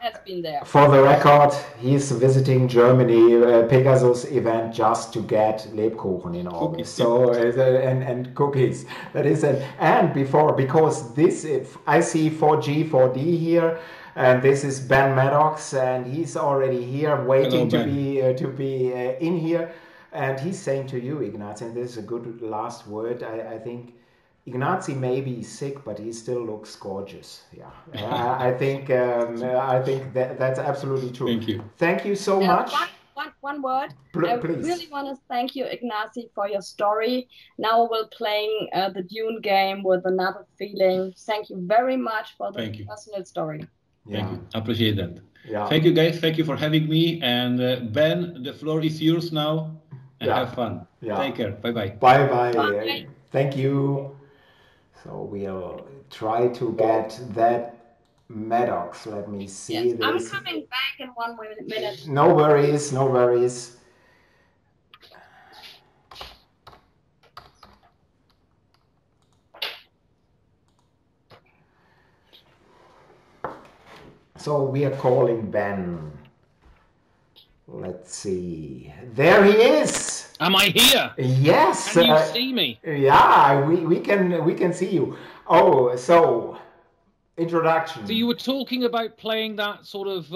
[SPEAKER 2] has been there.
[SPEAKER 1] For the record, he's visiting Germany, Pegasus event, just to get Lebkuchen in August. So and cookies. That is it. And because this, I see 4G, 4D here. And this is Ben Maddox, and he's already here, waiting to be in here. And he's saying to you, Ignacy, and this is a good last word. I think Ignacy may be sick, but he still looks gorgeous. Yeah, I think that's absolutely true. Thank you so much.
[SPEAKER 2] One word.
[SPEAKER 1] Please.
[SPEAKER 2] I really want to thank you, Ignacy, for your story. Now we're playing the Dune game with another feeling. Thank you very much for the personal story.
[SPEAKER 1] Yeah.
[SPEAKER 4] Thank you. I appreciate that.
[SPEAKER 1] Yeah.
[SPEAKER 4] Thank you, guys. Thank you for having me. And Ben, the floor is yours now. And have fun. Yeah. Take care. Bye-bye.
[SPEAKER 1] Bye-bye. Thank you. So we'll try to get that Maddox. Let me see this.
[SPEAKER 2] I'm coming back in 1 minute.
[SPEAKER 1] No worries. So we are calling Ben. Let's see. There he is.
[SPEAKER 5] Am I here?
[SPEAKER 1] Yes.
[SPEAKER 5] Can you see me?
[SPEAKER 1] Yeah, we can see you. Oh, so introduction.
[SPEAKER 5] So you were talking about playing that sort of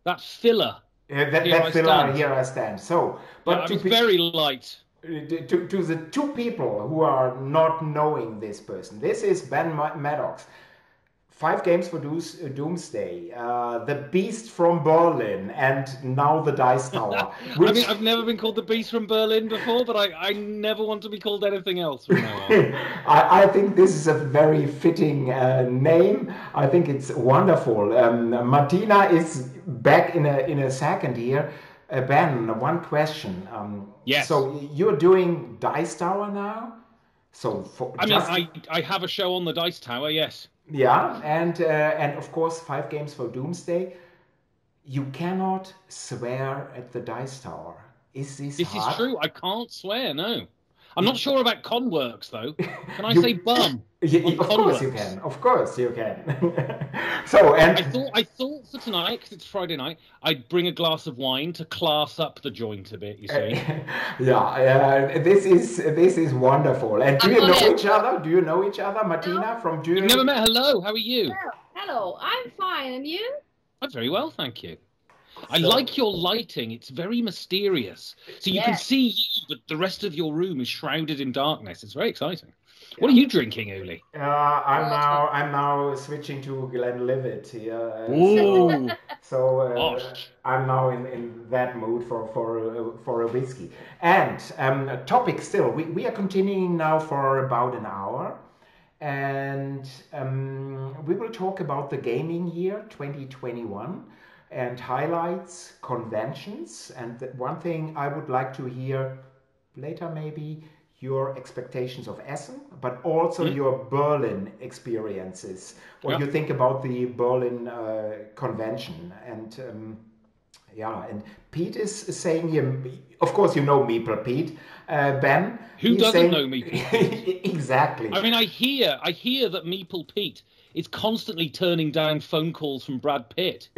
[SPEAKER 5] that filler.
[SPEAKER 1] That filler. Here I stand. So, but
[SPEAKER 5] it's very light.
[SPEAKER 1] To the two people who are not knowing this person, this is Ben Maddox. 5 games for Doomsday, The Beast from Berlin, and now The Dice Tower.
[SPEAKER 5] I mean, I've never been called The Beast from Berlin before, but I never want to be called anything else from now on.
[SPEAKER 1] I think this is a very fitting name. I think it's wonderful. Martina is back in a second here. Ben, one question.
[SPEAKER 3] Yes.
[SPEAKER 1] So you're doing Dice Tower now? So
[SPEAKER 5] I have a show on the Dice Tower, yes.
[SPEAKER 1] Yeah, and of course 5 games for Doomsday. You cannot swear at the Dice Tower. Is this
[SPEAKER 5] This
[SPEAKER 1] hard?
[SPEAKER 5] is true. I can't swear, no. I'm not sure about ConWorxx, though. Can I say bum?
[SPEAKER 1] Of course you can. Of course you can. So, and
[SPEAKER 5] I thought for tonight, because it's Friday night, I'd bring a glass of wine to class up the joint a bit. You see?
[SPEAKER 1] This is wonderful. And do you know each other? Do you know each other, Martina, from Germany?
[SPEAKER 5] You've never met. Hello, how are you?
[SPEAKER 2] Hello, I'm fine, and you?
[SPEAKER 5] I'm very well, thank you. I like your lighting. It's very mysterious. So you can see you, but the rest of your room is shrouded in darkness. It's very exciting. What are you drinking, Uli?
[SPEAKER 1] I'm now switching to Glenlivet here.
[SPEAKER 5] Ooh.
[SPEAKER 1] So I'm now in that mood for a whiskey. And topic still, we are continuing now for about an hour. And we will talk about the gaming year 2021 and highlights, conventions. And one thing I would like to hear later maybe, your expectations of Essen, but also your Berlin experiences. What you think about the Berlin convention. And and Pete is saying here, of course you know Meeple Pete, Ben.
[SPEAKER 5] Who doesn't know Meeple Pete?
[SPEAKER 1] Exactly.
[SPEAKER 5] I mean, I hear that Meeple Pete is constantly turning down phone calls from Brad Pitt.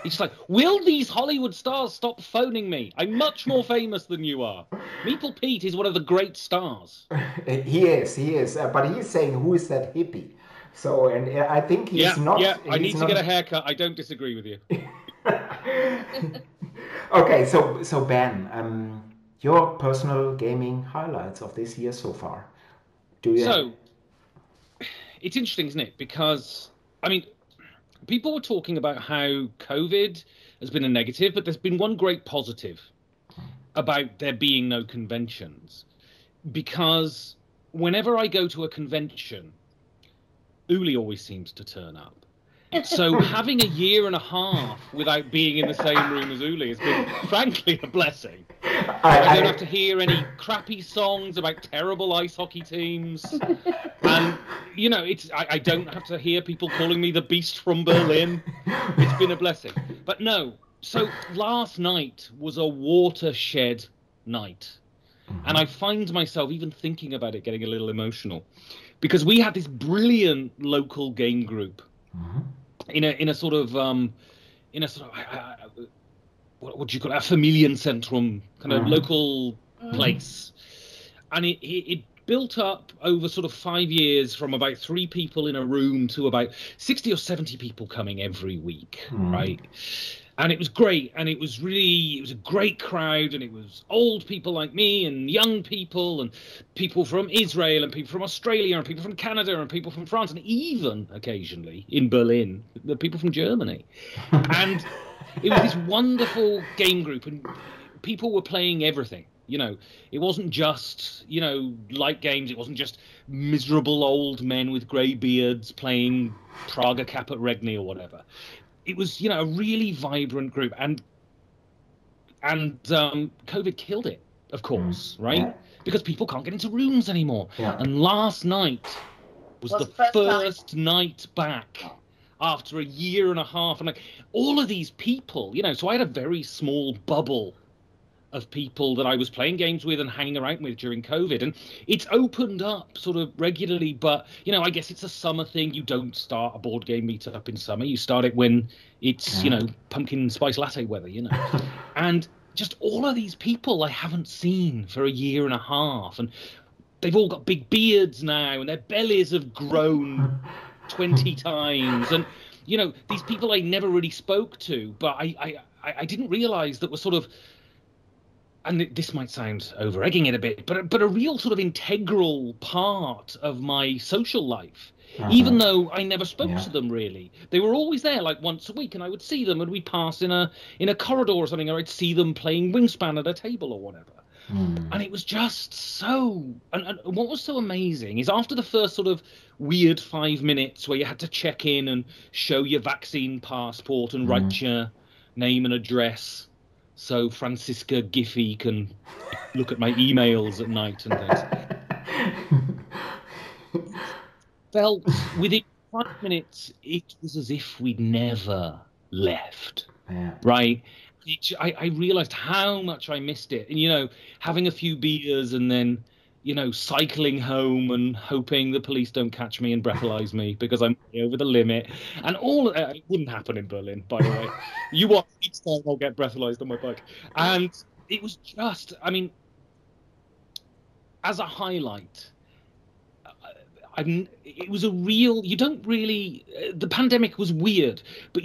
[SPEAKER 5] He's just like, will these Hollywood stars stop phoning me? I'm much more famous than you are. Meeple Pete is one of the great stars.
[SPEAKER 1] He is. But he's saying, who is that hippie? So, and I think he's not.
[SPEAKER 5] Yeah, I need to get a haircut. I don't disagree with you.
[SPEAKER 1] Okay, so Ben, your personal gaming highlights of this year so far.
[SPEAKER 5] So, it's interesting, isn't it? Because, I mean, people were talking about how COVID has been a negative, but there's been one great positive about there being no conventions. Because whenever I go to a convention, Uli always seems to turn up. So having a year and a half without being in the same room as Uli has been, frankly, a blessing. I don't have to hear any crappy songs about terrible ice hockey teams. And, you know, I don't have to hear people calling me the Beast from Berlin. It's been a blessing. But no, so last night was a watershed night. And I find myself even thinking about it getting a little emotional. Because we had this brilliant local game group. In a sort of what do you call it, a Familienzentrum kind of local place, and it built up over sort of 5 years from about 3 people in a room to about 60 or 70 people coming every week, right? And it was great, and it was a great crowd, and it was old people like me and young people and people from Israel and people from Australia and people from Canada and people from France and even occasionally in Berlin, the people from Germany. And it was this wonderful game group, and people were playing everything. You know, it wasn't just, you know, light games. It wasn't just miserable old men with grey beards playing Praga Caput Regni or whatever. It was, you know, a really vibrant group, and COVID killed it, of course, right? Yeah. Because people can't get into rooms anymore. Yeah. And last night was the first night back after a year and a half, and like all of these people, you know. So I had a very small bubble of people that I was playing games with and hanging around with during COVID. And it's opened up sort of regularly, but, you know, I guess it's a summer thing. You don't start a board game meetup in summer. You start it when it's, you know, pumpkin spice latte weather, you know. And just all of these people I haven't seen for a year and a half. And they've all got big beards now, and their bellies have grown 20 times. And, you know, these people I never really spoke to, but I didn't realize that were sort of, and this might sound over-egging it a bit, but a real sort of integral part of my social life, even though I never spoke to them really. They were always there, like once a week, and I would see them, and we'd pass in a corridor or something, or I'd see them playing Wingspan at a table or whatever. And it was just so... And what was so amazing is after the first sort of weird 5 minutes where you had to check in and show your vaccine passport and write your name and address so Franziska Giffey can look at my emails at night and things. Felt within 5 minutes, it was as if we'd never left.
[SPEAKER 1] Yeah.
[SPEAKER 5] Right? I realized how much I missed it. And, you know, having a few beers and then, you know, cycling home and hoping the police don't catch me and breathalyze me because I'm over the limit. And all it wouldn't happen in Berlin, by the way. You watch each time I'll get breathalyzed on my bike. And it was just, I mean, as a highlight, it was a real, you don't really, the pandemic was weird, but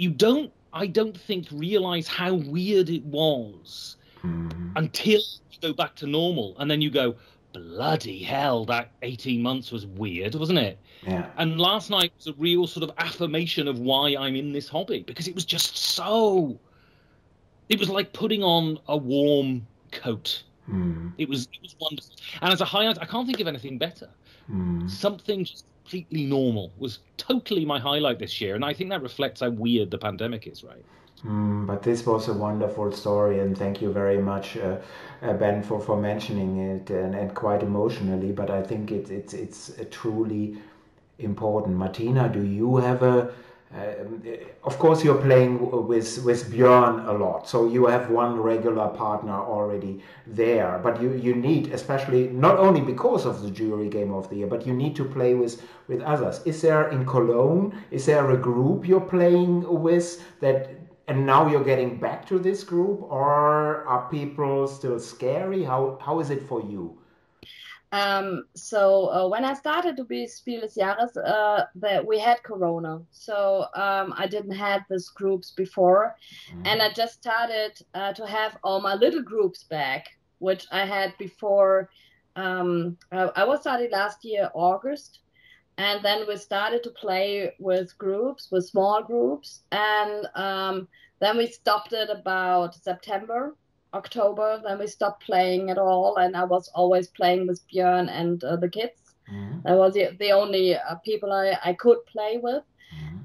[SPEAKER 5] I don't think realize how weird it was until you go back to normal. And then you go, bloody hell, that 18 months was weird, wasn't it?
[SPEAKER 1] Yeah.
[SPEAKER 5] And last night was a real sort of affirmation of why I'm in this hobby, because it was just so, it was like putting on a warm coat. It was wonderful. And as a highlight, I can't think of anything better. Something just completely normal was totally my highlight this year, and I think that reflects how weird the pandemic is, right?
[SPEAKER 1] But this was a wonderful story, and thank you very much, Ben, for mentioning it, and quite emotionally. But I think it's truly important. Martina, do you have a? Of course, you're playing with Björn a lot, so you have one regular partner already there. But you need, especially not only because of the jury game of the year, but you need to play with others. Is there in Cologne? Is there a group you're playing with that? And now you're getting back to this group, or are people still scary? How is it for you?
[SPEAKER 2] So when I started to be Spiel des Jahres, we had Corona, so I didn't have these groups before, and I just started to have all my little groups back, which I had before. I was started last year August, and then we started to play with groups, with small groups, and then we stopped it about September. October, then we stopped playing at all, and I was always playing with Björn and the kids. That was the only people I could play with.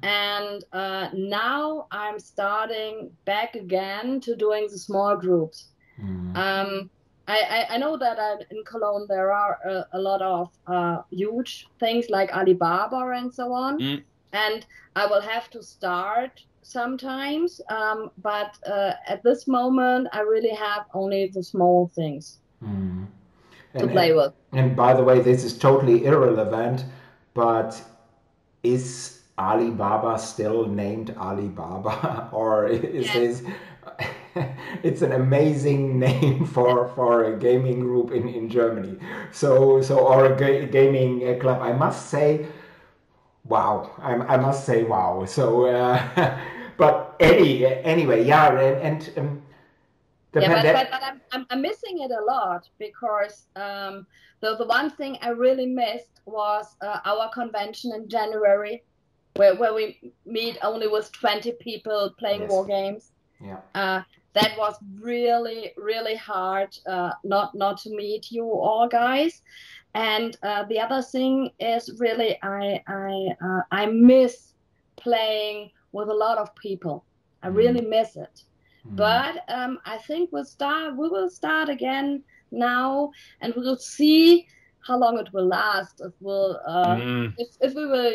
[SPEAKER 2] And now I'm starting back again to doing the small groups. I know that in Cologne there are a lot of huge things like Alibaba and so on, and I will have to start sometimes, but at this moment I really have only the small things to play with.
[SPEAKER 1] And by the way, this is totally irrelevant, but is Alibaba still named Alibaba, or is this? It's an amazing name for a gaming group in Germany. So or a gaming club. I must say, wow. I must say, wow. So, but anyway, yeah, and
[SPEAKER 2] but I'm missing it a lot, because the one thing I really missed was our convention in January, where we meet only with 20 people playing war games.
[SPEAKER 1] Yeah.
[SPEAKER 2] That was really, really hard not to meet you all guys. And the other thing is really I miss playing with a lot of people. I really miss it. But I think we will start again now, and we will see how long it will last. If we'll if we will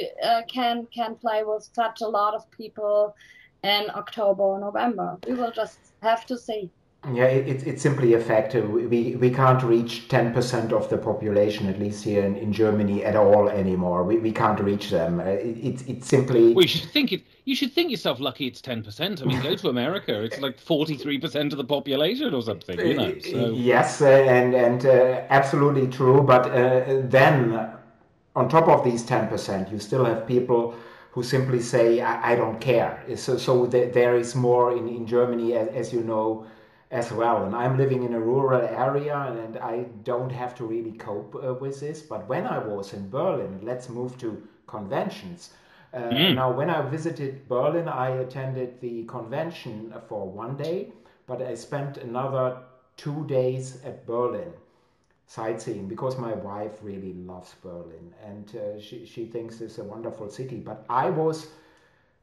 [SPEAKER 2] can play with such a lot of people in October or November. We will just have to see.
[SPEAKER 1] Yeah, it's simply a fact. We can't reach 10% of the population, at least here in Germany, at all anymore. We can't reach them. It's simply.
[SPEAKER 5] Well, you should think yourself lucky. It's 10%. I mean, go to America. It's like 43% of the population or something. You know. So.
[SPEAKER 1] Yes, and absolutely true. But then, on top of these 10%, you still have people who simply say, I don't care. So there is more in Germany, as you know, as well. And I'm living in a rural area, and I don't have to really cope with this. But when I was in Berlin, let's move to conventions. Now, when I visited Berlin, I attended the convention for 1 day, but I spent another 2 days at Berlin sightseeing, because my wife really loves Berlin, and she thinks it's a wonderful city. But I was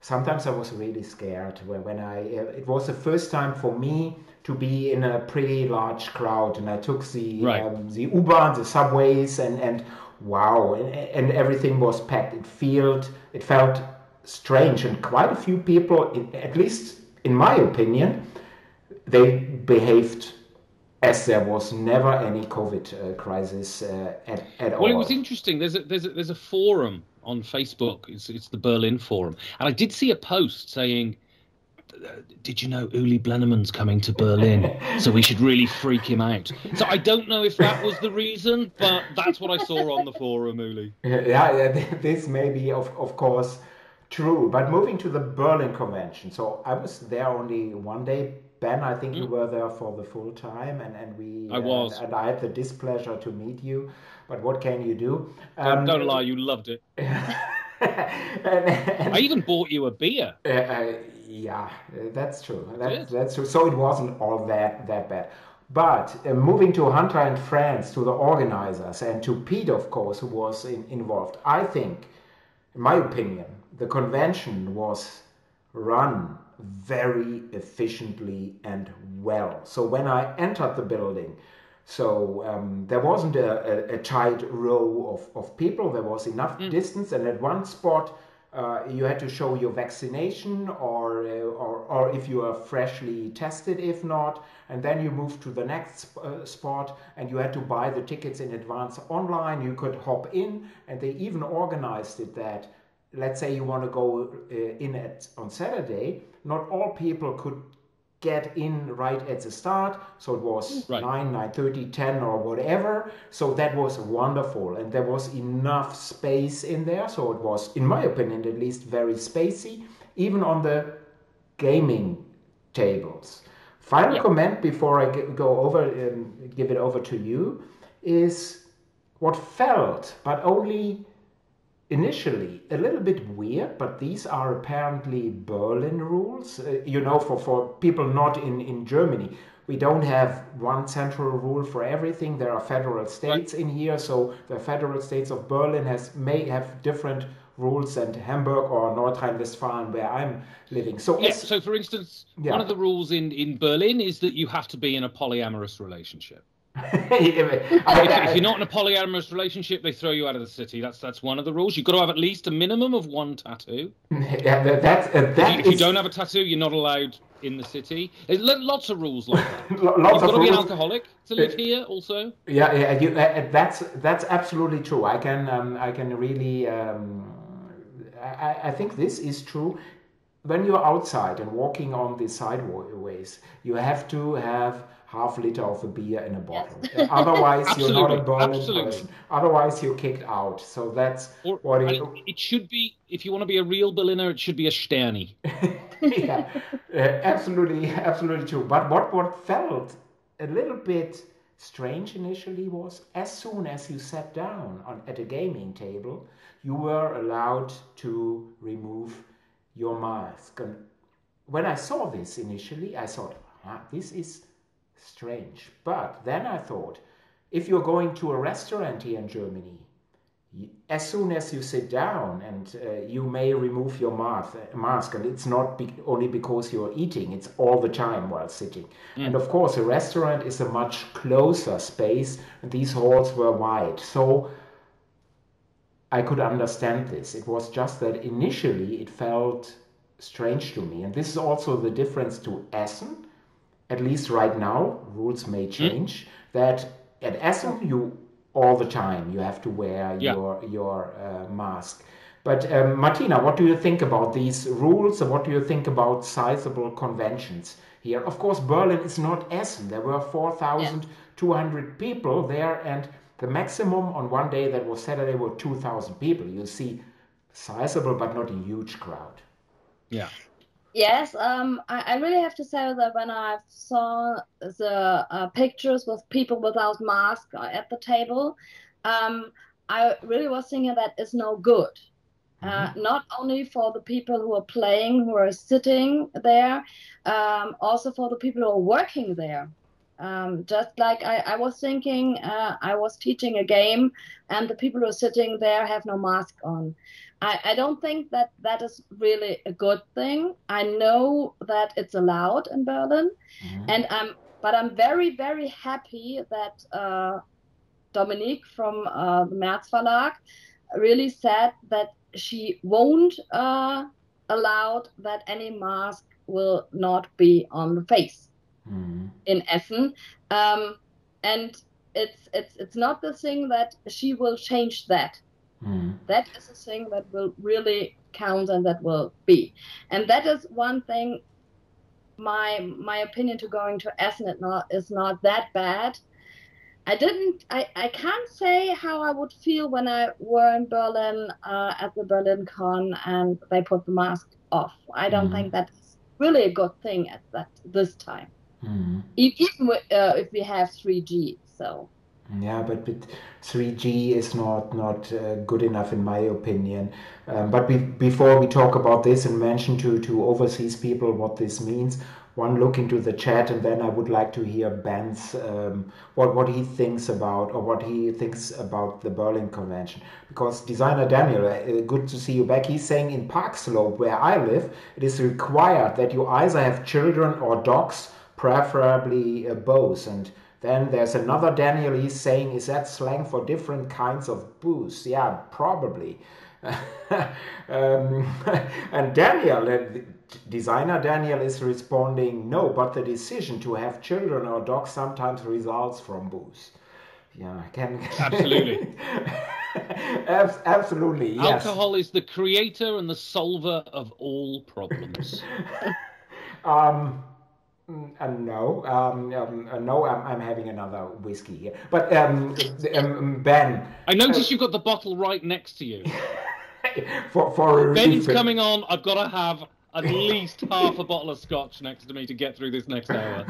[SPEAKER 1] sometimes I was really scared when it was the first time for me to be in a pretty large crowd, and I took the U-Bahn, the subways, and wow, and everything was packed. It felt strange, and quite a few people, at least in my opinion, they behaved as there was never any COVID crisis at all.
[SPEAKER 5] Well, it was interesting. There's a forum on Facebook. It's the Berlin forum, and I did see a post saying, "Did you know Uli Blenneman's coming to Berlin? So we should really freak him out." So I don't know if that was the reason, but that's what I saw on the forum, Uli.
[SPEAKER 1] Yeah, this may be of course true. But moving to the Berlin Convention, so I was there only one day. Ben, I think you were there for the full time, and
[SPEAKER 5] I was,
[SPEAKER 1] and I had the displeasure to meet you. But what can you do?
[SPEAKER 5] Don't lie, you loved it. I even bought you a beer.
[SPEAKER 1] Yeah, that's true. That's true. So it wasn't all that bad. But moving to Hunter and friends, to the organizers, and to Pete, of course, who was involved, I think, in my opinion, the convention was run very efficiently and well. So when I entered the building, there wasn't a tight row of people. There was enough distance, and at one spot you had to show your vaccination or if you are freshly tested, if not, and then you moved to the next spot, and you had to buy the tickets in advance online. You could hop in, and they even organized it that, let's say you want to go in on Saturday, not all people could get in right at the start, so it was 9:30, 10 or whatever. So that was wonderful, and there was enough space in there, so it was, in my opinion at least, very spacey, even on the gaming tables. Final comment before I go over and give it over to you is what felt, but only initially, a little bit weird, but these are apparently Berlin rules. For people not in Germany, we don't have one central rule for everything. There are federal states in here, so the federal states of Berlin may have different rules than Hamburg or Nordrhein-Westfalen, where I'm living. So
[SPEAKER 5] so for instance, one of the rules in Berlin is that you have to be in a polyamorous relationship. If you're not in a polyamorous relationship, they throw you out of the city. That's one of the rules. You've got to have at least a minimum of one tattoo. If you don't have a tattoo, you're not allowed in the city. There's lots of rules like that. You've got to be an alcoholic to live here, also.
[SPEAKER 1] That's absolutely true. I can really. I think this is true. When you're outside and walking on the sideways, you have to have half liter of a beer in a bottle. Yes. Otherwise, you're not a Berlin person. Otherwise, you're kicked out. So that's what
[SPEAKER 5] it should be. If you want to be a real Berliner, it should be a Sterni.
[SPEAKER 1] Absolutely true. But what felt a little bit strange initially was, as soon as you sat down at a gaming table, you were allowed to remove your mask. And when I saw this initially, I thought, this is strange. But then I thought, if you're going to a restaurant here in Germany, as soon as you sit down, and you may remove your mask, and it's not only because you're eating, it's all the time while sitting. And of course, a restaurant is a much closer space, and these halls were wide. So I could understand this. It was just that initially it felt strange to me. And this is also the difference to Essen. At least right now, rules may change. That at Essen, all the time you have to wear your mask. But Martina, what do you think about these rules? And what do you think about sizable conventions here? Of course, Berlin is not Essen. There were 4,200 people there, and the maximum on one day, that was Saturday, were 2,000 people. You see, sizable but not a huge crowd.
[SPEAKER 5] Yeah.
[SPEAKER 2] Yes, I really have to say that when I saw the pictures with people without masks at the table, I really was thinking that is no good. Not only for the people who are playing, who are sitting there, also for the people who are working there. Just like I was thinking, I was teaching a game and the people who are sitting there have no mask on. I don't think that that is really a good thing. I know that it's allowed in Berlin, but I'm very, very happy that Dominique from the März Verlag really said that she won't allow that any mask will not be on the face in Essen. And it's not the thing that she will change that. That is a thing that will really count and that will be. And that is one thing, my opinion to going to Essen is not that bad. I can't say how I would feel when I were in Berlin at the Berlin Con and they put the mask off. I don't think that's really a good thing at this time. Even if we have 3G, so.
[SPEAKER 1] Yeah, but 3G is not good enough in my opinion. But before we talk about this and mention to overseas people what this means, one look into the chat, and then I would like to hear Ben's what he thinks about, or what he thinks about the Berlin Convention. Because designer Daniel, good to see you back. He's saying in Park Slope, where I live, it is required that you either have children or dogs, preferably both. And then there's another Daniel, he's saying, is that slang for different kinds of booze? Yeah, probably. And Daniel, designer Daniel is responding, no, but the decision to have children or dogs sometimes results from booze. Yeah,
[SPEAKER 5] absolutely.
[SPEAKER 1] Absolutely, yes.
[SPEAKER 5] Alcohol is the creator and the solver of all problems.
[SPEAKER 1] No, I'm having another whiskey here. But Ben,
[SPEAKER 5] I notice you've got the bottle right next to you.
[SPEAKER 1] for
[SPEAKER 5] Ben's coming on. I've got to have at least half a bottle of scotch next to me to get through this next hour.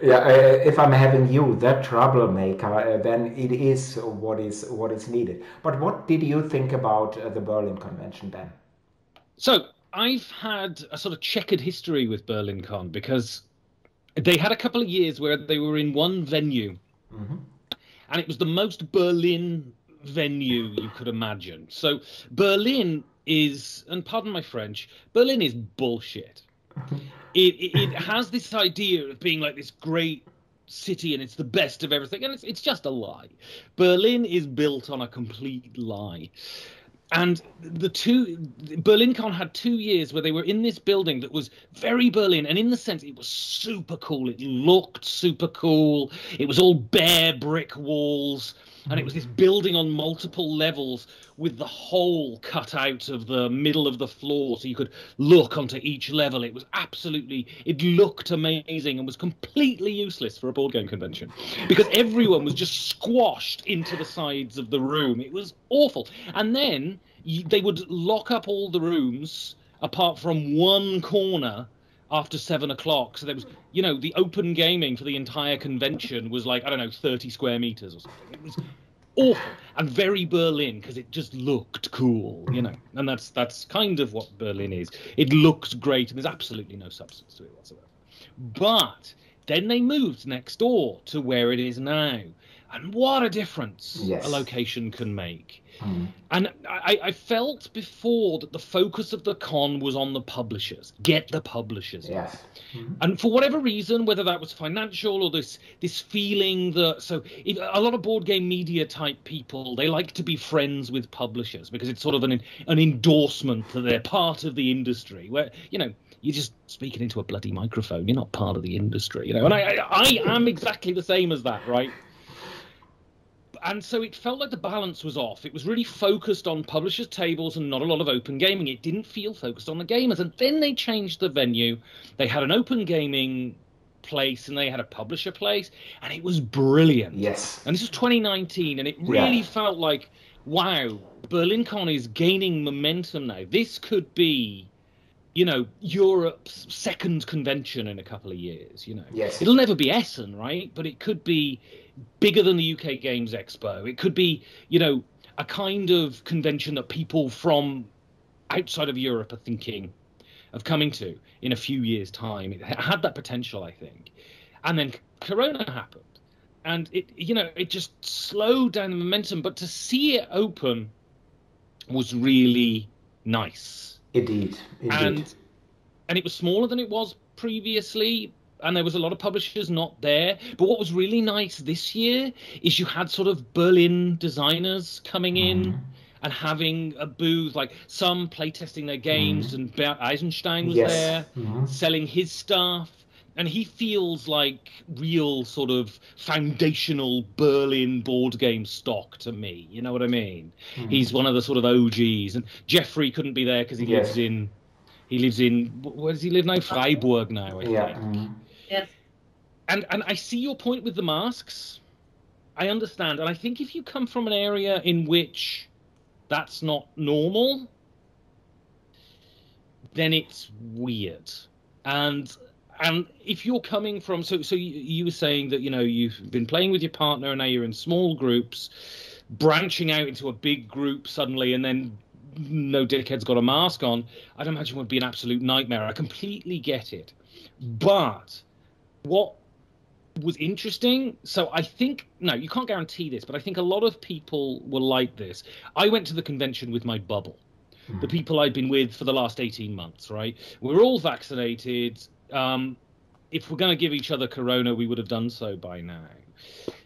[SPEAKER 1] Yeah, if I'm having you, that troublemaker, then it is what is needed. But what did you think about the Berlin Convention, Ben?
[SPEAKER 5] So I've had a sort of checkered history with Berlin Con because they had a couple of years where they were in one venue, and it was the most Berlin venue you could imagine. So Berlin is, and pardon my French, Berlin is bullshit. It has this idea of being like this great city and it's the best of everything, and it's just a lie. Berlin is built on a complete lie. And BerlinCon had 2 years where they were in this building that was very Berlin, and in the sense it was super cool. It looked super cool. It was all bare brick walls, and it was this building on multiple levels with the hole cut out of the middle of the floor so you could look onto each level. It looked amazing and was completely useless for a board game convention because everyone was just squashed into the sides of the room. It was awful. And then they would lock up all the rooms apart from one corner after 7 o'clock. So there was, the open gaming for the entire convention was like, 30 square meters or something. It was awful and very Berlin because it just looked cool, and that's kind of what Berlin is. It looks great and there's absolutely no substance to it whatsoever. But then they moved next door to where it is now. And what a difference a location can make. And I felt before that the focus of the con was on the publishers. Get the publishers.
[SPEAKER 1] Yes.
[SPEAKER 5] And for whatever reason, whether that was financial or this feeling that... a lot of board game media type people, they like to be friends with publishers because it's sort of an endorsement that they're part of the industry. Where, you're just speaking into a bloody microphone. You're not part of the industry, And I am exactly the same as that, right? And so it felt like the balance was off. It was really focused on publishers' tables and not a lot of open gaming. It didn't feel focused on the gamers. And then they changed the venue. They had an open gaming place and they had a publisher place. And it was brilliant.
[SPEAKER 1] Yes.
[SPEAKER 5] And this was 2019. And it really felt like, wow, BerlinCon is gaining momentum now. This could be, Europe's second convention in a couple of years,
[SPEAKER 1] Yes.
[SPEAKER 5] It'll never be Essen, right? But it could be bigger than the UK Games Expo. It could be, a kind of convention that people from outside of Europe are thinking of coming to in a few years' time. It had that potential, I think. And then Corona happened. And it just slowed down the momentum. But to see it open was really nice.
[SPEAKER 1] Indeed.
[SPEAKER 5] And it was smaller than it was previously. And there was a lot of publishers not there. But what was really nice this year is you had sort of Berlin designers coming in and having a booth, like some playtesting their games, and Bert Eisenstein was there selling his stuff. And he feels like real sort of foundational Berlin board game stock to me. You know what I mean? He's one of the sort of OGs. And Jeffrey couldn't be there because he lives in, where does he live now? Freiburg now, I think.
[SPEAKER 2] Yes.
[SPEAKER 5] And I see your point with the masks. I understand. And I think if you come from an area in which that's not normal, then it's weird. And if you're coming from, so you were saying that, you've been playing with your partner and now you're in small groups, branching out into a big group suddenly, and then no dickhead's got a mask on, I'd imagine would be an absolute nightmare. I completely get it. But what was interesting, so I think, no, you can't guarantee this, but I think a lot of people were like this. I went to the convention with my bubble, the people I'd been with for the last 18 months, right? We're all vaccinated. If we're going to give each other corona, we would have done so by now.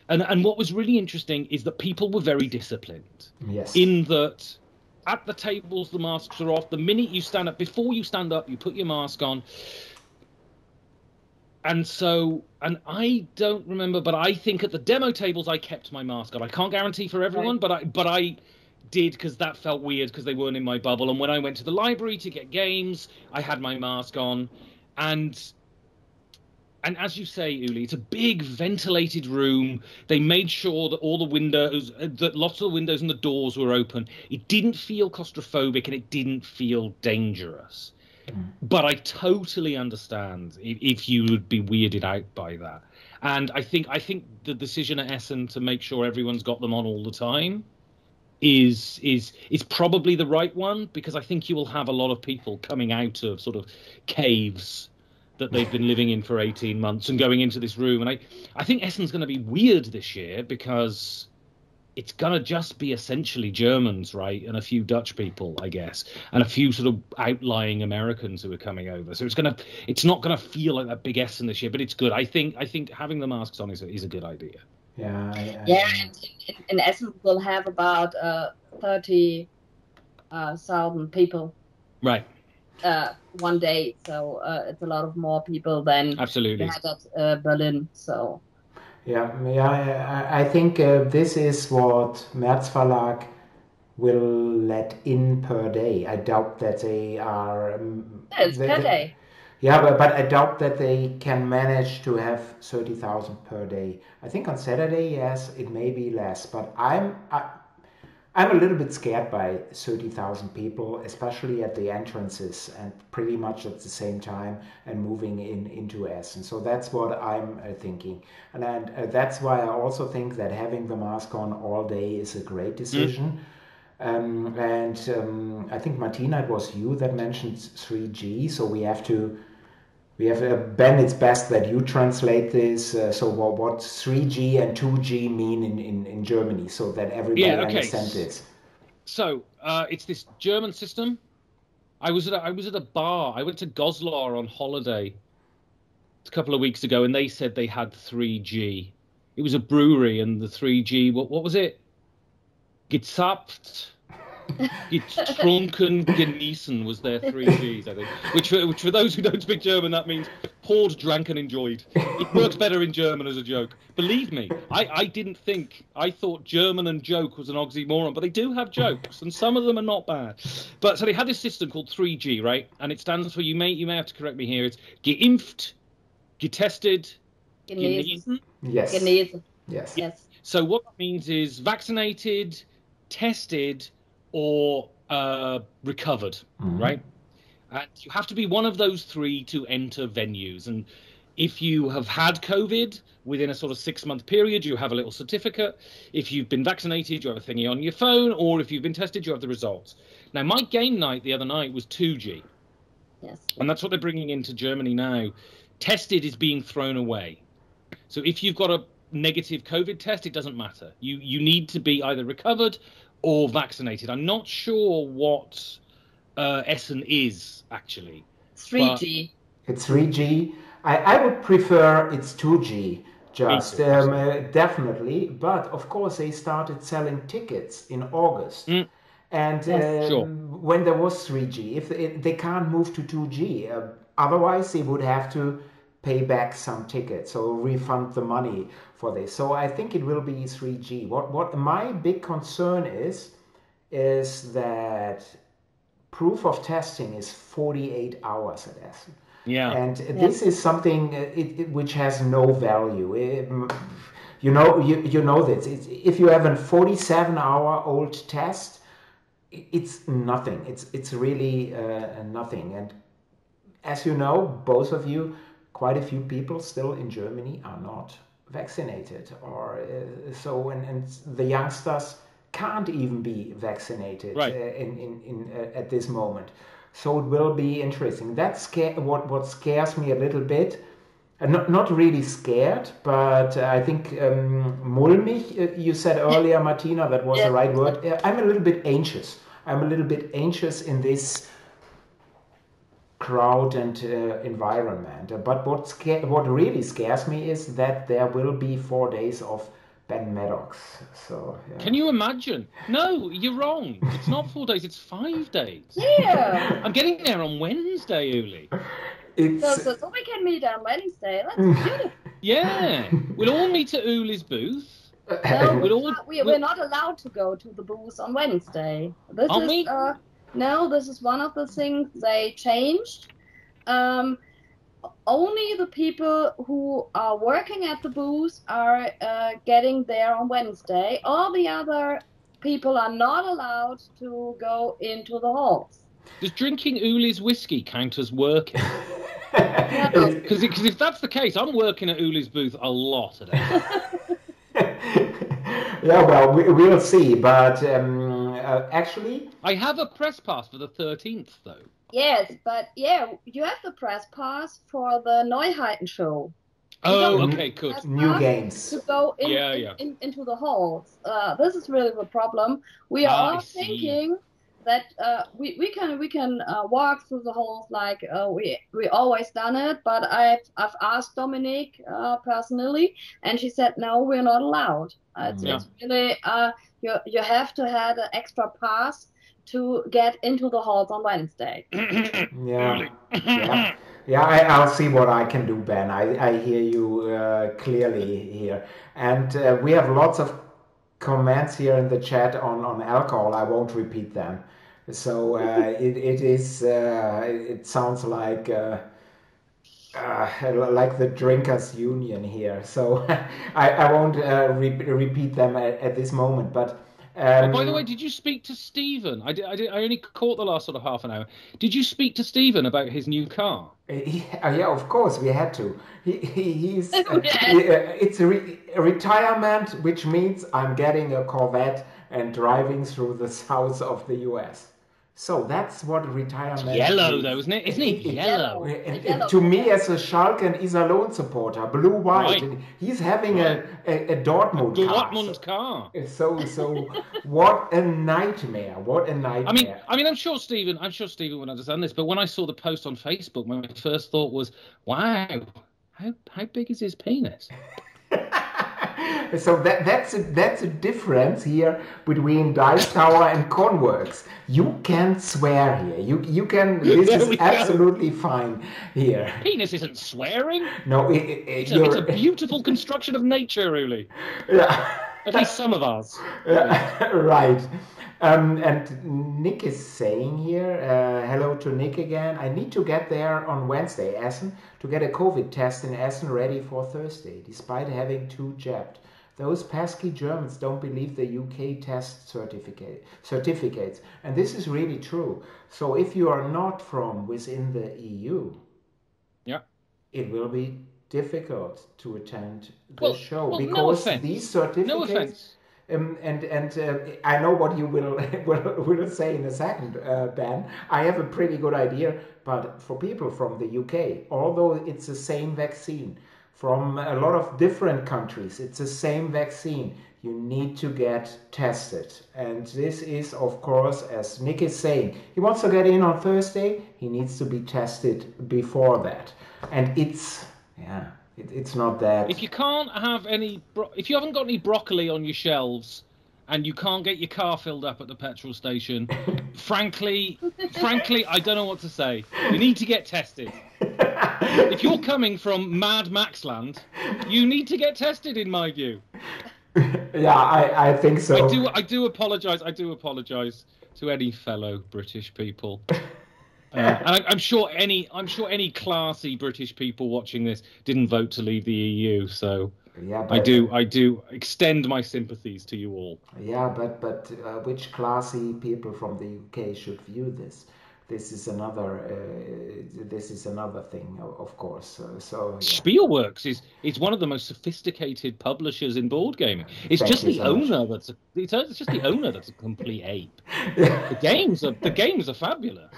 [SPEAKER 5] And what was really interesting is that people were very disciplined.
[SPEAKER 1] Yes.
[SPEAKER 5] In that at the tables, the masks are off. The minute you stand up, before you stand up, you put your mask on. And I don't remember, but I think at the demo tables, I kept my mask on. I can't guarantee for everyone, but I did, because that felt weird because they weren't in my bubble. And when I went to the library to get games, I had my mask on. And as you say, Uli, it's a big ventilated room. They made sure that all the windows, that lots of the windows and the doors were open. It didn't feel claustrophobic and it didn't feel dangerous. But I totally understand if you would be weirded out by that. And I think the decision at Essen to make sure everyone's got them on all the time is probably the right one, because I think you will have a lot of people coming out of sort of caves that they've been living in for 18 months and going into this room. And I think Essen's going to be weird this year because it's going to just be essentially Germans, right? And a few Dutch people, I guess, and a few sort of outlying Americans who are coming over. So it's not going to feel like that big Essen this year, but it's good. I think having the masks on is a good idea.
[SPEAKER 1] Yeah.
[SPEAKER 2] And in Essen we'll have about 30,000 people.
[SPEAKER 5] Right.
[SPEAKER 2] One day, so it's a lot of more people than
[SPEAKER 5] absolutely
[SPEAKER 2] we had at Berlin. So
[SPEAKER 1] I think this is what März Verlag will let in per day. I doubt that they are.
[SPEAKER 2] It's per day.
[SPEAKER 1] Yeah, but I doubt that they can manage to have 30,000 per day. I think on Saturday, yes, it may be less, but I'm a little bit scared by 30,000 people, especially at the entrances and pretty much at the same time and moving into Essen. So that's what I'm thinking. And that's why I also think that having the mask on all day is a great decision. I think, Martina, it was you that mentioned 3G. So we have Ben, it's best that you translate this. So what 3G and 2G mean in Germany, so that everybody understands it.
[SPEAKER 5] So it's this German system. I was at a bar. I went to Goslar on holiday a couple of weeks ago, and they said they had 3G. It was a brewery, and the 3G. What was it? Gezapft. Getrunken, genießen was their 3Gs, I think. Which for those who don't speak German, that means poured, drank, and enjoyed. It works better in German as a joke. Believe me, I thought German and joke was an oxymoron, but they do have jokes, and some of them are not bad. But so they had this system called 3G, right? And it stands for, you may have to correct me here, it's geimpft, getested, genesen.
[SPEAKER 1] Yes.
[SPEAKER 2] Genesen.
[SPEAKER 1] Yes.
[SPEAKER 2] Yes.
[SPEAKER 5] So what that means is vaccinated, tested, or recovered, right? And you have to be one of those three to enter venues. And if you have had COVID within a sort of 6-month period, you have a little certificate. If you've been vaccinated, you have a thingy on your phone. Or if you've been tested, you have the results. Now, my game night the other night was 2G.
[SPEAKER 2] Yes.
[SPEAKER 5] And that's what they're bringing into Germany now. Tested is being thrown away. So if you've got a negative COVID test, it doesn't matter. You need to be either recovered or vaccinated. I'm not sure what Essen is actually.
[SPEAKER 2] 3G.
[SPEAKER 1] It's 3G. I would prefer it's 2G. Just definitely. But of course, they started selling tickets in August. And when there was 3G, if they can't move to 2G, otherwise they would have to pay back some tickets or refund the money for this. So I think it will be 3G. What my big concern is that proof of testing is 48 hours at Essen.
[SPEAKER 5] Yeah.
[SPEAKER 1] And this is something which has no value. You know this. If you have a 47-hour-old test, it's nothing. It's really nothing. And as you know, both of you, quite a few people still in Germany are not vaccinated, or so, and the youngsters can't even be vaccinated at this moment. So it will be interesting. That's what scares me a little bit. Not really scared, but I think mulmig, you said earlier, Martina, that was the right word. I'm a little bit anxious. I'm a little bit anxious in this crowd and environment. But what really scares me is that there will be 4 days of Ben Maddox. So
[SPEAKER 5] Can you imagine? No, you're wrong. It's not 4 days, it's 5 days.
[SPEAKER 2] Yeah.
[SPEAKER 5] I'm getting there on Wednesday, Uli.
[SPEAKER 2] So we can meet on Wednesday. That's beautiful.
[SPEAKER 5] Yeah. We'll all meet at Uli's booth.
[SPEAKER 2] No, we're not allowed to go to the booth on Wednesday. This is one of the things they changed. Only the people who are working at the booth are getting there on Wednesday. All the other people are not allowed to go into the halls.
[SPEAKER 5] Does drinking Uli's whiskey count as working? Because if that's the case, I'm working at Uli's booth a lot today.
[SPEAKER 1] Yeah, well, we'll see. But actually,
[SPEAKER 5] I have a press pass for the 13th, though.
[SPEAKER 2] Yes, but you have the press pass for the Neuheiten show.
[SPEAKER 5] Oh, okay, good.
[SPEAKER 1] New games.
[SPEAKER 2] To go into the halls. This is really the problem. We are all thinking that we can walk through the halls like we always done it. But I've asked Dominique personally, and she said no, we're not allowed. It's really you have to have an extra pass to get into the halls on Wednesday.
[SPEAKER 1] I'll see what I can do, Ben. I hear you clearly here. And we have lots of comments here in the chat on alcohol. I won't repeat them. So it sounds like the drinkers union here. So I won't repeat them at this moment. But
[SPEAKER 5] by the way, did you speak to Stephen? I only caught the last sort of half an hour. Did you speak to Stephen about his new car?
[SPEAKER 1] Yeah, of course we had to. He's it's a retirement, which means I'm getting a Corvette and driving through the south of the US. So that's what retirement
[SPEAKER 5] yellow
[SPEAKER 1] is.
[SPEAKER 5] Though, isn't it? Isn't it yellow?
[SPEAKER 1] And to me, as a Schalke and Iserlohn supporter, blue-white, and he's having a Dortmund car. So what a nightmare! What a nightmare!
[SPEAKER 5] I mean, I'm sure Stephen would understand this, but when I saw the post on Facebook, my first thought was, "Wow, how big is his penis?"
[SPEAKER 1] So that's a difference here between Dice Tower and ConWorxx. You can swear here. You can. This is absolutely fine here.
[SPEAKER 5] Penis isn't swearing.
[SPEAKER 1] No,
[SPEAKER 5] it's a beautiful construction of nature, really.
[SPEAKER 1] Yeah.
[SPEAKER 5] At least some of ours.
[SPEAKER 1] Right. And Nick is saying here, hello to Nick again. I need to get there on Wednesday, Essen, to get a COVID test in Essen ready for Thursday, despite having 2 jabbed. Those pesky Germans don't believe the UK test certificates. And this is really true. So if you are not from within the EU, it will be difficult to attend the show because these certificates.
[SPEAKER 5] No offense.
[SPEAKER 1] And I know what you will say in a second, Ben. I have a pretty good idea, but for people from the UK, although it's the same vaccine, from a lot of different countries. It's the same vaccine. You need to get tested. And this is, of course, as Nick is saying, he wants to get in on Thursday. He needs to be tested before that. And it's not that.
[SPEAKER 5] If you can't have if you haven't got any broccoli on your shelves and you can't get your car filled up at the petrol station, frankly, I don't know what to say. You need to get tested. If you're coming from Mad Max land, you need to get tested, in my view.
[SPEAKER 1] Yeah, I think so.
[SPEAKER 5] I do apologise. I do apologise to any fellow British people. And I'm sure any classy British people watching this didn't vote to leave the EU. So yeah, but, I do extend my sympathies to you all.
[SPEAKER 1] Yeah, but which classy people from the UK should view this? This is another thing, of course. So yeah.
[SPEAKER 5] ConWorxx is one of the most sophisticated publishers in board gaming. It's just the owner that's a complete ape. The games are fabulous.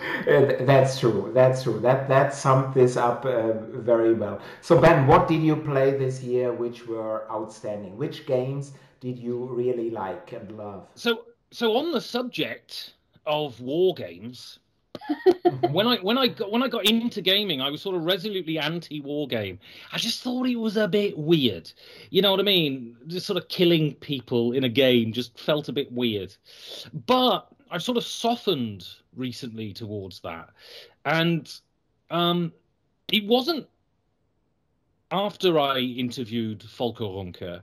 [SPEAKER 1] That's true. That summed this up very well. So Ben, what did you play this year which were outstanding? Which games did you really like and love?
[SPEAKER 5] So on the subject of war games. when I got into gaming, I was sort of resolutely anti-war game. I just thought it was a bit weird. You know what I mean? Just sort of killing people in a game just felt a bit weird. But I've sort of softened recently towards that. And it wasn't after I interviewed Volker Runke.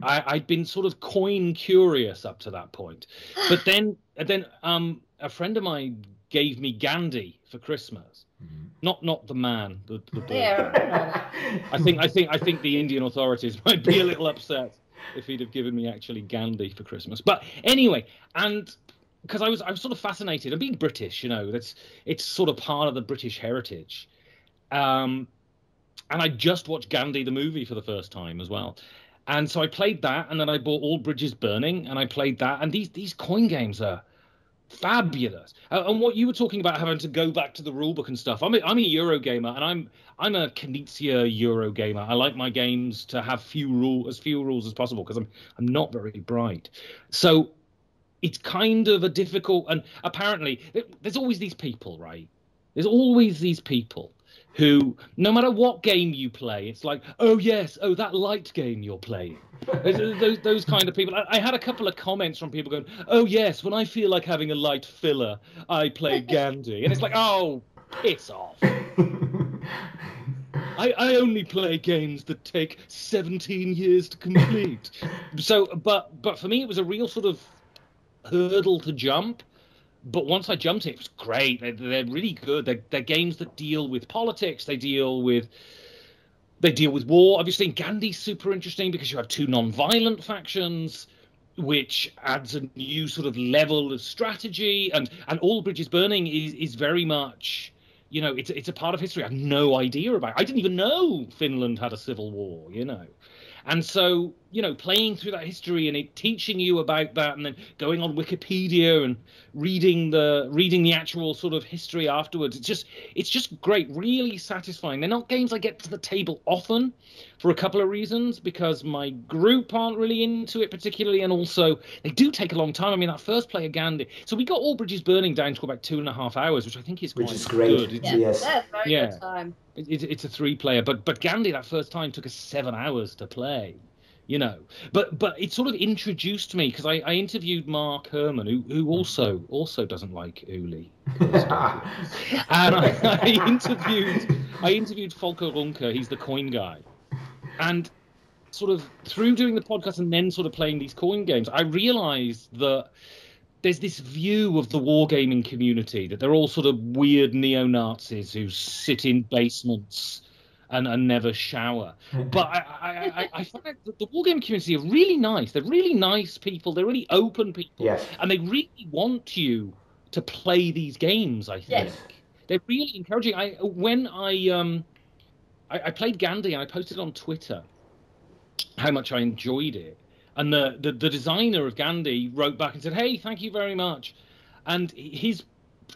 [SPEAKER 5] I'd been sort of coin curious up to that point. But then a friend of mine gave me Gandhi for Christmas. Not the man, the boy. I think the Indian authorities might be a little upset if he'd have given me actually Gandhi for Christmas. But anyway, and because I was sort of fascinated, and being British, you know, it's sort of part of the British heritage. And I just watched Gandhi the movie for the first time as well. And so I played that, and then I bought All Bridges Burning, and I played that, and these coin games are fabulous. And what you were talking about, having to go back to the rulebook and stuff, I'm a Eurogamer, and I'm a Knizia Eurogamer. I like my games to have as few rules as possible because I'm not very bright. So it's kind of a difficult, and apparently there's always these people, right? There's always these people who, no matter what game you play, it's like, oh yes, oh that light game you're playing. those kind of people. I had a couple of comments from people going, oh yes, when I feel like having a light filler, I play Gandhi. And it's like, oh, piss off. I only play games that take 17 years to complete. So, but for me, it was a real sort of hurdle to jump. But once I jumped it was great. They're really good. They're games that deal with politics. They deal with war. Obviously, Gandhi's super interesting because you have two non-violent factions, which adds a new sort of level of strategy. And All Bridges Burning is very much, you know, it's a part of history I have no idea about. I didn't even know Finland had a civil war, you know. And so, you know, playing through that history and it teaching you about that, and then going on Wikipedia and reading the actual sort of history afterwards, it's just great, really satisfying. They're not games I get to the table often for a couple of reasons, because my group aren't really into it particularly, and also they do take a long time. I mean, that first play of Gandhi, so we got All Bridges Burning down to about 2.5 hours, which I think is quite
[SPEAKER 1] great.
[SPEAKER 2] Good. Yes, that's very good time.
[SPEAKER 5] It's a 3-player, but Gandhi that first time took us 7 hours to play, you know. But it sort of introduced me, because I interviewed Mark Herman, who also doesn't like Uli, and I interviewed Volker Runke. He's the coin guy, and sort of through doing the podcast and then sort of playing these coin games, I realised that there's this view of the wargaming community that they're all sort of weird neo-Nazis who sit in basements and never shower. But I find that the wargaming community are really nice. They're really nice people. They're really open people.
[SPEAKER 1] Yes.
[SPEAKER 5] And they really want you to play these games, I think. Yes. They're really encouraging. When I played Gandhi, and I posted on Twitter how much I enjoyed it. And the designer of Gandhi wrote back and said, hey, thank you very much. And his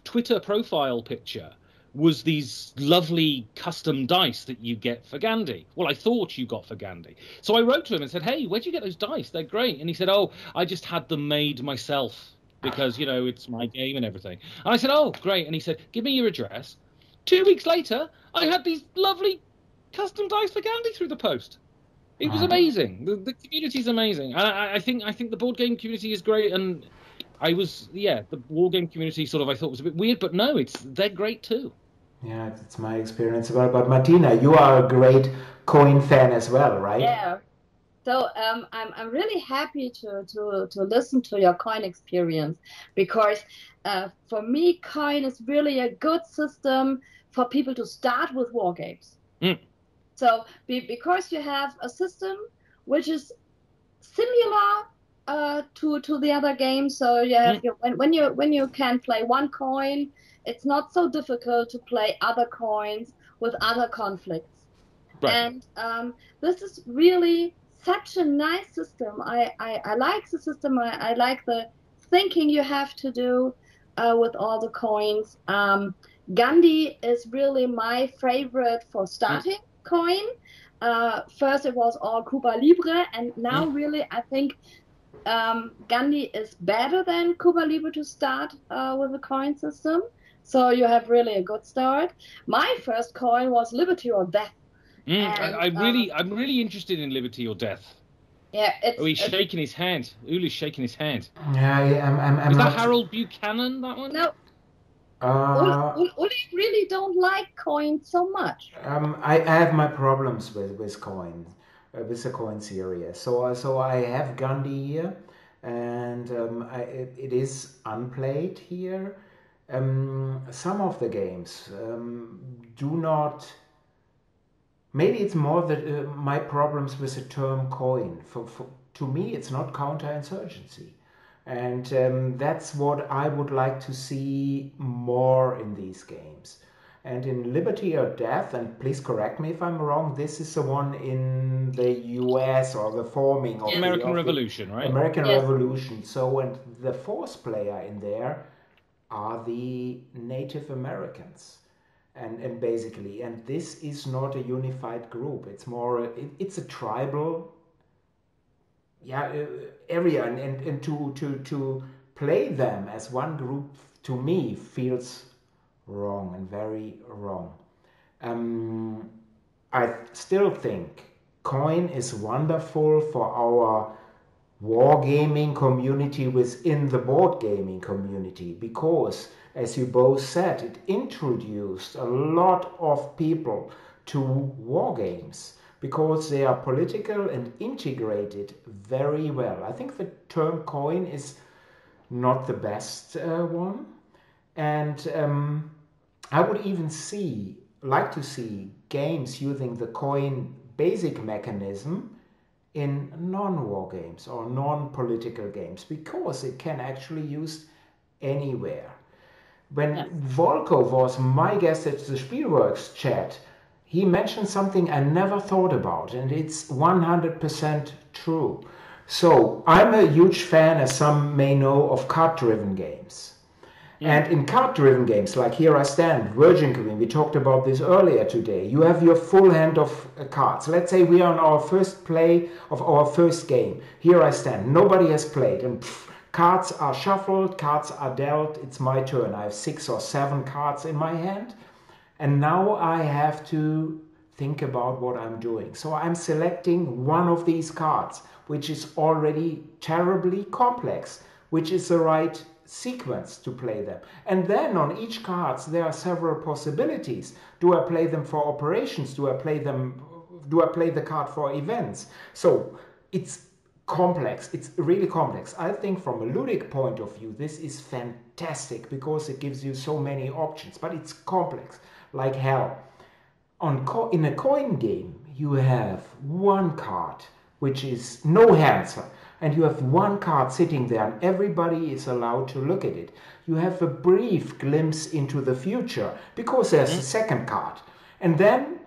[SPEAKER 5] Twitter profile picture was these lovely custom dice that you get for Gandhi. Well, I thought you got for Gandhi. So I wrote to him and said, hey, where'd you get those dice? They're great. And he said, oh, I just had them made myself because, it's my game and everything. And I said, oh, great. And he said, give me your address. 2 weeks later, I had these lovely custom dice for Gandhi through the post. It was amazing. The community is amazing. And I think the board game community is great. And the war game community I thought was a bit weird, but no, they're great too.
[SPEAKER 1] Yeah, it's my experience as well. But Martina, you are a great coin fan as well, right?
[SPEAKER 2] Yeah. So I'm really happy to listen to your coin experience, because for me, coin is really a good system for people to start with war games. So because you have a system which is similar to the other games, so you have when you can play one coin, it's not so difficult to play other coins with other conflicts. Right. And this is really such a nice system. I like the system. I like the thinking you have to do with all the coins. Gandhi is really my favorite for starting coin. First it was all Cuba Libre, and now really I think Gandhi is better than Cuba Libre to start with a coin system. So you have really a good start. My first coin was Liberty or Death.
[SPEAKER 5] I'm really interested in Liberty or Death.
[SPEAKER 2] Yeah,
[SPEAKER 5] he's shaking his hand. Uli's shaking his hand.
[SPEAKER 1] Yeah, I'm
[SPEAKER 5] Is
[SPEAKER 1] not...
[SPEAKER 5] that Harold Buchanan, that one?
[SPEAKER 2] No. Uli really don't like coins so much.
[SPEAKER 1] I have my problems with coins, with the coin series. So I have Gandhi here, and it is unplayed here. Some of the games do not. Maybe it's more that my problems with the term coin. To me, it's not counterinsurgency. And that's what I would like to see more in these games. And in Liberty or Death, and please correct me if I'm wrong, this is the one in the US, or the forming of
[SPEAKER 5] American Revolution, right?
[SPEAKER 1] American Revolution. So, and the fourth player in there are the Native Americans. And basically, and this is not a unified group. It's more, it's a tribal area, and to play them as one group, to me, feels wrong, and very wrong. I still think coin is wonderful for our wargaming community within the board gaming community, because, as you both said, it introduced a lot of people to war games, because they are political and integrated very well. I think the term coin is not the best one. And I would even like to see games using the coin basic mechanism in non-war games or non-political games, because it can actually use anywhere. When Volko was my guest at the ConWorxx chat, he mentioned something I never thought about, and it's 100% true. So I'm a huge fan, as some may know, of card-driven games. And in card-driven games, like Here I Stand, Virgin Queen, we talked about this earlier today, you have your full hand of cards. Let's say we are on our first play of our first game. Here I Stand, nobody has played, and cards are shuffled, cards are dealt, it's my turn. I have 6 or 7 cards in my hand, and now I have to think about what I'm doing. So I'm selecting one of these cards, which is already terribly complex, which is the right sequence to play them. And then on each card there are several possibilities. Do I play them for operations? Do I play the card for events? So it's complex. It's really complex. I think from a ludic point of view, this is fantastic, because it gives you so many options, but it's complex like hell. In a coin game, you have one card, which is no answer, and you have one card sitting there, and everybody is allowed to look at it. You have a brief glimpse into the future, because there's a second card. And then,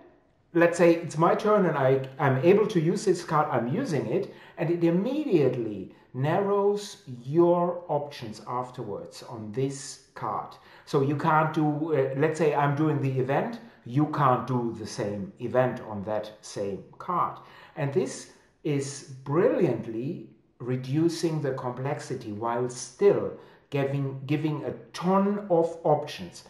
[SPEAKER 1] let's say it's my turn, and I'm able to use this card, I'm using it, and it immediately narrows your options afterwards on this card. So you can't do, let's say I'm doing the event, you can't do the same event on that same card. And this is brilliantly reducing the complexity while still giving a ton of options.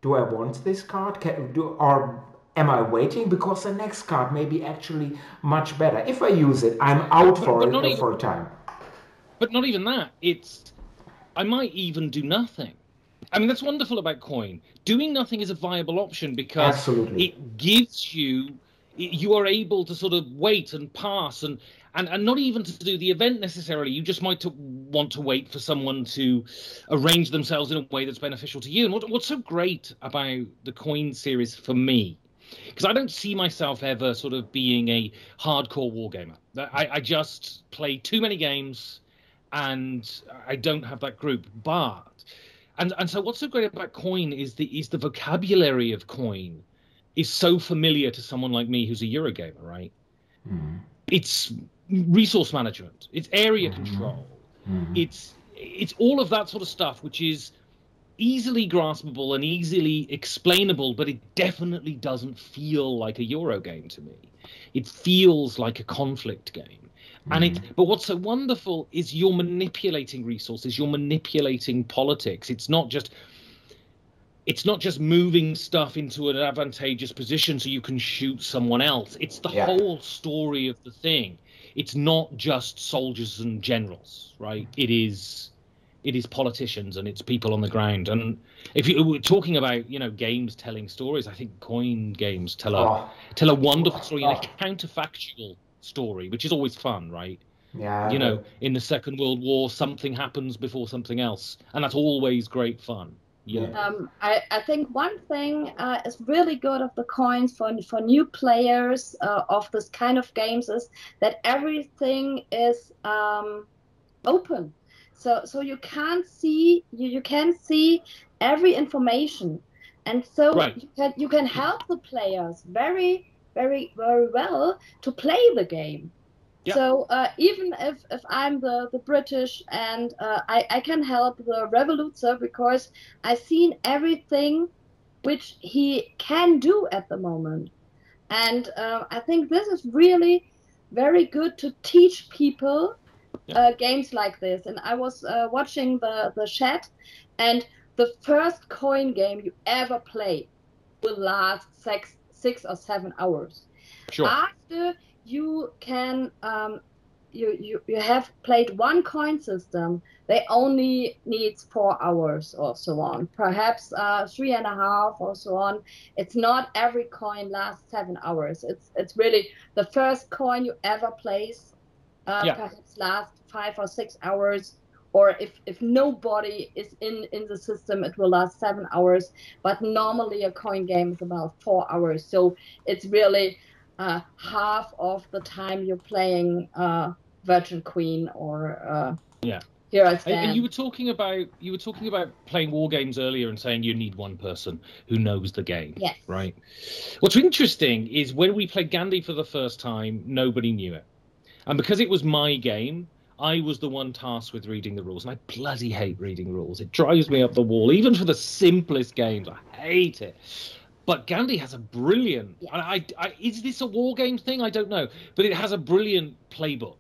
[SPEAKER 1] Do I want this card? Or am I waiting? Because the next card may be actually much better. If I use it, I'm out for a time.
[SPEAKER 5] But not even that. I might even do nothing. I mean, that's wonderful about Coin. Doing nothing is a viable option because
[SPEAKER 1] Absolutely.
[SPEAKER 5] It gives you are able to sort of wait and pass and not even to do the event necessarily. You just might want to wait for someone to arrange themselves in a way that's beneficial to you. And what's so great about the Coin series for me, because I don't see myself ever sort of being a hardcore wargamer. I just play too many games and I don't have that group. And so what's so great about Coin is the vocabulary of Coin is so familiar to someone like me who's a Eurogamer, right? Mm-hmm. It's resource management, it's area control, it's all of that sort of stuff, which is easily graspable and easily explainable, but it definitely doesn't feel like a Euro game to me. It feels like a conflict game. But what's so wonderful is you're manipulating resources, you're manipulating politics. It's not just moving stuff into an advantageous position so you can shoot someone else. It's the whole story of the thing. It's not just soldiers and generals, right? It is politicians and it's people on the ground. And if we're talking about, games telling stories, I think Coin games tell a wonderful story and a counterfactual story, which is always fun, right?
[SPEAKER 1] Yeah.
[SPEAKER 5] In the Second World War, something happens before something else, and that's always great fun. Yeah.
[SPEAKER 2] I think one thing is really good of the Coins for new players of this kind of games is that everything is open. So you can't see you can see every information, and so you can help the players very, very, very well to play the game. Yeah. So even if I'm the British and I can help the Revoluzer because I've seen everything which he can do at the moment. And I think this is really very good to teach people games like this. And I was watching the chat, and the first Coin game you ever play will last 6 or 7 hours.
[SPEAKER 5] Sure.
[SPEAKER 2] After you can you have played one coin system, they only needs 4 hours or so on, perhaps 3.5 or so on. It's not every coin lasts 7 hours. It's really the first coin you ever place perhaps lasts 5 or 6 hours, or if nobody is in the system, it will last 7 hours. But normally a coin game is about 4 hours, so it's really half of the time you're playing Virgin Queen or Here I Stand.
[SPEAKER 5] And you were talking about playing war games earlier and saying you need one person who knows the game.
[SPEAKER 2] Yes.
[SPEAKER 5] Right. What's interesting is when we played Gandhi for the first time, nobody knew it, and because it was my game, I was the one tasked with reading the rules, and I bloody hate reading rules. It drives me up the wall, even for the simplest games. I hate it. But Gandhi has a brilliant... Yes. Is this a war game thing? I don't know. But it has a brilliant playbook.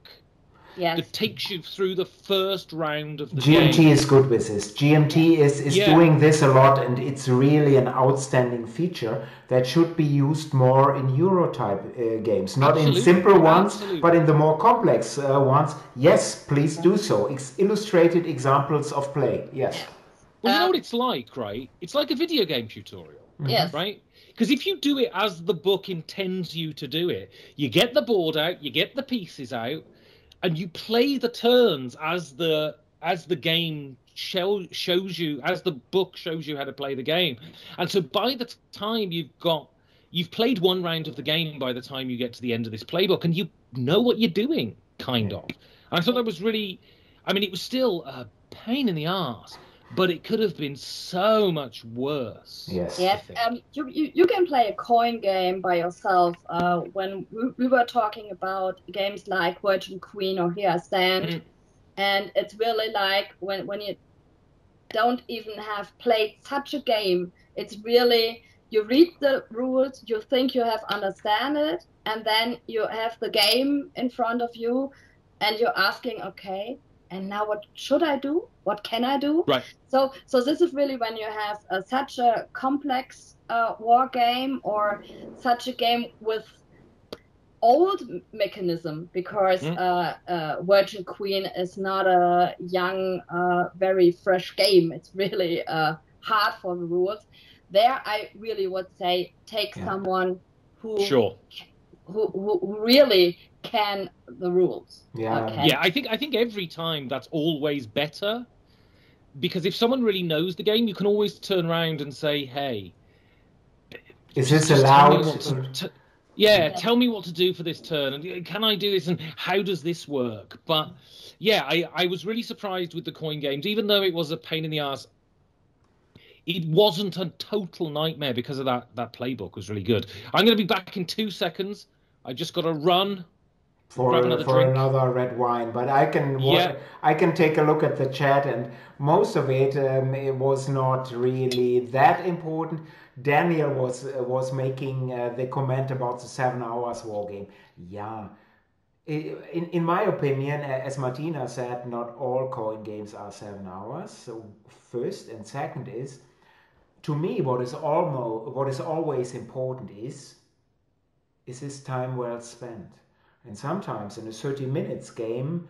[SPEAKER 2] Yes.
[SPEAKER 5] That takes you through the first round of the game.
[SPEAKER 1] GMT is good with this. GMT is doing this a lot, and it's really an outstanding feature that should be used more in Euro-type games. Not in simple ones, but in the more complex ones. Yes, please do so. Illustrated examples of play. Yes.
[SPEAKER 5] Well, you know what it's like, right? It's like a video game tutorial.
[SPEAKER 2] Yes.
[SPEAKER 5] Right? Because if you do it as the book intends you to do it, you get the board out, you get the pieces out, and you play the turns as the game shows you, as the book shows you how to play the game. And so by the time you've played one round of the game by the time you get to the end of this playbook, and you know what you're doing, kind of. And I thought that was really, I mean, it was still a pain in the arse, but it could have been so much worse.
[SPEAKER 1] Yes.
[SPEAKER 2] Yes. You can play a coin game by yourself. When we were talking about games like Virgin Queen or Here I Stand, And it's really like when you don't even have played such a game, it's really, you read the rules, you think you have understand it, and then you have the game in front of you, and you're asking, okay, and now what should I do? What can I do?
[SPEAKER 5] Right.
[SPEAKER 2] So this is really when you have such a complex war game, or such a game with old mechanism, because Virgin Queen is not a young, very fresh game. It's really hard for the rules. There, I really would say take someone who really can the rules.
[SPEAKER 1] Yeah.
[SPEAKER 2] Okay.
[SPEAKER 5] Yeah, I think every time that's always better, because if someone really knows the game, you can always turn around and say, "Hey,
[SPEAKER 1] is this allowed?"
[SPEAKER 5] Tell me what to do for this turn, and can I do this, and how does this work? But yeah, I was really surprised with the coin games, even though it was a pain in the ass. It wasn't a total nightmare because of that playbook was really good. I'm going to be back in 2 seconds. I just got to run
[SPEAKER 1] for another red wine, but I can take a look at the chat, and most of it it was not really that important. Daniel was making the comment about the 7 hours war game. Yeah, in my opinion, as Martina said, not all coin games are 7 hours. So first and second is, to me, what is always important is this time well spent? And sometimes in a 30 minutes game,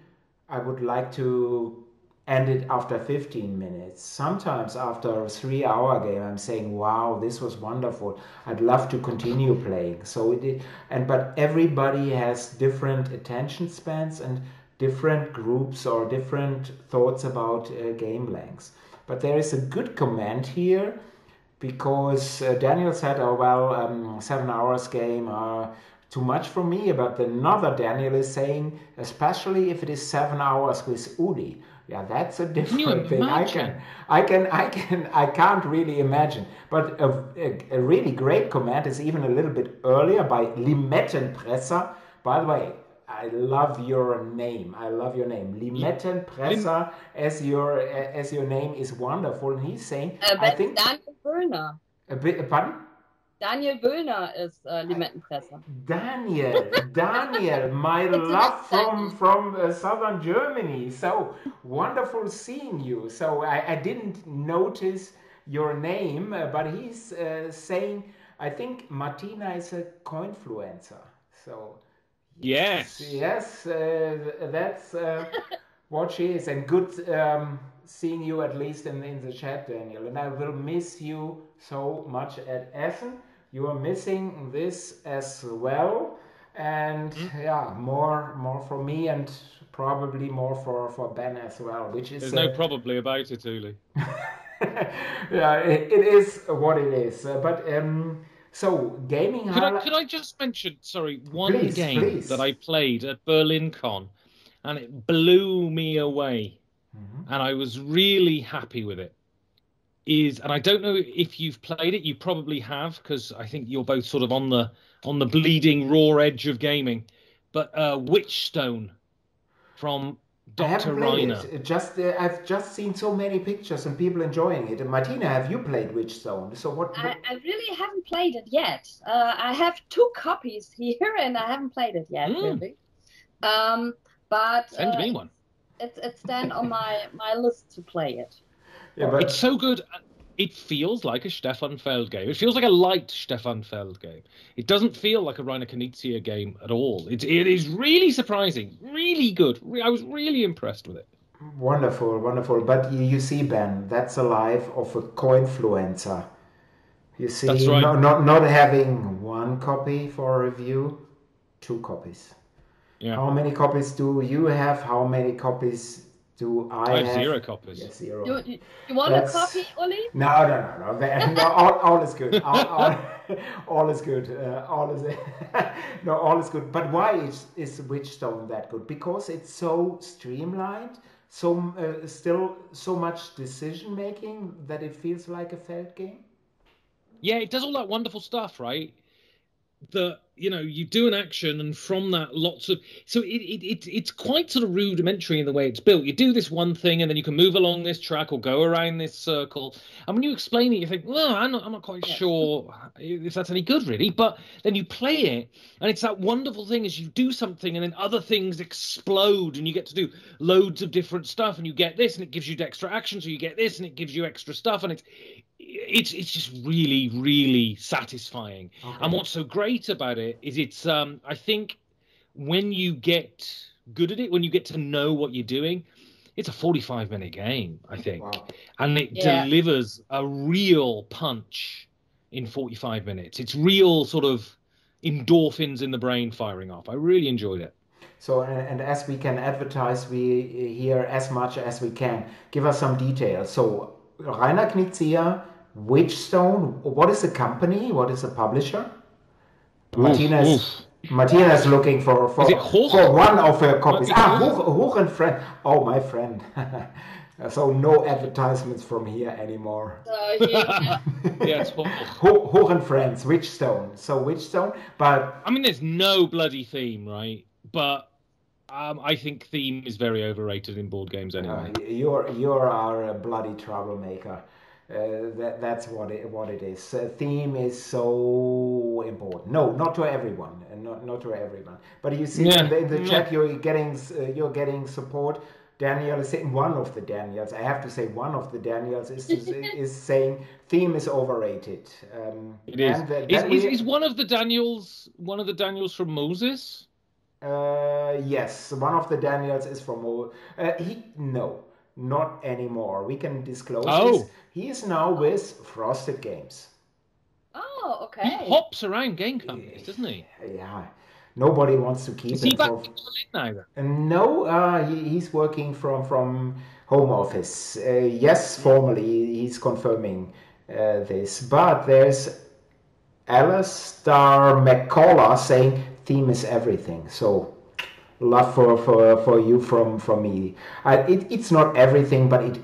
[SPEAKER 1] I would like to end it after 15 minutes. Sometimes after a 3-hour game, I'm saying, wow, this was wonderful. I'd love to continue playing. So but everybody has different attention spans and different groups or different thoughts about game lengths. But there is a good comment here, because Daniel said, oh, well, 7 hours game too much for me, but another Daniel is saying, especially if it is 7 hours with Uli. Yeah, that's a different thing. I can't really imagine. But a really great comment is even a little bit earlier by Limettenpresser. By the way, I love your name. Limettenpresser as your name is wonderful. And he's saying, I think
[SPEAKER 2] Daniel Böhner.
[SPEAKER 1] Pardon?
[SPEAKER 2] Daniel Böhner is Limettenpresser.
[SPEAKER 1] Daniel, my love from southern Germany. So wonderful seeing you. So I didn't notice your name, but he's saying, I think Martina is a coinfluencer. So yes, that's what she is. And good seeing you at least in the chat, Daniel. And I will miss you so much at Essen. You are missing this as well, and more for me, and probably more for Ben as well. Which is
[SPEAKER 5] there's no probably about it, Uli.
[SPEAKER 1] Yeah, it is what it is. But so gaming.
[SPEAKER 5] Could I just mention, one game that I played at BerlinCon, and it blew me away, and I was really happy with it. And I don't know if you've played it. You probably have, because I think you're both sort of on the bleeding raw edge of gaming. But Witchstone from Dr. Reiner.
[SPEAKER 1] I've just seen so many pictures and people enjoying it. And Martina, have you played Witchstone? So what?
[SPEAKER 2] I really haven't played it yet. I have 2 copies here, and I haven't played it yet. Really. But
[SPEAKER 5] send me one.
[SPEAKER 2] It's then on my list to play it.
[SPEAKER 1] Yeah, but
[SPEAKER 5] it's so good. It feels like a Stefan Feld game. It feels like a light Stefan Feld game. It doesn't feel like a Rainer Knizia game at all. It is really surprising, really good. I was really impressed with it.
[SPEAKER 1] Wonderful. But you see, Ben, that's a life of a coinfluencer. You see,
[SPEAKER 5] that's right.
[SPEAKER 1] Not having 1 copy for review, 2 copies.
[SPEAKER 5] Yeah.
[SPEAKER 1] How many copies do you have? How many copies do I have?
[SPEAKER 5] 0 copies.
[SPEAKER 1] Yes, 0.
[SPEAKER 2] You want a copy, Uli?
[SPEAKER 1] No. All is good. All is good. All is good. But why is Witchstone that good? Because it's so streamlined, still so much decision making that it feels like a Feld game.
[SPEAKER 5] Yeah, it does all that wonderful stuff, right? you do an action, and from that, it's quite sort of rudimentary in the way it's built. You do this one thing, and then you can move along this track or go around this circle. And when you explain it, you think, well, I'm not quite sure if that's any good, really. But then you play it, and it's that wonderful thing is you do something, and then other things explode, and you get to do loads of different stuff, and you get this, and it gives you extra action, so you get this, and it gives you extra stuff, and it's just really, really satisfying. Okay. And what's so great about it is it's I think when you get good at it, when you get to know what you're doing, it's a 45-minute game, I think. Wow. And it delivers a real punch in 45 minutes. It's real sort of endorphins in the brain firing off. I really enjoyed it.
[SPEAKER 1] So, and as we can advertise, we hear as much as we can. Give us some details. So, Rainer Knizia, Witchstone, what is the company? What is the publisher? Martina is looking for one of her copies. Hoch and Friend. Oh, my friend. So no advertisements from here anymore.
[SPEAKER 5] Yes,
[SPEAKER 1] Hoch and Friends, Witchstone. So Witchstone, but
[SPEAKER 5] I mean, there's no bloody theme, right? But I think theme is very overrated in board games anyway.
[SPEAKER 1] You are a bloody troublemaker. That's what it is. Theme is so important. No, not to everyone, and not to everyone. But you see in the chat, you're getting support. Daniel is saying, one of the Daniels, I have to say, one of the Daniels is saying theme is overrated.
[SPEAKER 5] It is. Is one of the Daniels from Moses?
[SPEAKER 1] Yes, one of the Daniels is from Moses. No, not anymore. We can disclose this. He is now with Frosted Games.
[SPEAKER 2] Oh, okay.
[SPEAKER 5] He hops around game companies, doesn't he?
[SPEAKER 1] Yeah. Nobody wants to keep him.
[SPEAKER 5] Is he back in now?
[SPEAKER 1] No, he's working from home office. Yes, formally he's confirming this. But there's Alistair McCullough saying theme is everything. So love for you from me. It's not everything, but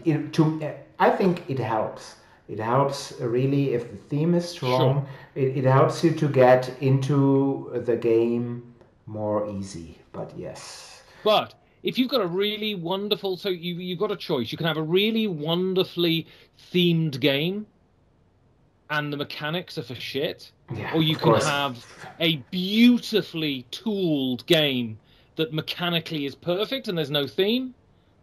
[SPEAKER 1] I think it helps. It helps really if the theme is strong. Sure. It helps you to get into the game more easy. But yes.
[SPEAKER 5] But if you've got a really wonderful, so you've got a choice. You can have a really wonderfully themed game, and the mechanics are for shit, or you can have a beautifully tooled game that mechanically is perfect and there's no theme.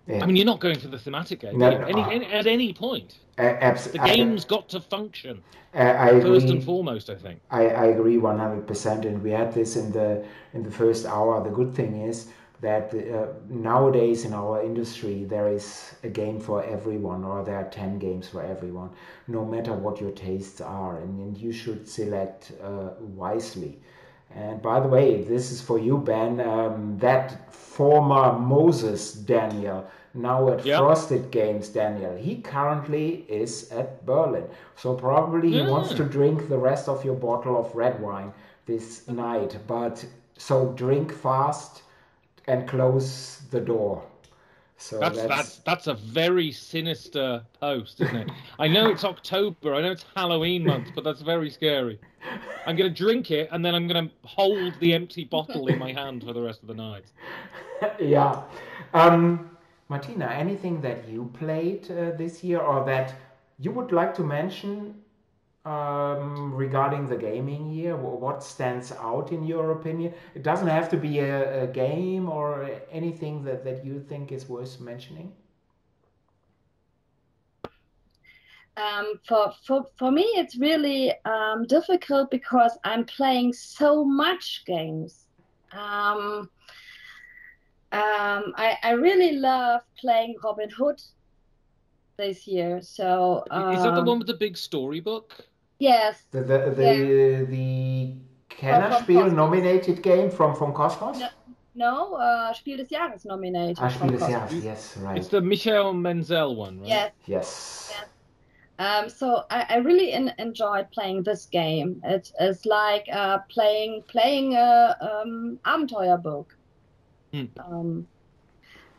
[SPEAKER 5] Yeah. I mean, you're not going for the thematic game at any point. The game's got to function first and foremost, I think.
[SPEAKER 1] I agree 100%, and we had this in the first hour. The good thing is that nowadays in our industry there is a game for everyone, or there are 10 games for everyone, no matter what your tastes are, and you should select wisely. And by the way, this is for you, Ben. That former Moses Daniel, now at Frosted Games Daniel, he currently is at Berlin. So probably he wants to drink the rest of your bottle of red wine this night. But so drink fast and close the door. So
[SPEAKER 5] that's a very sinister post, isn't it? I know it's October, I know it's Halloween month, but that's very scary. I'm going to drink it, and then I'm going to hold the empty bottle in my hand for the rest of the night.
[SPEAKER 1] Yeah. Martina, anything that you played this year, or that you would like to mention regarding the gaming year? What stands out in your opinion? It doesn't have to be a game or anything that you think is worth mentioning.
[SPEAKER 2] For me, it's really difficult because I'm playing so much games. I really love playing Robin Hood this year. So
[SPEAKER 5] is that the one with the big storybook?
[SPEAKER 2] Yes.
[SPEAKER 1] The Kennerspiel nominated game from Cosmos?
[SPEAKER 2] No, Spiel des Jahres nominated.
[SPEAKER 1] Spiel des Jahres, yes, right.
[SPEAKER 5] It's the Michel Menzel one, right?
[SPEAKER 1] Yes.
[SPEAKER 2] So I really enjoyed playing this game. It's like playing a Abenteuerbook.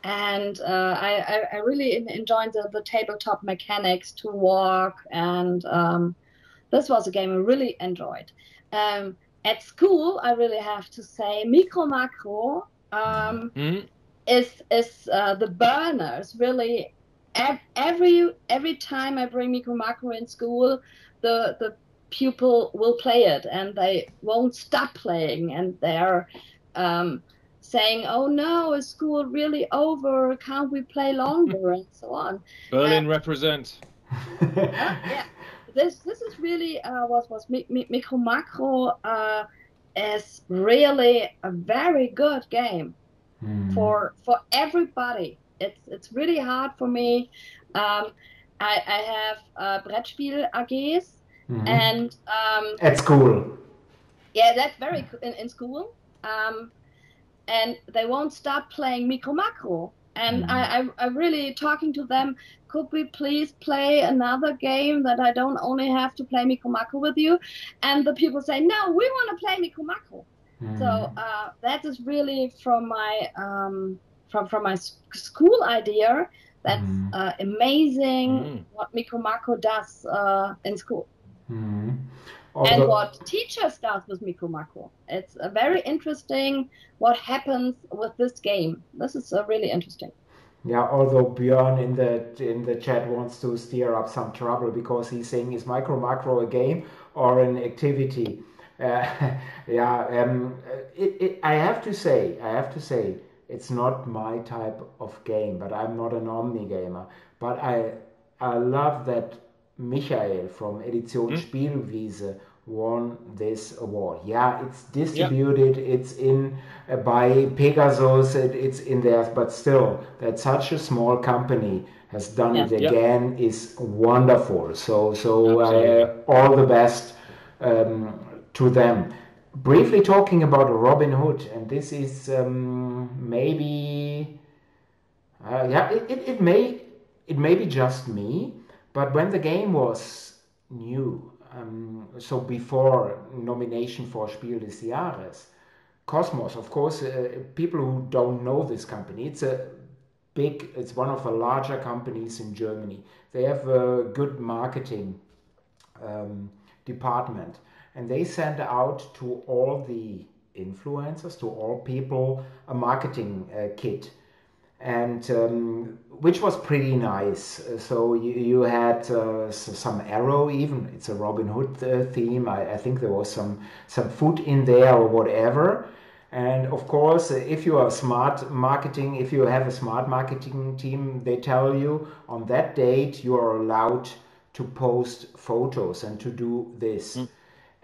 [SPEAKER 2] And I really enjoyed the tabletop mechanics to walk, and this was a game I really enjoyed. at school, I really have to say, Micro Macro is the burners. Really, every time I bring Micro Macro in school, the pupil will play it, and they won't stop playing, and they're saying, "Oh no, is school really over? Can't we play longer?" and so on.
[SPEAKER 5] Berlin represent.
[SPEAKER 2] Yeah, this is really was Micro Macro is really a very good game for everybody. It's really hard for me. I have Brettspiel AGs and
[SPEAKER 1] at school.
[SPEAKER 2] Yeah, that's very in school. And they won't stop playing Micro Macro. And I'm really talking to them, could we please play another game that I don't only have to play Micro Macro with you? And the people say, no, we want to play Micro Macro. So that is really from my from my school idea. That's amazing what Micro Macro does in school. And what teachers does with Micro Macro. It's very interesting what happens with this game. This is really interesting.
[SPEAKER 1] Yeah, although Björn in the chat wants to stir up some trouble because he's saying, is Micro Macro a game or an activity? I have to say, it's not my type of game, but I'm not an Omni gamer. But I love that Michael from Edition Spielwiese won this award. Yeah, it's distributed, it's in by Pegasus, it's in there, but still, that such a small company has done it again is wonderful. So all the best to them. Briefly talking about Robin Hood, and this is maybe it may be just me, but when the game was new, so before nomination for Spiel des Jahres, Cosmos, of course, people who don't know this company, it's one of the larger companies in Germany. They have a good marketing department, and they send out to all the influencers, to all people, a marketing kit, and which was pretty nice. So you had some arrow, even it's a Robin Hood theme. I think there was some food in there or whatever. And of course, if you are smart marketing, if you have a smart marketing team, they tell you on that date you are allowed to post photos and to do this.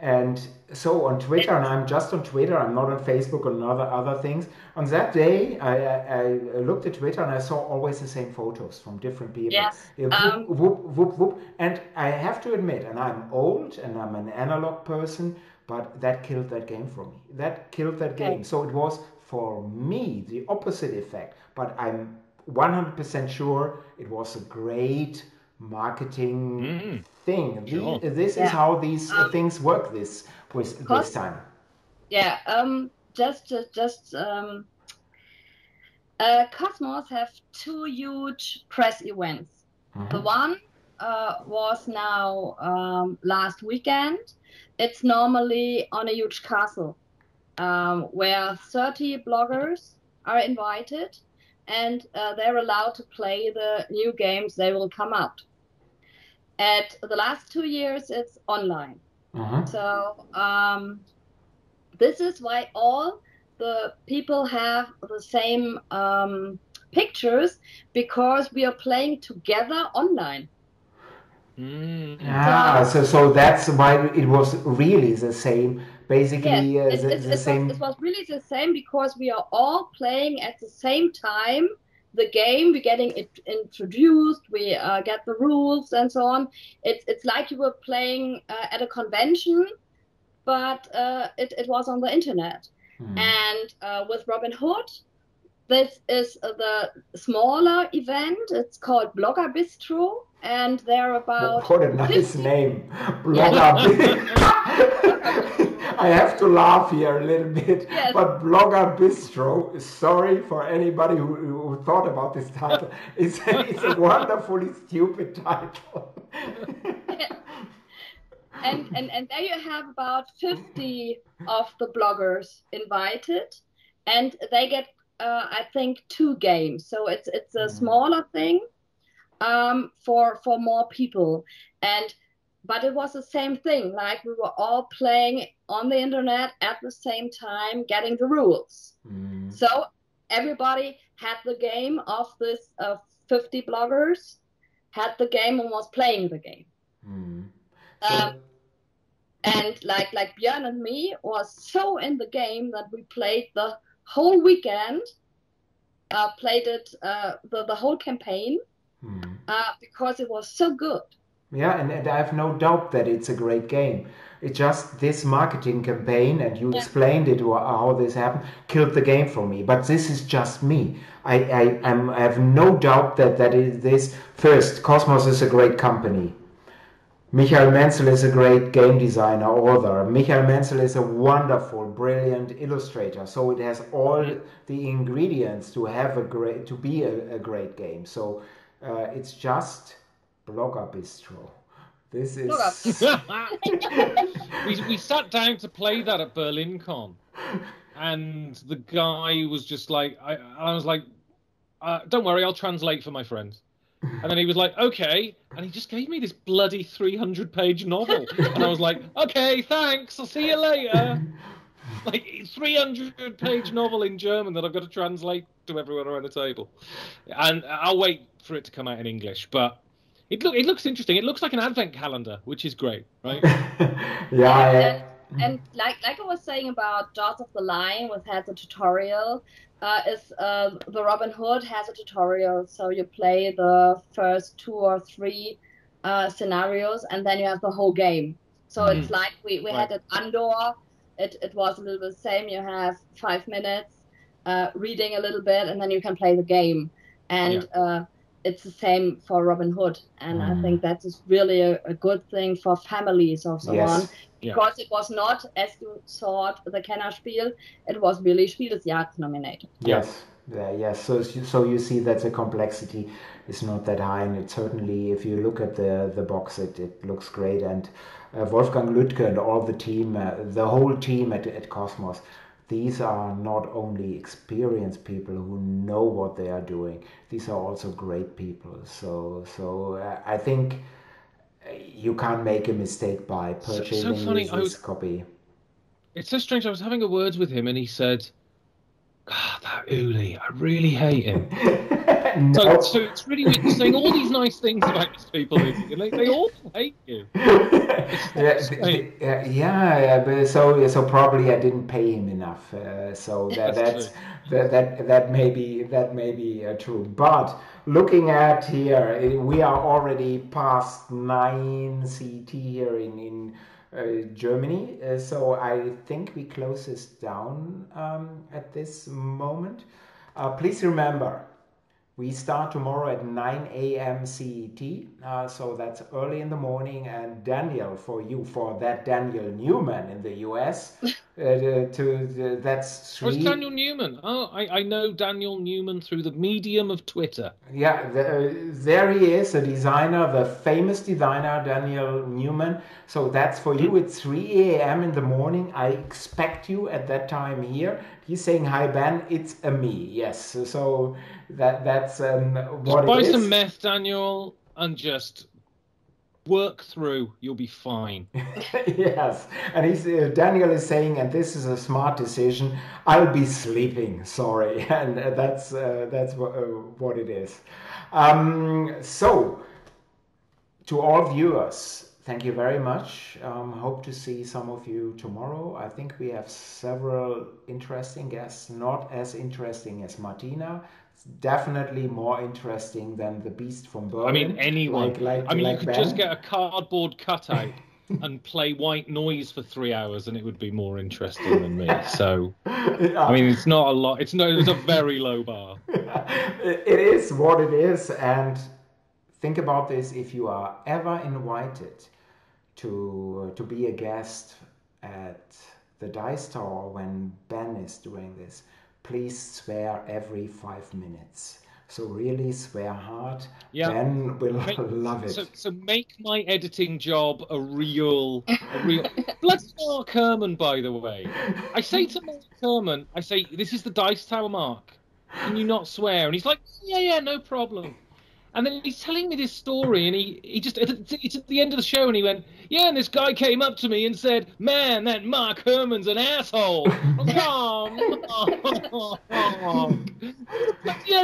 [SPEAKER 1] And so on Twitter, and I'm just on Twitter, I'm not on Facebook or other things. On that day, I looked at Twitter and I saw always the same photos from different people.
[SPEAKER 2] Yes.
[SPEAKER 1] Whoop, whoop, whoop. And I have to admit, and I'm old and I'm an analog person, but that killed that game for me. That killed that game. So it was, for me, the opposite effect. But I'm 100% sure it was a great marketing thing.
[SPEAKER 5] Sure.
[SPEAKER 1] This is how these things work this time.
[SPEAKER 2] Yeah, Cosmos have two huge press events. The one was now last weekend. It's normally on a huge castle where 30 bloggers are invited, and they're allowed to play the new games they will come out. At the last 2 years, it's online. So this is why all the people have the same pictures, because we are playing together online.
[SPEAKER 1] So that's why it was really the same. Basically, the same.
[SPEAKER 2] It was really the same because we are all playing at the same time. The game, we're getting it introduced, we get the rules and so on. It's like you were playing at a convention, but it was on the internet. And with Robin Hood, this is the smaller event. It's called Blogger Bistro, and they're about...
[SPEAKER 1] What a nice name, Blogger Bistro. I have to laugh here a little bit, but Blogger Bistro, sorry for anybody who thought about this title, it's a wonderfully stupid title.
[SPEAKER 2] and there you have about 50 of the bloggers invited, and they get I think 2 games. So it's a smaller thing for more people. But it was the same thing. Like we were all playing on the internet at the same time, getting the rules. So everybody had the game of this 50 bloggers, had the game and was playing the game. And like Björn and me was so in the game that we played the whole weekend, played it the whole campaign because it was so good.
[SPEAKER 1] Yeah, and I have no doubt that it's a great game. It's just this marketing campaign, and you explained it how this happened, killed the game for me. But this is just me. I have no doubt that is this. First, Cosmos is a great company. Michael Menzel is a great game designer, author. Michael Menzel is a wonderful, brilliant illustrator. So it has all the ingredients to be a great game. So it's just Blogger Bistro. This is.
[SPEAKER 5] we sat down to play that at BerlinCon, and the guy was just like, I was like, don't worry, I'll translate for my friends. And then he was like, okay, and he just gave me this bloody 300-page novel, and I was like, okay, thanks, I'll see you later. Like 300-page novel in German that I've got to translate to everyone around the table, and I'll wait for it to come out in English, but. It looks interesting. It looks like an advent calendar, which is great, right?
[SPEAKER 2] And like I was saying about Jaws of the Lion, which has a tutorial, the Robin Hood has a tutorial. So you play the first 2 or 3 scenarios, and then you have the whole game. So it's like we had it Andor. It was a little bit the same. You have 5 minutes reading a little bit, and then you can play the game. And it's the same for Robin Hood, and I think that is really a good thing for families or so on, because it was not, as you saw, the Kennerspiel, it was really Spiel des Jahres nominated.
[SPEAKER 1] Yes, yes. So you see that the complexity is not that high, and it certainly, if you look at the box, it looks great. And Wolfgang Lüttke and all the team, the whole team at Cosmos. These are not only experienced people who know what they are doing. These are also great people. So I think you can't make a mistake by purchasing this copy.
[SPEAKER 5] It's so strange. I was having a word with him, and he said, that Uli, I really hate him.
[SPEAKER 1] No.
[SPEAKER 5] So it's really weird. You're saying all these nice things about these people, and they all hate you.
[SPEAKER 1] But so probably I didn't pay him enough. So that may be true. But looking at here, we are already past 9 CET here in Germany. So I think we close this down at this moment. Please remember, we start tomorrow at 9 a.m. CET, so that's early in the morning. And Daniel, for that Daniel Newman in the US, that's 3.
[SPEAKER 5] Oh, it's Daniel Newman. Oh, I know Daniel Newman through the medium of Twitter.
[SPEAKER 1] Yeah, there he is, a designer, the famous designer, Daniel Newman. So that's for you. It's 3 a.m. in the morning. I expect you at that time here. He's saying, hi, Ben, it's a me. Yes, so that's what
[SPEAKER 5] buy
[SPEAKER 1] it is.
[SPEAKER 5] Some meth, Daniel, and just work through. You'll be fine.
[SPEAKER 1] Yes, and Daniel is saying, and this is a smart decision, I'll be sleeping, sorry. And that's what it is. So, to all viewers, thank you very much. Hope to see some of you tomorrow. I think we have several interesting guests, not as interesting as Martina. It's definitely more interesting than the Beast from Berlin.
[SPEAKER 5] I mean, anyone. You could
[SPEAKER 1] Ben.
[SPEAKER 5] just get a cardboard cutout and play white noise for 3 hours, and it would be more interesting than me. So, I mean, it's not a lot. It's a very low bar.
[SPEAKER 1] It is what it is, and think about this: if you are ever invited to be a guest at the Dice Tower when Ben is doing this, please swear every 5 minutes. So really swear hard.
[SPEAKER 5] Yeah.
[SPEAKER 1] Ben will love it.
[SPEAKER 5] So make my editing job a real. Bloody Mark Herman, by the way. I say to Mark Herman, I say, this is the dice tower, Mark. Can you not swear? And he's like, yeah, no problem. And then he's telling me this story, and he just, it's at the end of the show, and he went, yeah, and this guy came up to me and said, man, that Mark Herman's an asshole. Come on. Yeah,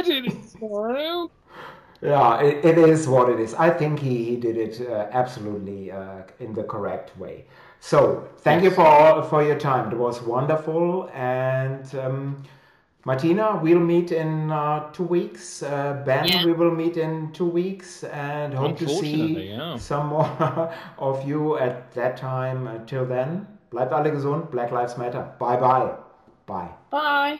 [SPEAKER 1] it is what it is. I think he did it absolutely in the correct way. So thank you for your time. It was wonderful. And Martina, we'll meet in 2 weeks. Ben, we will meet in 2 weeks, and hope to see some more of you at that time. Till then, bleibt alle gesund. Black Lives Matter. Bye bye. Bye.
[SPEAKER 2] Bye.